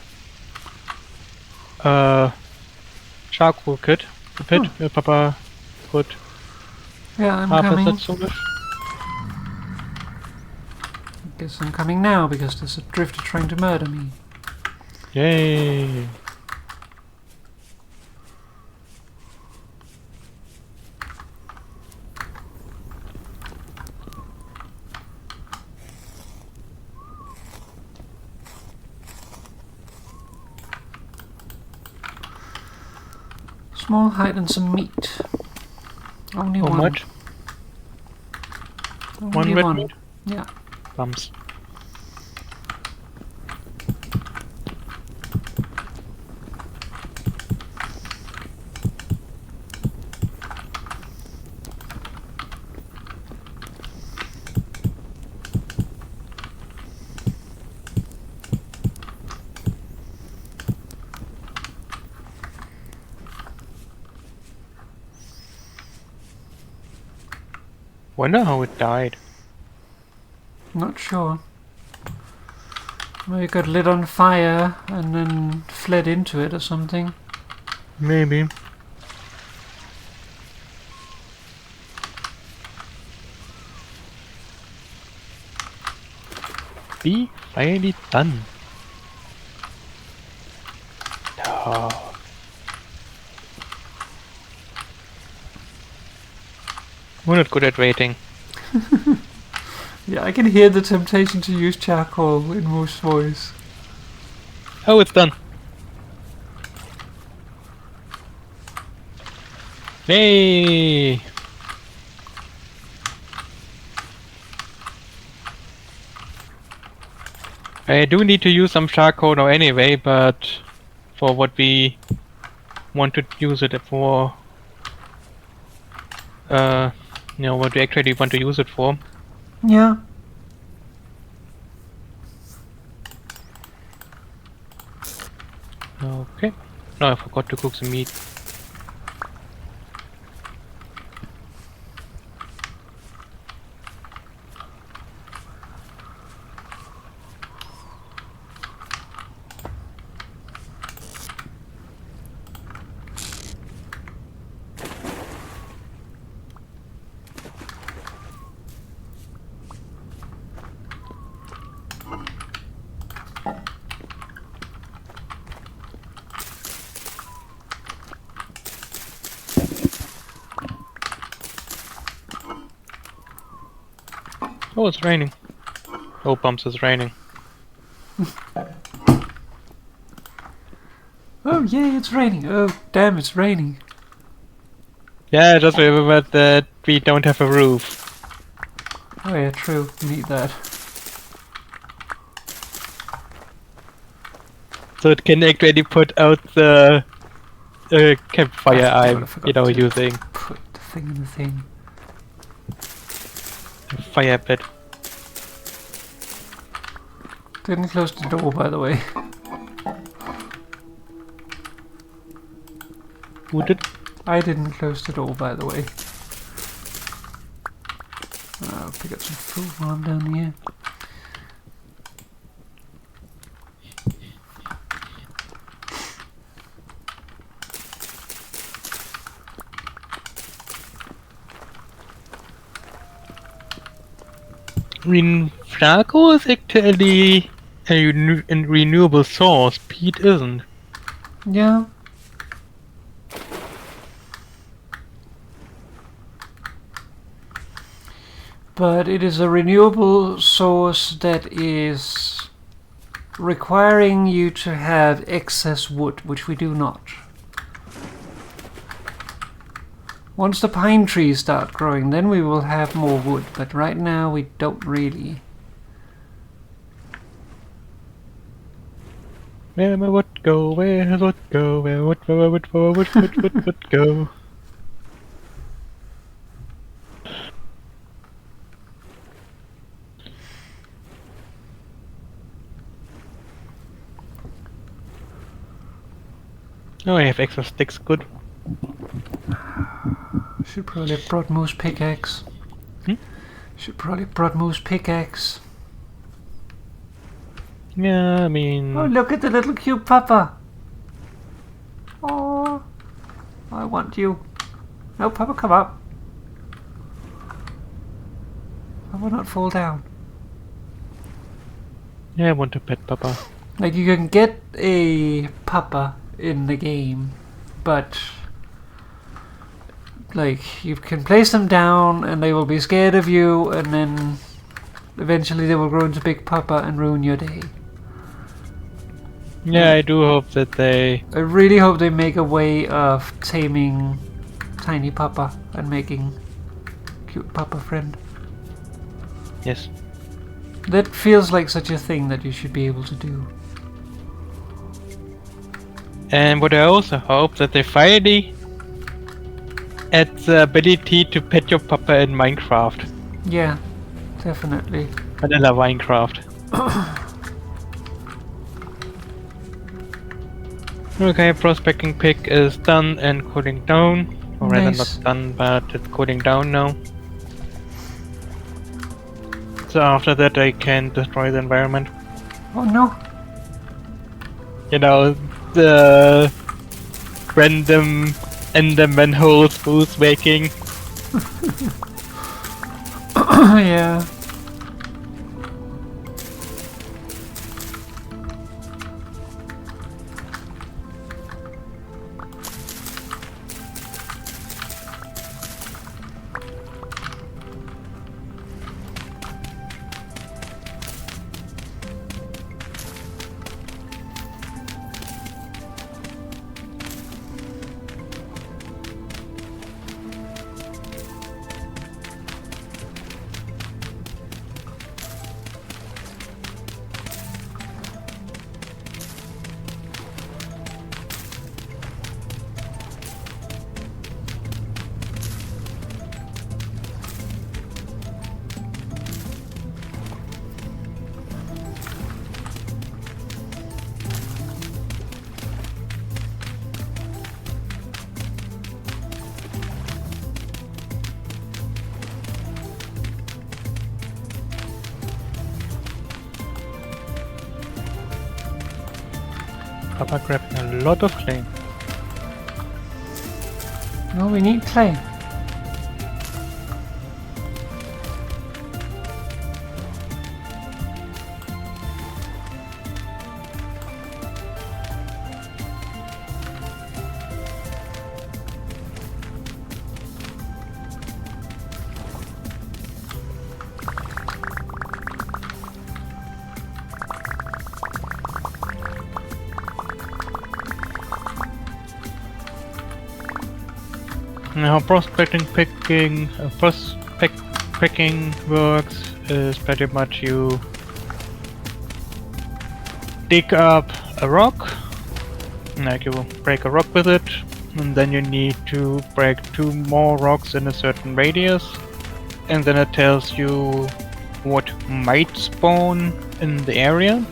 charcoal kit. The pit. Papa put Yeah, I'm half coming. of that so Guess I'm coming now because there's a drifter trying to murder me. Yay! Small hide and some meat. Only How one. much? Only One red meat? Yeah. Bums. Wonder how it died. Not sure. Maybe it got lit on fire and then fled into it or something. Maybe. Be finally done. No. We're not good at waiting. Yeah, I can hear the temptation to use charcoal in Moo's voice. Oh, it's done. Yay! I do need to use some charcoal now anyway, but for what we want to use it for, what we actually want to use it for. Yeah. Okay. No, I forgot to cook the meat. Oh, it's raining. Oh, bumps, it's raining. Oh yay, it's raining. Oh damn, it's raining. Yeah, just remember that we don't have a roof. Oh yeah, true. We need that. So it can actually put out the campfire I I'm, forgot to using. put the thing in the thing. Fire pit. Didn't close the door, by the way. Who did? I didn't close the door, by the way. I'll pick up some food while I'm down here. I mean, Flaco is actually a renewable source. Peat isn't. Yeah. But it is a renewable source that is requiring you to have excess wood, which we do not. Once the pine trees start growing, then we will have more wood, but right now we don't really. Where would go? Where would go? Where would go? Oh, I have extra sticks. Good. Should probably have brought Moose pickaxe. Should probably have brought Moose pickaxe. Yeah, I mean. Oh, look at the little cute papa. Oh, I want you. No, Papa, come up. I will not fall down. Yeah, I want to pet Papa. Like, you can get a papa in the game, but like, you can place them down and they will be scared of you, and then eventually they will grow into big papa and ruin your day. Yeah, I do hope that they. I really hope they make a way of taming tiny papa and making cute papa friend. Yes. That feels like such a thing that you should be able to do. And what I also hope that they finally add the ability to pet your papa in Minecraft. Yeah, definitely. Vanilla Minecraft. Okay, prospecting pick is done and cooling down. Or rather Nice. not done, but it's cooling down now. So after that I can destroy the environment. Oh no. You know, the random enderman holes who's waking. Yeah. copper, grabbing a lot of clay. No, we need clay. Now prospecting picking works is pretty much you dig up a rock, like you break a rock with it, and then you need to break 2 more rocks in a certain radius, and then it tells you what might spawn in the area.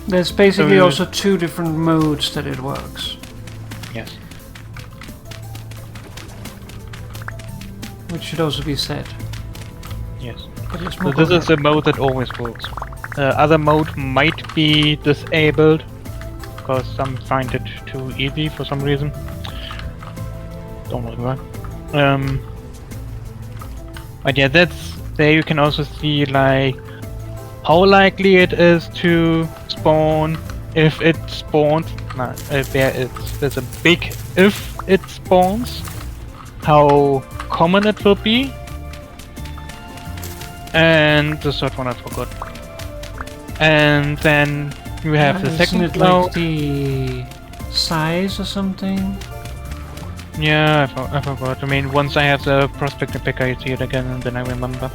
There's basically also 2 different modes that it works. Yes. Which should also be said. Yes. But it's So more this is the mode that always works. Other mode might be disabled because some find it too easy for some reason. Don't worry about it. But yeah, there you can also see like how likely it is to spawn if it spawns. There's a big if it spawns. How common it will be, and the third one I forgot. And then you have the second isn't it mode. like the size or something? Yeah, I forgot. I mean, once I have the prospector pick, I see it again, and then I remember.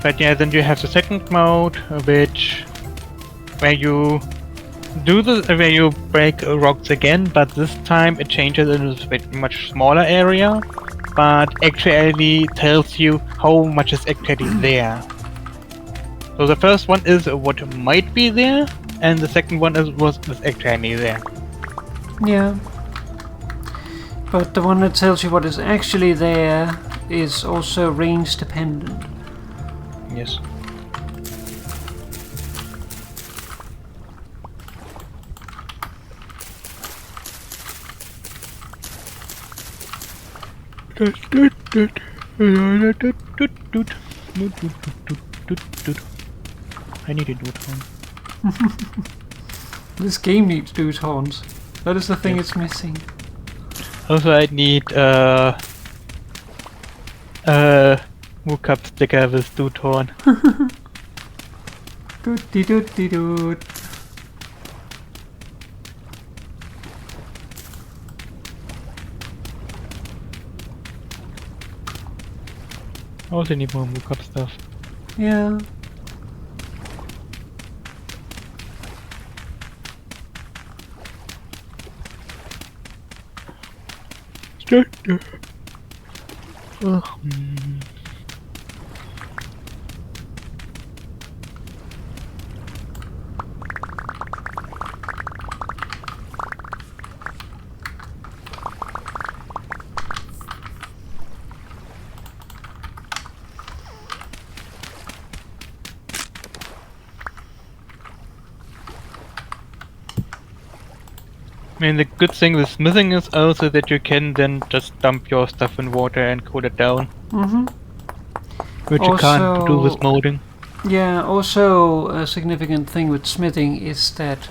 But yeah, then you have the second mode, where you where you break rocks again, but this time it changes into a much smaller area, but actually tells you how much is actually there. So the first one is what might be there, and the second one is what is actually there. Yeah. But the one that tells you what is actually there is also range dependent. Yes. I need a dude horn. This game needs dude horns. That is the thing it's missing. Also, I need Mookup sticker with dude horn. Doot-de doot-de doot. I also need more Mookup stuff. Yeah. I mean, the good thing with smithing is also that you can then just dump your stuff in water and cool it down. Which you can't do with molding. Yeah, also a significant thing with smithing is that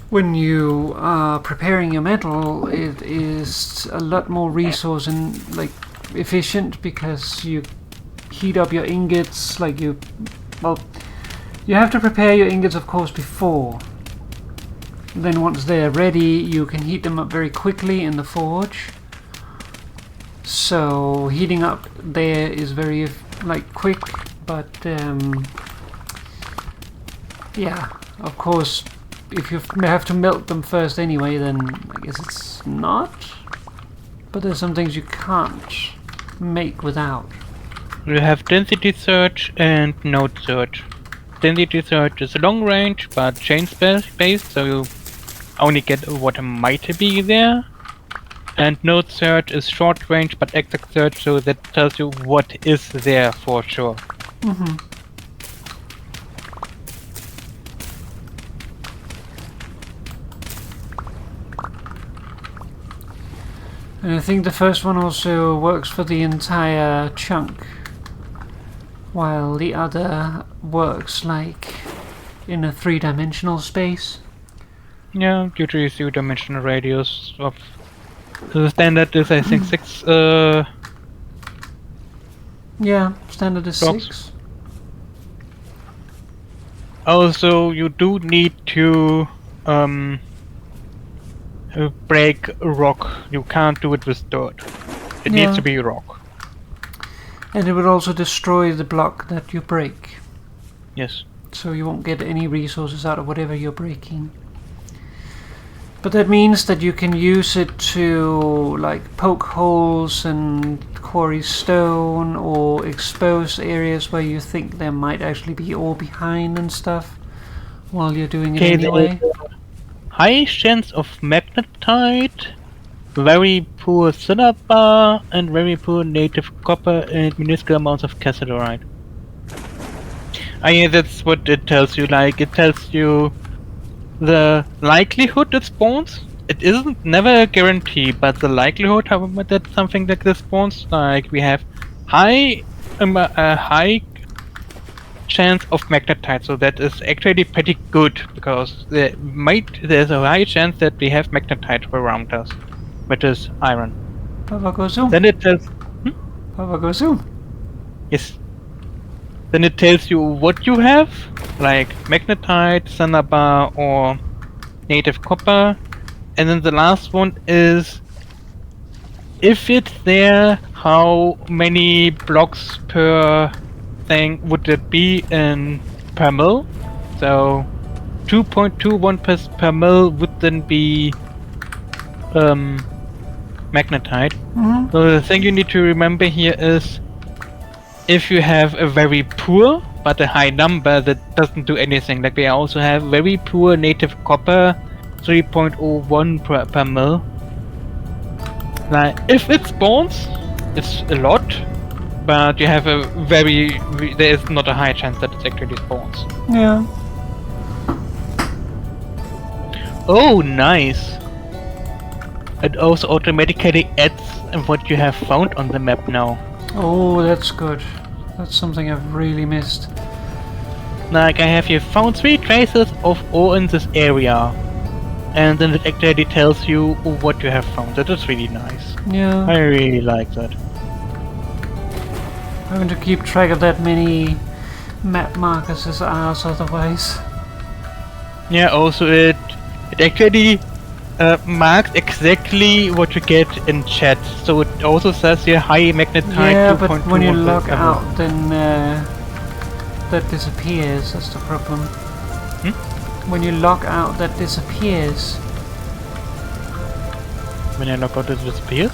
when you are preparing your metal, it is a lot more resource and efficient, because you heat up your ingots you have to prepare your ingots, of course, before. Then once they're ready, you can heat them up very quickly in the forge. So heating up there is very quick, but yeah, of course, if you have to melt them first anyway, then I guess it's not. But there's some things you can't make without. You have density search and node search. Density search is long range but chain based, so you only get what might be there. And node search is short range but exact search, so that tells you what is there for sure. And I think the first one also works for the entire chunk, while the other works like in a 3-dimensional space. Yeah, usually 2-dimensional radius of the standard is I think 6 Yeah, standard is blocks. 6. Also, you do need to break rock. You can't do it with dirt. It needs to be rock. And it would also destroy the block that you break. Yes. So you won't get any resources out of whatever you're breaking. But that means that you can use it to like poke holes and quarry stone or expose areas where you think there might actually be ore behind and stuff while you're doing it anyway. High chance of magnetite, very poor cinnabar, and very poor native copper and minuscule amounts of cassiterite. That's what it tells you. Like, it tells you the likelihood it spawns. It isn't never a guarantee, but the likelihood, however, that something like this spawns, like we have high chance of magnetite, so that is actually pretty good because there's a high chance that we have magnetite around us, which is iron. Papa, go zoom. Then it tells. Papa, go zoom. Yes. Then it tells you what you have, like magnetite, cinnabar, or native copper. And then the last one is, if it's there, how many blocks per thing would it be in per mil? So 2.21 per mil would then be magnetite. So the thing you need to remember here is, if you have a very poor but a high number, that doesn't do anything. Like we also have very poor native copper, 3.01 per mil. Like if it spawns, it's a lot, but you have a there is not a high chance that it actually spawns. Yeah. Oh, nice. It also automatically adds what you have found on the map now. Oh, that's good. That's something I've really missed. Like I have here found 3 traces of ore in this area. And then it actually tells you what you have found. That is really nice. Yeah. I really like that. Having to keep track of that many map markers is ours otherwise. Yeah, also it actually marks exactly what you get in chat. So it also says here high magnetite. Yeah, but when you log out, then that disappears. That's the problem. When you log out, that disappears. When you log out, it disappears?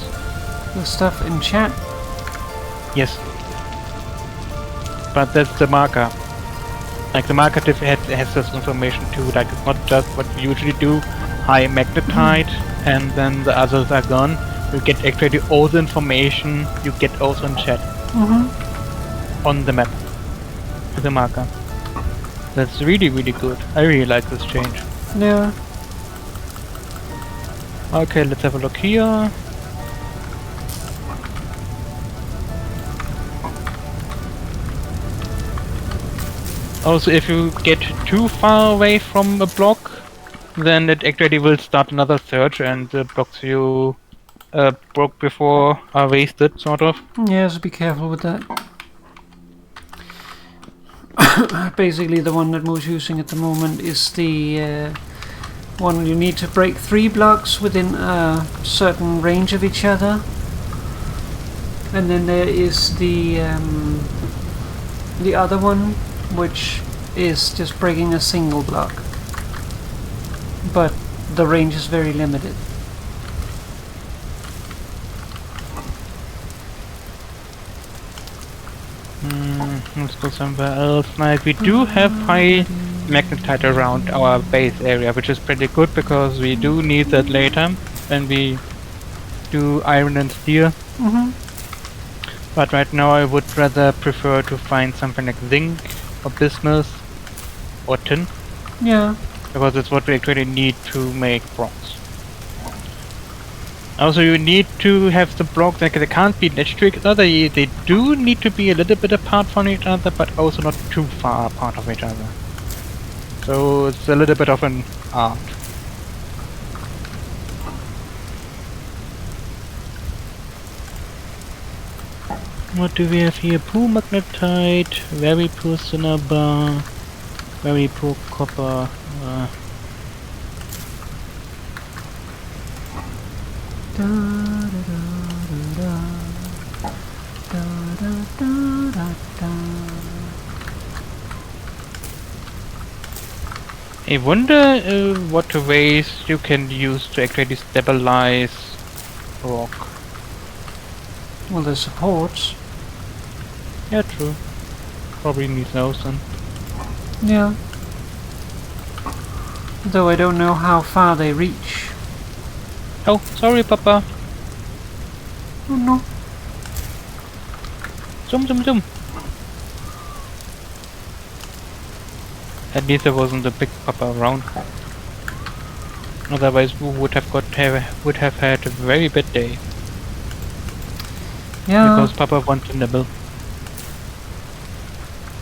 The stuff in chat? Yes. But that's the marker. Like the marker has this information too. Like it's not just what we usually do, high magnetite, and then the others are gone. You get actually all the information you get also in chat. On the map. With the marker. That's really, really good. I really like this change. Yeah. Okay, let's have a look here. Also, if you get too far away from a block, then it actually will start another search and the blocks you broke before are wasted, sort of. Yeah, so be careful with that. Basically, the one that Mo's using at the moment is the one you need to break 3 blocks within a certain range of each other. And then there is the other one, which is just breaking a single block. But the range is very limited. Let's go somewhere else. Like we do have high magnetite around our base area, which is pretty good because we do need that later when we do iron and steel. But right now I would rather prefer to find something like zinc or bismuth or tin. Yeah. Because it's what we actually need to make bronze. Also, you need to have the blocks, like they can't be next to each other. They do need to be a little bit apart from each other, but also not too far apart of each other. So it's a little bit of an art. What do we have here? Poor magnetite, very poor cinnabar, very poor copper. I wonder what ways you can use to actually stabilize rock. Well, there's supports. Yeah, true. Probably need those then. Yeah. Though I don't know how far they reach. Oh, sorry, Papa. Oh no. Zoom, zoom, zoom. At least there wasn't a big Papa around. Otherwise, we would have had a very bad day. Yeah. Because Papa wants to nibble.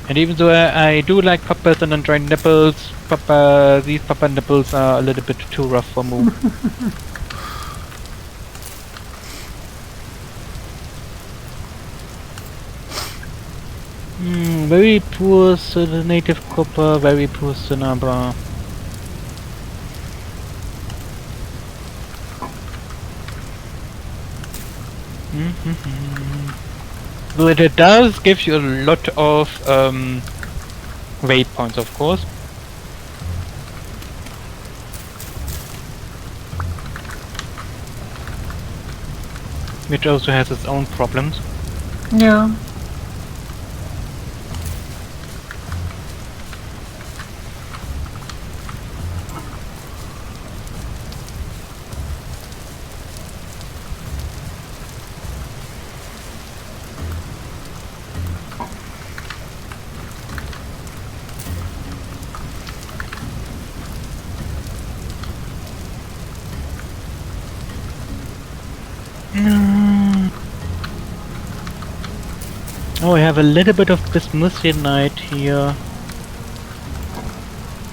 And even though I do like Papas and enjoy nibbles, these Papa nibbles are a little bit too rough for Moo. Very poor native copper, very poor cinnabar. But it does give you a lot of waypoints, of course. Which also has its own problems. Yeah. Oh, I have a little bit of bismuthinite here.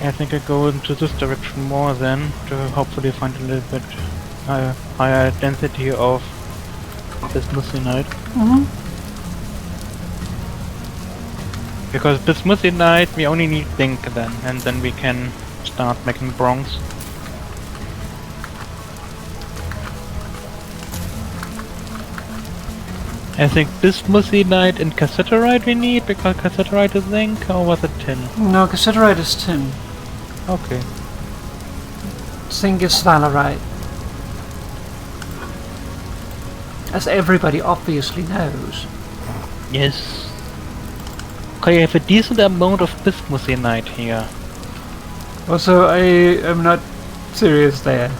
I think I go into this direction more then, to hopefully find a little bit higher density of bismuthinite. Because bismuthinite, we only need zinc then, and then we can start making bronze. I think bismuthinite and cassiterite we need, because cassiterite is zinc, or was it tin? No, cassiterite is tin. Okay. Zinc is valerite. As everybody obviously knows. Yes. Okay, I have a decent amount of bismuthinite here. Also, I am not serious there.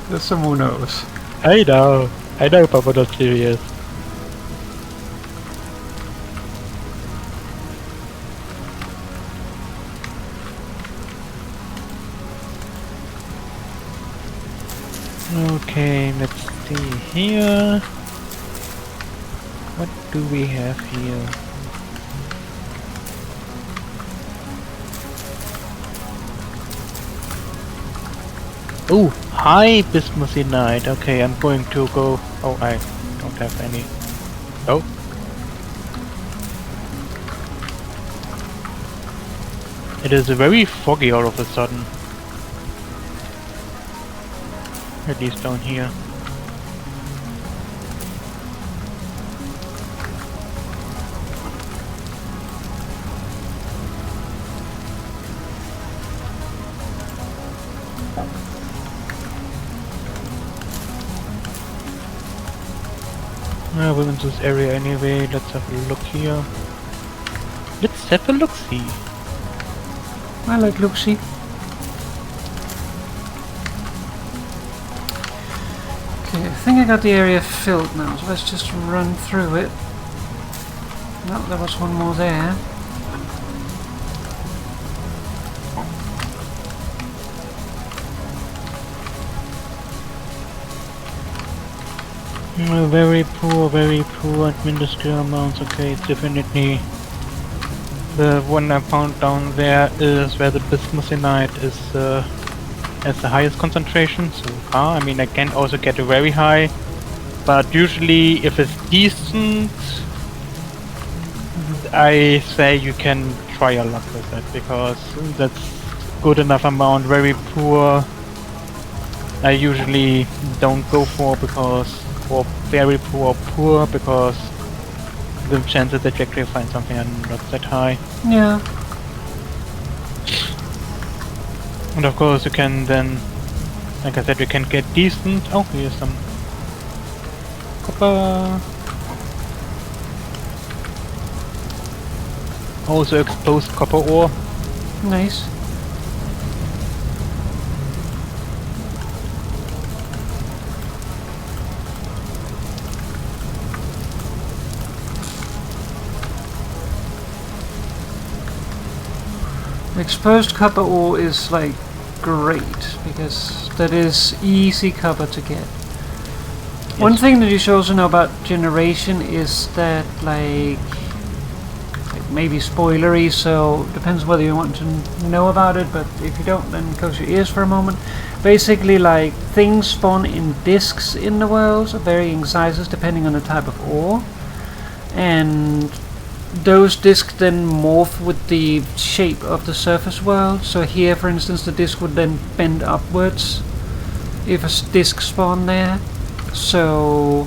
There's someone who knows. I know, Papa, not serious. Okay, let's see here. What do we have here? Oh, high bismuthinite. Okay, I'm going to go. Oh, I don't have any. Oh. It is very foggy all of a sudden. At least down here. We're in this area anyway. Let's have a look here. Let's have a look-see. I like look-see. Okay, I think I got the area filled now, so let's just run through it. No, there was one more there. Very poor and minuscule amounts. Okay, it's definitely the one I found down there is where the bismuthite is has the highest concentration so far. I mean, I can also get a very high, but usually if it's decent, I say you can try your luck with it because that's good enough amount. Very poor, I usually don't go for or very poor because the chances that you actually find something are not that high. Yeah. And of course you can then, like I said, you can get decent. Oh, here's some copper. Also exposed copper ore. Nice. Exposed copper ore is like great because that is easy copper to get. Yes. One thing that you should also know about generation is that like maybe spoilery, so depends whether you want to know about it, but if you don't, then close your ears for a moment. Basically, like things spawn in disks in the world of varying sizes depending on the type of ore, and those disks then morph with the shape of the surface world. So here, for instance, the disk would then bend upwards if a disk spawned there. So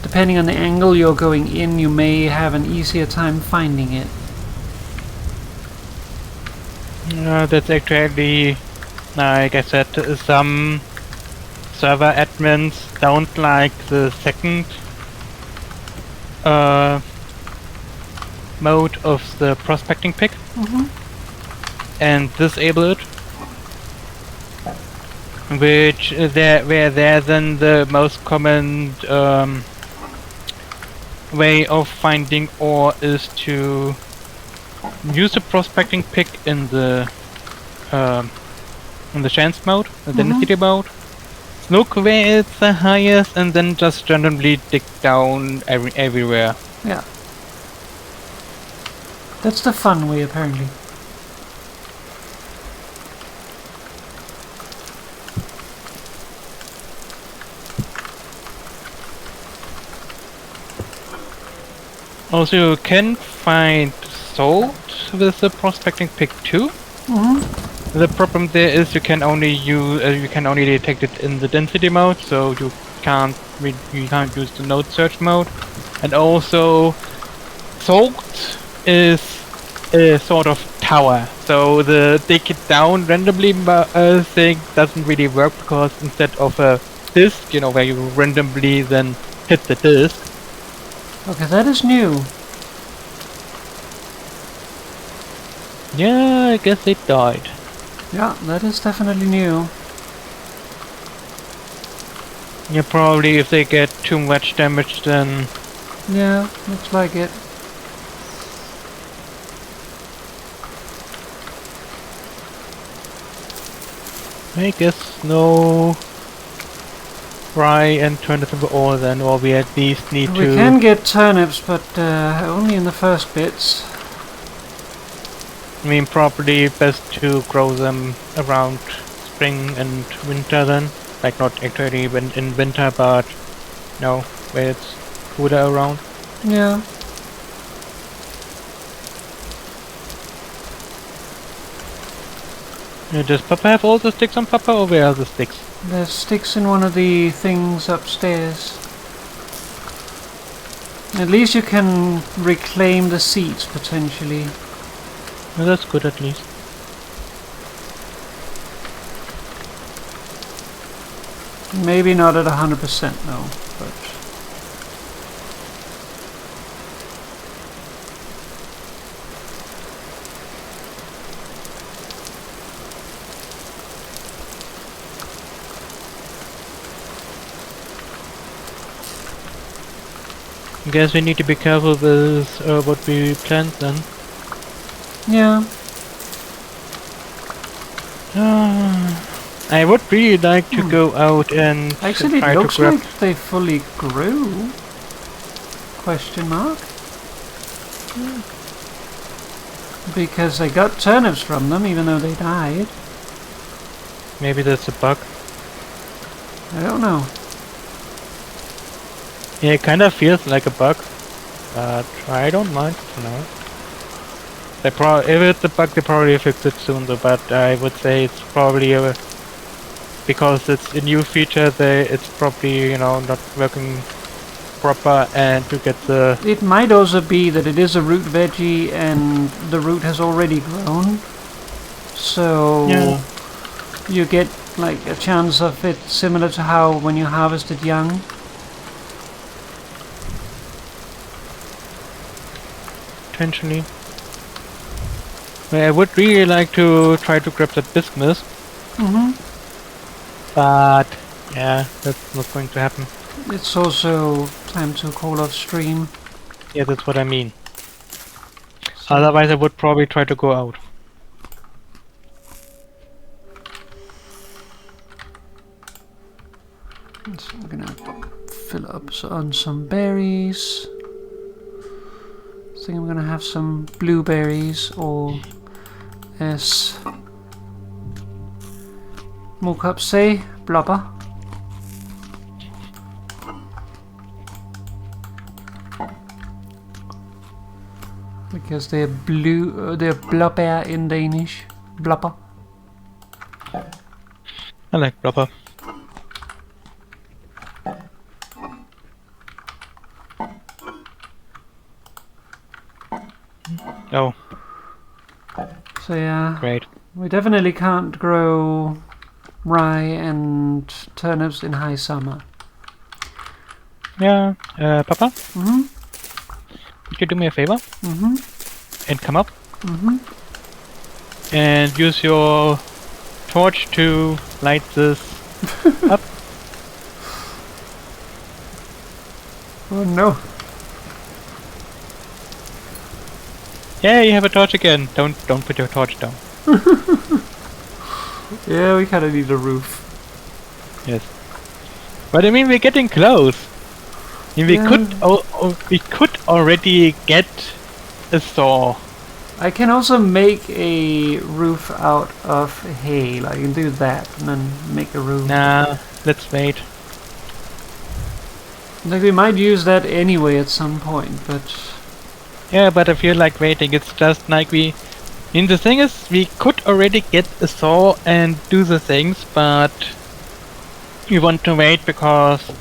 depending on the angle you're going in, you may have an easier time finding it. That's actually, like I said, some server admins don't like the second mode of the prospecting pick and disable it, which where then the most common way of finding ore is to use the prospecting pick in the chance mode, the density mode. Look where it's the highest, and then just randomly dig down everywhere. Yeah. That's the fun way, apparently. Also, you can find salt with the prospecting pick too. The problem there is you can only detect it in the density mode, so you can't use the node search mode. And also, salt is a sort of tower, so the dig it down randomly thing doesn't really work, because instead of a disk, where you randomly then hit the disk. Okay, that is new. Yeah, I guess it died. Yeah, that is definitely new. Yeah, probably if they get too much damage, then... Yeah, looks like it. I guess no... Fry and turn it into ore then, or we at least need to... We can get turnips, but only in the first bits. I mean, probably best to grow them around spring and winter then. Like, not actually in winter, but where it's cooler around. Yeah. Does Papa have all the sticks on Papa, or where are the sticks? There's sticks in one of the things upstairs. At least you can reclaim the seeds, potentially. Well, that's good at least. Maybe not at 100% no, but... I guess we need to be careful with what we plant then. Yeah. I would really like to go out and Actually, try it to looks grab. like they fully grew. Question mark? Because I got turnips from them, even though they died. Maybe that's a bug. I don't know. Yeah, it kind of feels like a bug, but I don't mind. No. If it's a bug, they probably fix it soon. Though, but I would say it's probably because it's a new feature. It's probably not working proper, and to get the. It might also be that it is a root veggie and the root has already grown. So you get like a chance of it similar to how when you harvested young. Potentially. I would really like to try to grab that bismuth. But yeah, that's not going to happen. It's also time to call off stream. Yeah, that's what I mean. So Otherwise, I would probably try to go out. I'm gonna fill up on some berries. I think I'm gonna have some blueberries, or as Mokap say, blubber. Because they're they're blubber in Danish. Blubber. I like blubber. Oh, So yeah, great. we definitely can't grow rye and turnips in high summer. Yeah, Papa, Mm-hmm. could you do me a favor Mm-hmm. and come up Mm-hmm. and use your torch to light this up? Oh no. Yeah, you have a torch again. Don't put your torch down. Yeah, we kinda need a roof. Yes. But I mean, we're getting close. I mean, we could already get a saw. I can also make a roof out of hay. Like, I can do that and then make a roof. Nah, let's wait. Like, we might use that anyway at some point, but Yeah, but I feel like waiting. It's just like the thing is, we could already get a saw and do the things, but we want to wait because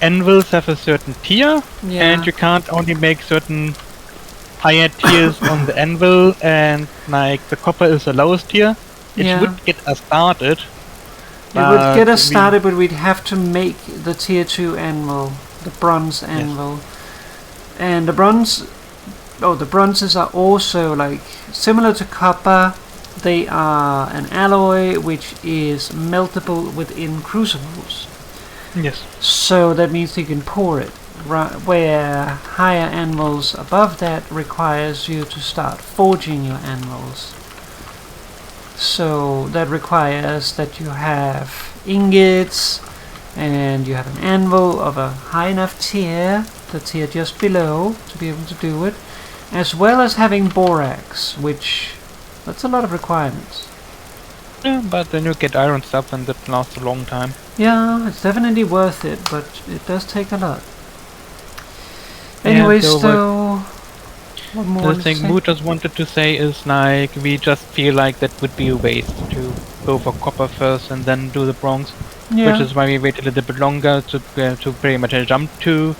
anvils have a certain tier, yeah. and you can't only make certain higher tiers on the anvil, and like the copper is the lowest tier. It Yeah. would get us started. It would get us we- started, but we'd have to make the tier 2 anvil, the bronze anvil. And the bronzes are also like similar to copper. They are an alloy which is meltable within crucibles. Yes. So that means you can pour it. Where higher anvils above that requires you to start forging your anvils. So that requires that you have ingots and you have an anvil of a high enough tier, the tier just below, to be able to do it, as well as having borax, which that's a lot of requirements. Yeah, but then you get iron stuff and that lasts a long time. Yeah, it's definitely worth it, but it does take a lot. Yeah, Anyway, so so what more? The thing Moo just wanted to say is like we just feel like that would be a waste to go for copper first and then do the bronze, Yeah. which is why we wait a little bit longer to pretty much jump to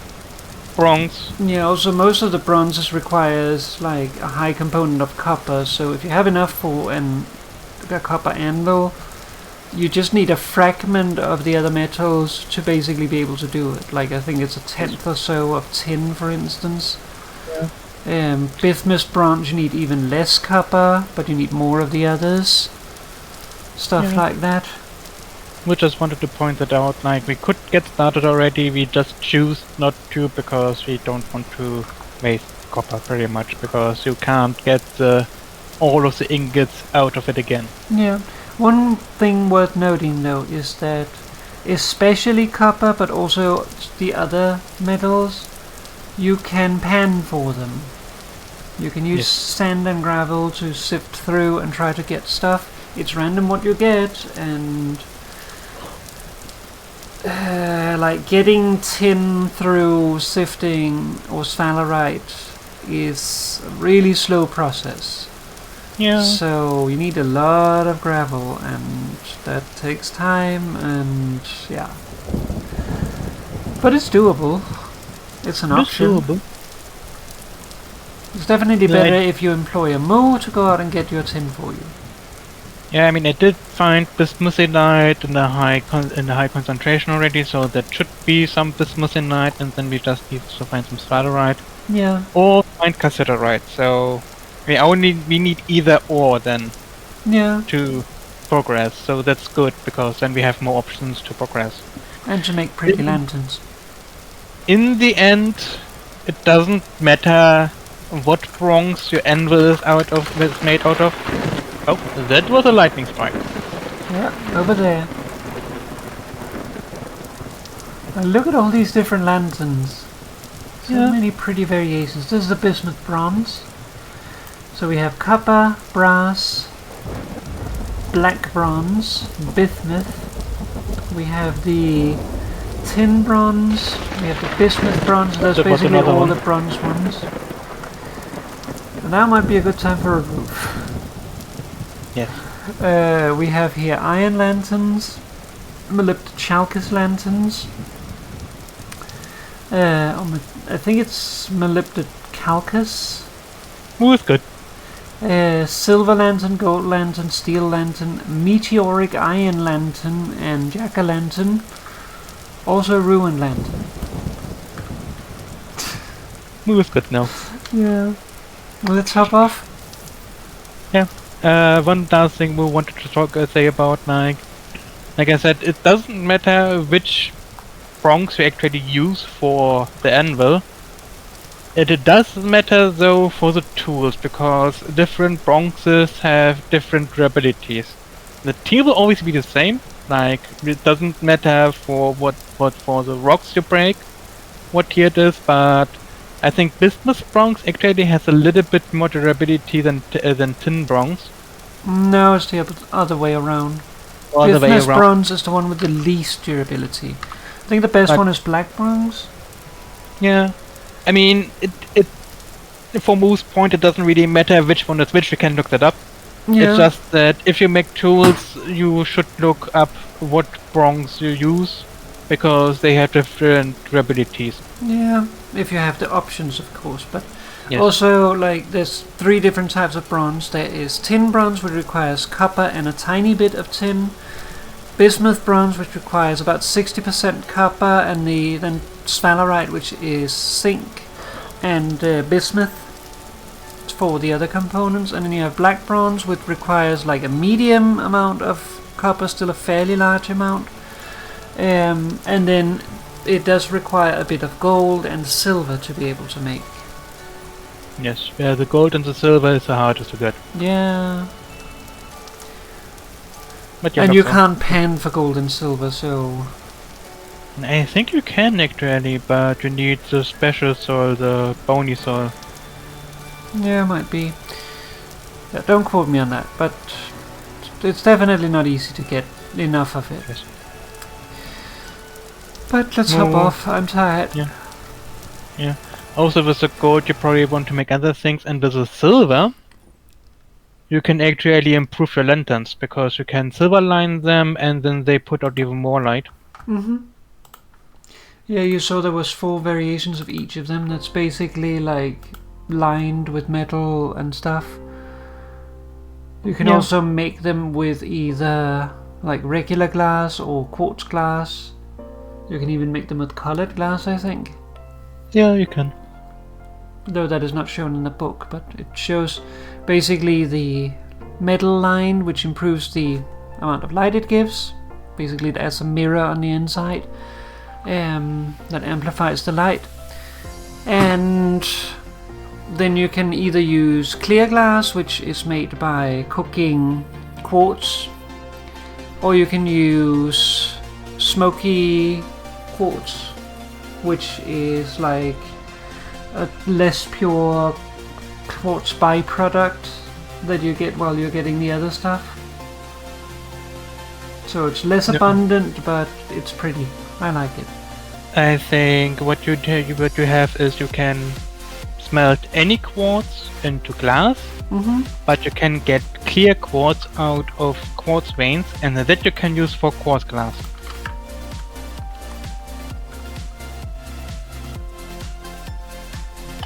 bronze. Yeah, also most of the bronzes requires like a high component of copper, so if you have enough for a copper anvil, you just need a fragment of the other metals to basically be able to do it. Like I think it's a tenth or so of tin, for instance. Bismuth bronze, you need even less copper, but you need more of the others. Stuff like that. We just wanted to point that out, like we could get started already, we just choose not to because we don't want to waste copper pretty much because you can't get all of the ingots out of it again. Yeah. One thing worth noting though is that especially copper, but also the other metals, you can pan for them. You can use sand and gravel to sift through and try to get stuff. It's random what you get, and like getting tin through sifting or sphalerite is a really slow process. Yeah. So you need a lot of gravel, and that takes time, and yeah. But it's doable. It's an option. It's doable. It's definitely better if you employ a moor to go out and get your tin for you. Yeah, I mean, I did find bismuthinite in the high concentration already, so that should be some bismuthinite, and then we just need to find some sphalerite. Yeah. Or find cassiterite. So we need either or then. Yeah. To progress. So that's good because then we have more options to progress. And to make pretty lanterns. In the end, it doesn't matter what bronze your anvil is made out of. Oh, that was a lightning strike. Yeah, over there. And look at all these different lanterns. So many pretty variations. This is the bismuth bronze. So we have copper, brass, black bronze, bismuth. We have the tin bronze. We have the bismuth bronze. Those are basically all the bronze ones. And now might be a good time for a roof. Yes. We have here iron lanterns, molybdenum chalcus lanterns. I think it's molybdenum calcus. Ooh, it's good. Silver lantern, gold lantern, steel lantern, meteoric iron lantern, and jack-o'-lantern. Also ruin lantern. Ooh, it's good now. Yeah. Let's hop off. Yeah. One last thing we wanted to say about, like I said, it doesn't matter which bronze you actually use for the anvil. It does matter though for the tools, because different bronzes have different durabilities. The tool will always be the same, like it doesn't matter for what for the rocks you break, what tier it is, but I think bismuth bronze actually has a little bit more durability than tin bronze. No, it's the other way around. Bismuth bronze is the one with the least durability. I think the best one is black bronze. Yeah. I mean, it for most point it doesn't really matter which one is which, we can look that up. Yeah. It's just that if you make tools, you should look up what bronze you use, because they have different durabilities. Yeah, if you have the options, of course, but also, like, there's 3 different types of bronze. There is tin bronze, which requires copper and a tiny bit of tin. Bismuth bronze, which requires about 60% copper, and then sphalerite, which is zinc and bismuth for the other components. And then you have black bronze, which requires like a medium amount of copper, still a fairly large amount. And then it does require a bit of gold and silver to be able to make. Yes, yeah, the gold and the silver is the hardest to get. Yeah. But and you can't pan for gold and silver, so... I think you can actually, but you need the special soil, the bony soil. Yeah, might be. Yeah, don't quote me on that, but it's definitely not easy to get enough of it. Yes. But let's hop off, I'm tired. Yeah. Yeah. Also with the gold you probably want to make other things, and with the silver you can actually improve your lanterns, because you can silver line them and then they put out even more light. Yeah, you saw there was 4 variations of each of them. That's basically like lined with metal and stuff. You can also make them with either like regular glass or quartz glass. You can even make them with colored glass, I think. Yeah, you can. Though that is not shown in the book, but it shows basically the metal line, which improves the amount of light it gives. Basically it adds a mirror on the inside that amplifies the light. And then you can either use clear glass, which is made by cooking quartz or you can use smoky quartz, which is like a less pure quartz byproduct that you get while you're getting the other stuff. So it's less abundant, but it's pretty. I like it. I think what you have is you can smelt any quartz into glass, but you can get clear quartz out of quartz veins, and that you can use for quartz glass.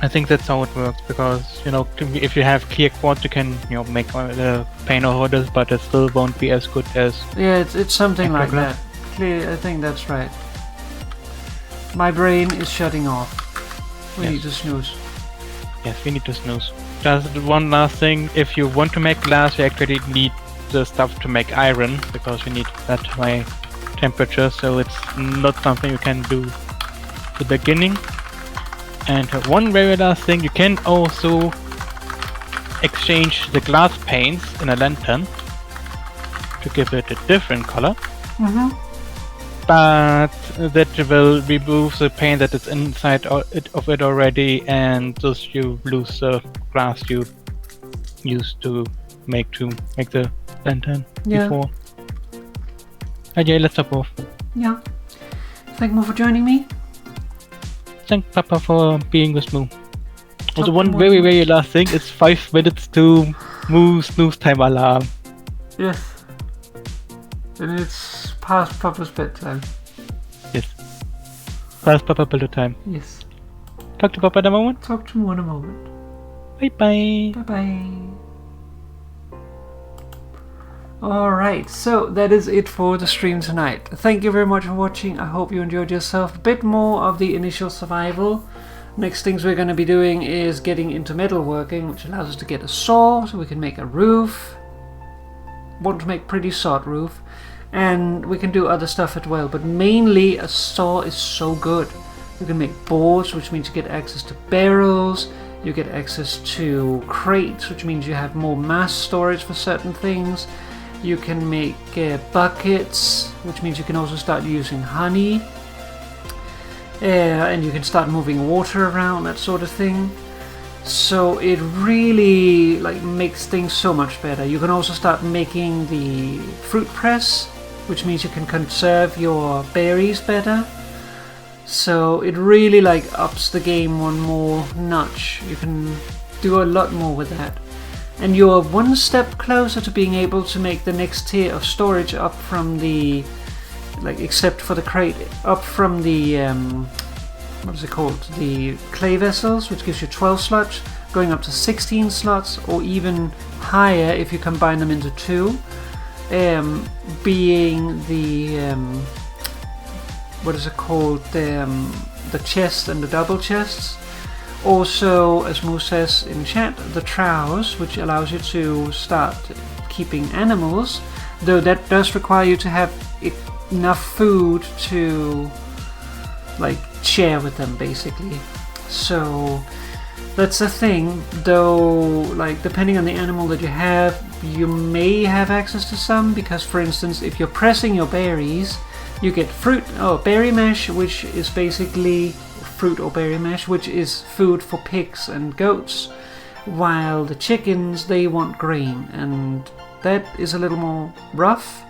I think that's how it works, because if you have clear quartz, you can make the paint or holders, but it still won't be as good as. Yeah, it's something like that. Clear, I think that's right. My brain is shutting off. We need to snooze. Yes, we need to snooze. Just one last thing: if you want to make glass, you actually need the stuff to make iron, because you need that high temperature. So it's not something you can do at the beginning. And one very last thing, you can also exchange the glass paints in a lantern to give it a different color. But that will remove the paint that is inside of it already, and thus you lose the glass you used to make the lantern before. Okay, let's stop off. Yeah. Thank you for joining me. Thank Papa for being with me. Also, one very, very last thing, it's 5 minutes to snooze time alarm. Yes. And it's past Papa's bedtime. Yes. Past Papa bedtime. Yes. Talk to Papa in a moment. Talk to him in a moment. Bye bye. Bye bye. Alright, so that is it for the stream tonight. Thank you very much for watching. I hope you enjoyed yourself. A bit more of the initial survival. Next things we're going to be doing is getting into metalworking, which allows us to get a saw so we can make a roof. Want to make pretty sod roof. And we can do other stuff as well, but mainly a saw is so good. You can make boards, which means you get access to barrels. You get access to crates, which means you have more mass storage for certain things. You can make buckets, which means you can also start using honey. And you can start moving water around, that sort of thing. So it really makes things so much better. You can also start making the fruit press, which means you can conserve your berries better. So it really ups the game one more notch. You can do a lot more with that. And you're one step closer to being able to make the next tier of storage up from the, except for the crate, up from the, what is it called? The clay vessels, which gives you 12 slots, going up to 16 slots, or even higher if you combine them into 2. Being the, what is it called? The chest and the double chests. Also, as Mo says in chat, the troughs, which allows you to start keeping animals, though that does require you to have enough food to share with them, basically. So that's the thing, though, depending on the animal that you have, you may have access to some, because for instance, if you're pressing your berries, you get berry mash, which is basically fruit or berry mash, which is food for pigs and goats, while the chickens, they want grain, and that is a little more rough,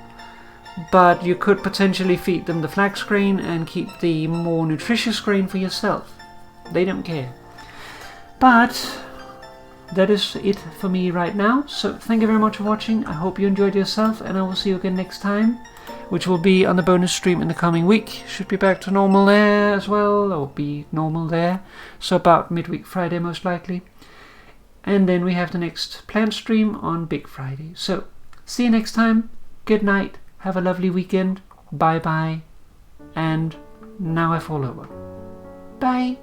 but you could potentially feed them the flax grain and keep the more nutritious grain for yourself. They don't care. But that is it for me right now, so thank you very much for watching. I hope you enjoyed yourself, and I will see you again next time, which will be on the bonus stream in the coming week. Should be back to normal there as well, or be normal there. So about midweek Friday most likely. And then we have the next planned stream on Big Friday. So see you next time. Good night. Have a lovely weekend. Bye bye. And now I fall over. Bye.